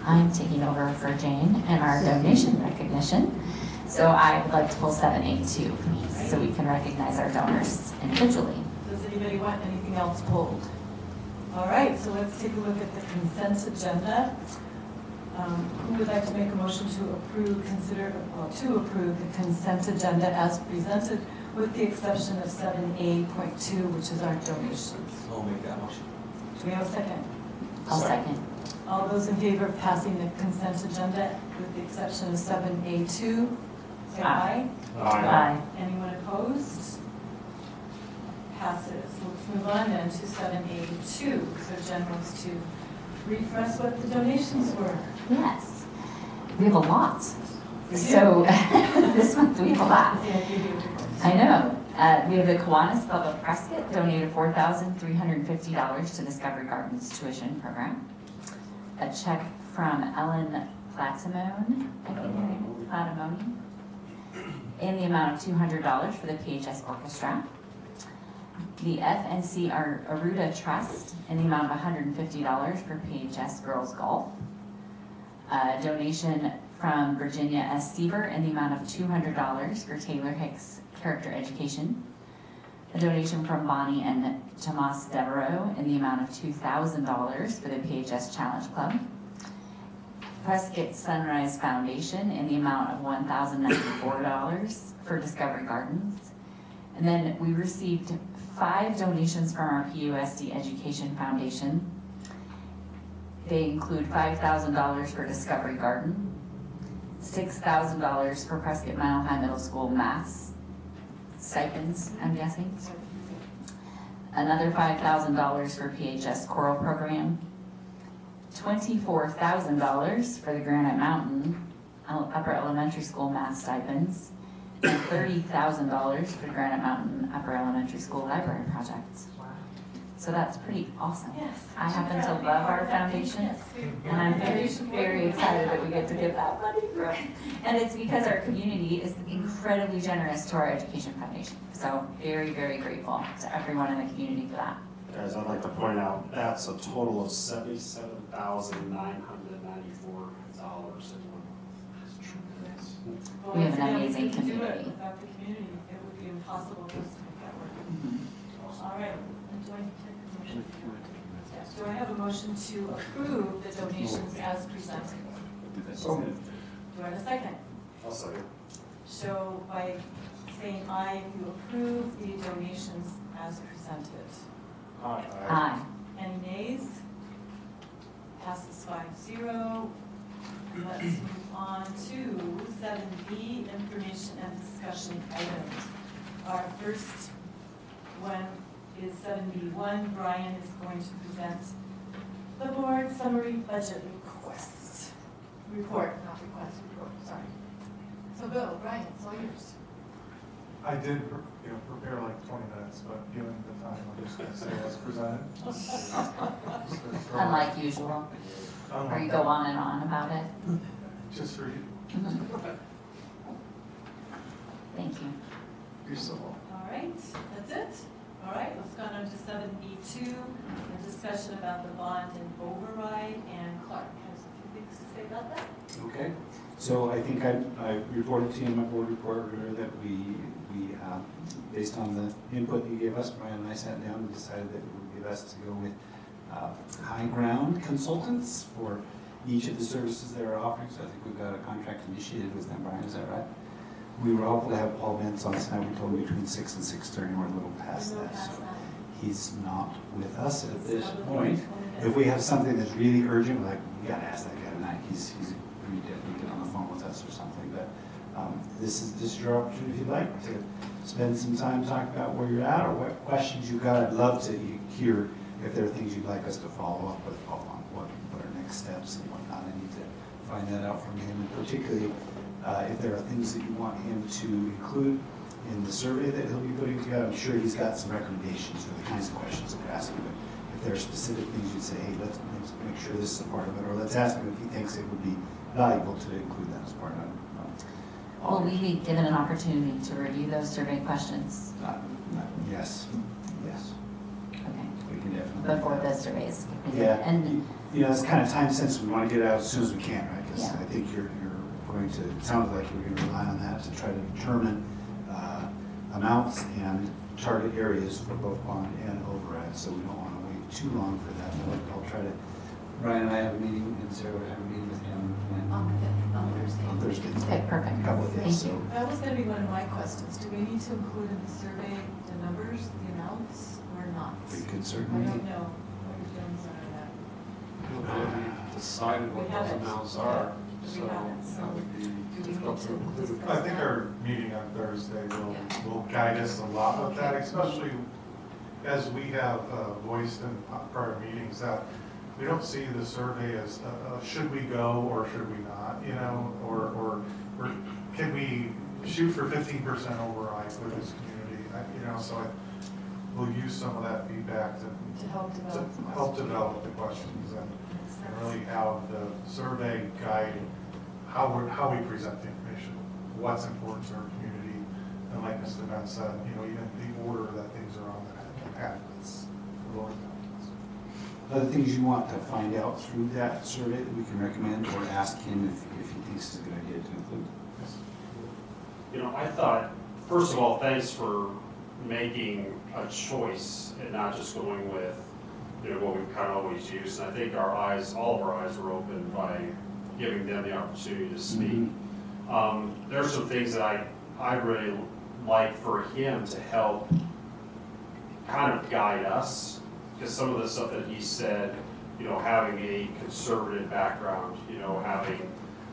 Speaker 8: I'm taking over for Jane in our donation recognition. So I would like to pull 782, please, so we can recognize our donors individually.
Speaker 1: Does anybody want anything else pulled? All right, so let's take a look at the consent agenda. Who would like to make a motion to approve, to approve the consent agenda as presented with the exception of 7A.2, which is our donations?
Speaker 13: I'll make that motion.
Speaker 1: Do we have a second?
Speaker 8: I'll second.
Speaker 1: All those in favor of passing the consent agenda with the exception of 7A2, say aye.
Speaker 8: Aye.
Speaker 1: Anyone opposed? Passes. Let's move on then to 7A2. So Jen wants to refresh what the donations were.
Speaker 8: Yes, we have a lot. So this month we have a lot. I know. We have the Kiwanis Club of Prescott donated $4,350 to Discovery Gardens tuition program. A check from Ellen Platimone, in the amount of $200 for the PHS Orchestra. The FNC Aruda Trust in the amount of $150 for PHS Girls Golf. A donation from Virginia S. Siever in the amount of $200 for Taylor Hicks Character Education. A donation from Bonnie and Tomas Devereaux in the amount of $2,000 for the PHS Challenge Club. Prescott Sunrise Foundation in the amount of $1,094 for Discovery Gardens. And then we received 5 donations from our PUSD Education Foundation. They include $5,000 for Discovery Garden, $6,000 for Prescott Mile High Middle School math stipends, I'm guessing. Another $5,000 for PHS Choral Program, $24,000 for the Granite Mountain Upper Elementary School math stipends, and $30,000 for the Granite Mountain Upper Elementary School library projects. So that's pretty awesome.
Speaker 1: Yes.
Speaker 8: I happen to love our foundation, and I'm very, very excited that we get to give that money from. And it's because our community is incredibly generous to our education foundation. So very, very grateful to everyone in the community for that.
Speaker 6: Guys, I'd like to point out, that's a total of $77,994
Speaker 8: We have an amazing community.
Speaker 1: Without the community, it would be impossible for us to make that work. All right. Do I take a motion? Yes. Do I have a motion to approve the donations as presented?
Speaker 22: So moved.
Speaker 1: Do I have a second?
Speaker 6: I'll second.
Speaker 1: Show by saying aye if you approve the donations as presented.
Speaker 6: Aye.
Speaker 8: Aye.
Speaker 1: Any nays? Passes 5-0. Let's move on to 7B, information and discussion items. Our first one is 7B1. Brian is going to present the board summary budget report, sorry. So Bill, Brian, it's all yours.
Speaker 22: I did, prepare like 20 minutes, but given the time, I'm just gonna say as presented.
Speaker 8: Unlike usual. Or you go on and on about it.
Speaker 22: Just for you.
Speaker 8: Thank you.
Speaker 22: You're so welcome.
Speaker 1: All right, that's it. All right, let's go on to 7B2, a discussion about the bond and override, and Clark has a few things to say about that.
Speaker 9: Okay, so I think I reported to you in my board report earlier that we based on the input that you gave us, Brian and I sat down and decided that it would be best to go with high ground consultants for each of the services that are offering. So I think we've got a contract initiated with them, Brian, is that right? We were hopeful to have Paul Bentz on tonight. We told him between 6 and 6:30, we're a little past that. So he's not with us at this point. If we have something that's really urgent, like, we gotta ask that guy tonight, he's agreed to get on the phone with us or something. But this is your opportunity, if you'd like, to spend some time talking about where you're at or what questions you've got. I'd love to hear if there are things you'd like us to follow up with on what are next steps and whatnot. I need to find that out from him, and particularly if there are things that you want him to include in the survey that he'll be putting together. I'm sure he's got some recommendations for the kinds of questions that we're asking, but if there are specific things you'd say, hey, let's make sure this is a part of it, or let's ask him if he thinks it would be valuable to include that as part of it.
Speaker 8: Will we be given an opportunity to review those survey questions?
Speaker 9: Yes, yes.
Speaker 8: Okay.
Speaker 9: We can definitely.
Speaker 8: Before the surveys.
Speaker 9: Yeah,
Speaker 8: And,
Speaker 9: you know, it's kind of time sensitive, we want to get it out as soon as we can, right? Because
Speaker 8: Yeah.
Speaker 9: I think you're going to, it sounds like you're going to rely on that to try to determine amounts and target areas for both bond and override, so we don't want to wait too long for that. But I'll try to, Brian and I have a meeting, and Sarah will have a meeting with him
Speaker 1: On Thursday.
Speaker 9: on Thursday.
Speaker 8: Okay, perfect.
Speaker 9: In a couple of
Speaker 8: Thank
Speaker 9: days,
Speaker 8: you.
Speaker 9: so.
Speaker 1: That was gonna be one of my questions. Do we need to include in the survey the numbers, the amounts, or not?
Speaker 9: We could
Speaker 1: I
Speaker 9: certainly.
Speaker 1: don't know what your feelings are on that.
Speaker 3: We decided what
Speaker 1: We
Speaker 3: those
Speaker 1: haven't.
Speaker 3: amounts are,
Speaker 1: We
Speaker 3: so
Speaker 1: haven't, so
Speaker 3: that would be
Speaker 1: do we
Speaker 3: difficult
Speaker 1: need
Speaker 3: to
Speaker 1: to
Speaker 3: include.
Speaker 1: discuss
Speaker 22: I think our meeting on Thursday will guide us a lot with that, especially as we have voiced in prior meetings that we don't see the survey as, should we go or should we not, you know, or can we shoot for 15% override with this community, you know, so we'll use some of that feedback
Speaker 1: To help develop.
Speaker 22: to help develop the questions and really have the survey guide how we present the information, what's important to our community, and like Mr. Ben said, you know, even the order that things are on the pathways.
Speaker 9: Other things you want to find out through that survey that we can recommend, or ask him if he thinks it's a good idea to include?
Speaker 6: You know, I thought, first of all, thanks for making a choice and not just going with, you know, what we've kind of always used. And I think our eyes, all of our eyes were open by giving them the opportunity to speak. There's some things that I really like for him to help kind of guide us, because some of the stuff that he said, you know, having a conservative background, you know, having,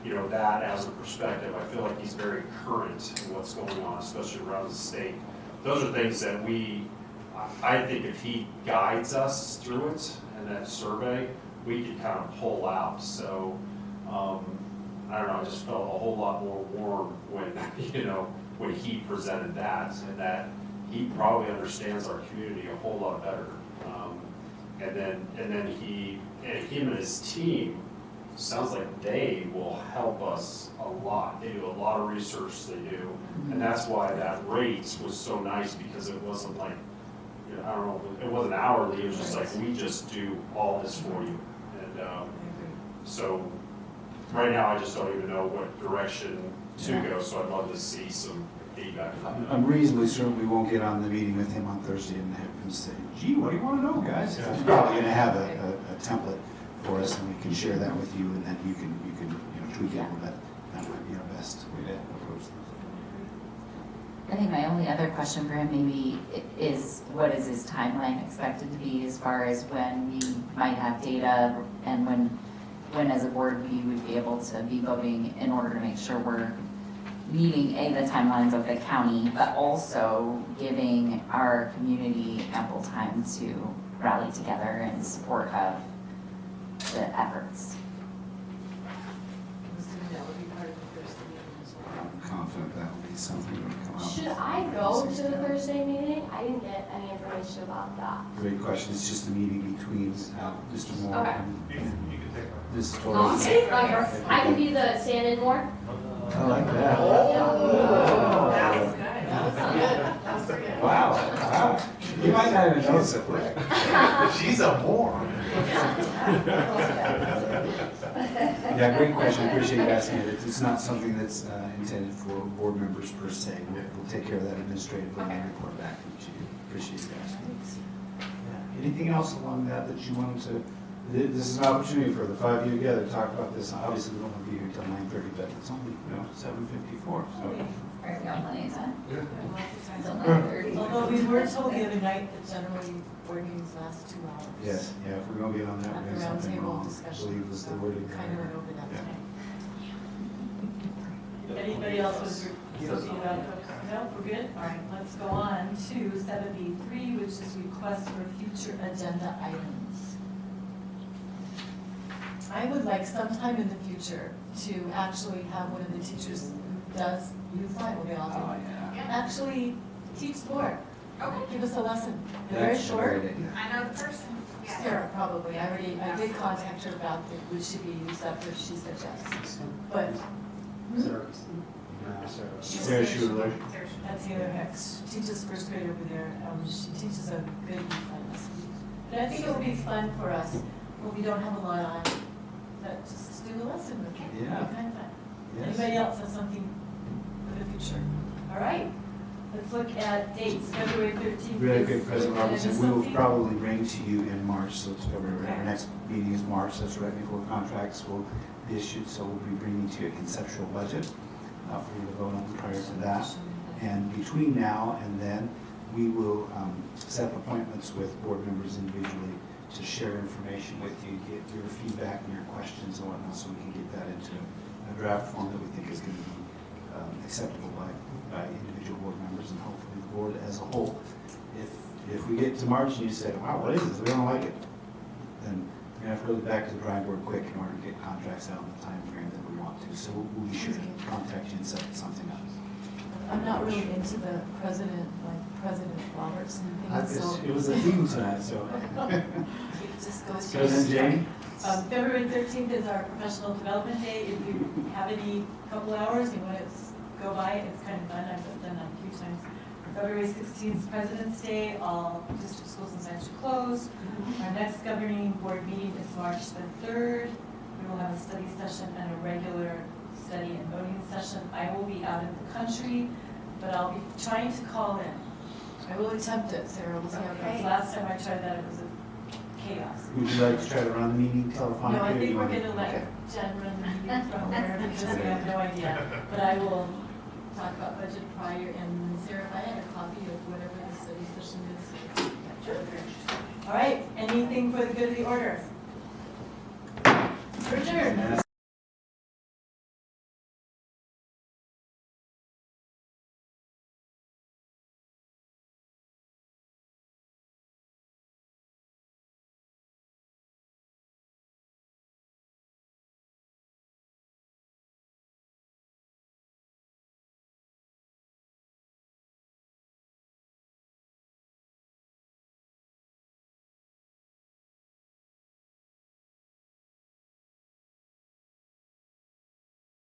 Speaker 6: you know, that as a perspective, I feel like he's very current in what's going on, especially around the state. Those are things that I think if he guides us through it and that survey, we can kind of pull out. So, I don't know, I just felt a whole lot more warm when, you know, when he presented that, and that he probably understands our community a whole lot better. And then him and his team, sounds like they will help us a lot. They do a lot of research, they do. And that's why that rate was so nice, because it wasn't like, you know, I don't know, it wasn't hourly, it was just like, we just do all this for you. And so right now, I just don't even know what direction to go, so I'd love to see some feedback.
Speaker 9: I'm reasonably certain we won't get on the meeting with him on Thursday and have him say, gee, what do you want to know, guys? He's probably going to have a template for us, and we can share that with you, and then you can you know, tweak it a little bit. That might be our best way to approach this.
Speaker 8: I think my only other question for him maybe is, what is his timeline expected to be as far as when we might have data, and when as a board we would be able to be voting in order to make sure we're meeting the timelines of the county, but also giving our community ample time to rally together in support of the efforts.
Speaker 1: I'm assuming that would be part of the Thursday meeting as well.
Speaker 9: I'm confident that will be something that will come out.
Speaker 2: Should I go to the Thursday meeting? I didn't get any information about that.
Speaker 9: Great question. It's just a meeting between Mr. Moore
Speaker 2: Okay.
Speaker 9: and
Speaker 22: You can take my.
Speaker 9: Ms. Torres.
Speaker 2: I'll take my horse. I can be the stand-in more.
Speaker 9: I like that.
Speaker 1: That was good. That was good. That was good.
Speaker 9: Wow. Wow. You might not even notice it, right?
Speaker 22: She's a moron.
Speaker 9: Yeah, great question. I appreciate you asking it. It's not something that's intended for board members per se. We'll take care of that administratively and report back to you. Appreciate you asking. Yeah. Anything else along that you wanted to? This is an opportunity for the five of you together to talk about this. Obviously, we don't want to be here until 9:30, but it's only 7:54. So.
Speaker 8: Right, we got plenty of time. Until
Speaker 1: Yeah.
Speaker 8: 9:30.
Speaker 1: Although we were told the other night that generally board meetings last 2 hours.
Speaker 9: Yes, yeah, if we're going to get on that,
Speaker 1: At
Speaker 9: we're
Speaker 1: the
Speaker 9: going something
Speaker 1: roundtable
Speaker 9: wrong. I
Speaker 1: discussion,
Speaker 9: believe was the
Speaker 1: so
Speaker 9: wording.
Speaker 1: kind of went over that
Speaker 9: Yeah.
Speaker 1: tonight. Anybody else with something about it? No, we're good? All right, let's go on to 7B3, which is requests for future agenda items. I would like sometime in the future to actually have one of the teachers who does youth life, well, they all do.
Speaker 9: Oh, yeah.
Speaker 1: Actually teach sport.
Speaker 16: Okay.
Speaker 1: Give us a lesson. They're very
Speaker 9: That's a
Speaker 1: short.
Speaker 9: great idea.
Speaker 16: I know the person. Yes.
Speaker 1: Sarah, probably. I did contact her about would she be used up if she said yes. But,
Speaker 6: Sarah.
Speaker 9: Sarah Schuler.
Speaker 1: That's Taylor Hicks. She teaches first grade over there. She teaches a good class. But I think it would be fun for us when we don't have a lot on, but just do the lesson with you.
Speaker 9: Yeah.
Speaker 1: It'd be kind of fun.
Speaker 9: Yes.
Speaker 1: Anybody else have something for the future? All right. Let's look at dates. February 13th.
Speaker 9: Really good, President
Speaker 1: Did I
Speaker 9: Robinson.
Speaker 1: miss
Speaker 9: We will
Speaker 1: something?
Speaker 9: probably bring to you in March, so it's February.
Speaker 1: Okay.
Speaker 9: Our next meeting is March, that's right before contracts will be issued, so we'll be bringing to you a conceptual budget for you to vote on prior to that. And between now and then, we will set up appointments with board members individually to share information with you, get your feedback and your questions and whatnot, so we can get that into a draft form that we think is going to be acceptable by individual board members and hopefully the board as a whole. If we get to March and you say, wow, what is this? We don't like it, then we're going to have to go back to the drawing board quick in order to get contracts out in the time frame that we want to. So we'll be sure to contact you and set something up.
Speaker 1: I'm not really into the President Roberts and things, so.
Speaker 9: It was a theme tonight, so.
Speaker 1: It just goes to.
Speaker 9: President Jane?
Speaker 1: February 13th is our professional development day. If you have any couple hours, you want to go by, it's kind of fun. I've done that a few times. February 16th is President's Day. All district schools and sites are closed. Our next governing board meeting is March the 3rd. We will have a study session and a regular study and voting session. I will be out in the country, but I'll be trying to call in. I will attempt it, Sarah. We'll see how it goes. Last time I tried that, it was a chaos.
Speaker 9: Would you like to try to run the meeting telephonically?
Speaker 1: No, I
Speaker 9: or
Speaker 1: think
Speaker 9: you
Speaker 1: we're
Speaker 9: want
Speaker 1: gonna let Jen run the meeting from wherever because we have no idea. But I will talk about budget prior, and Sarah, if I had a copy of whatever the study session is. All right, anything for the good of the order?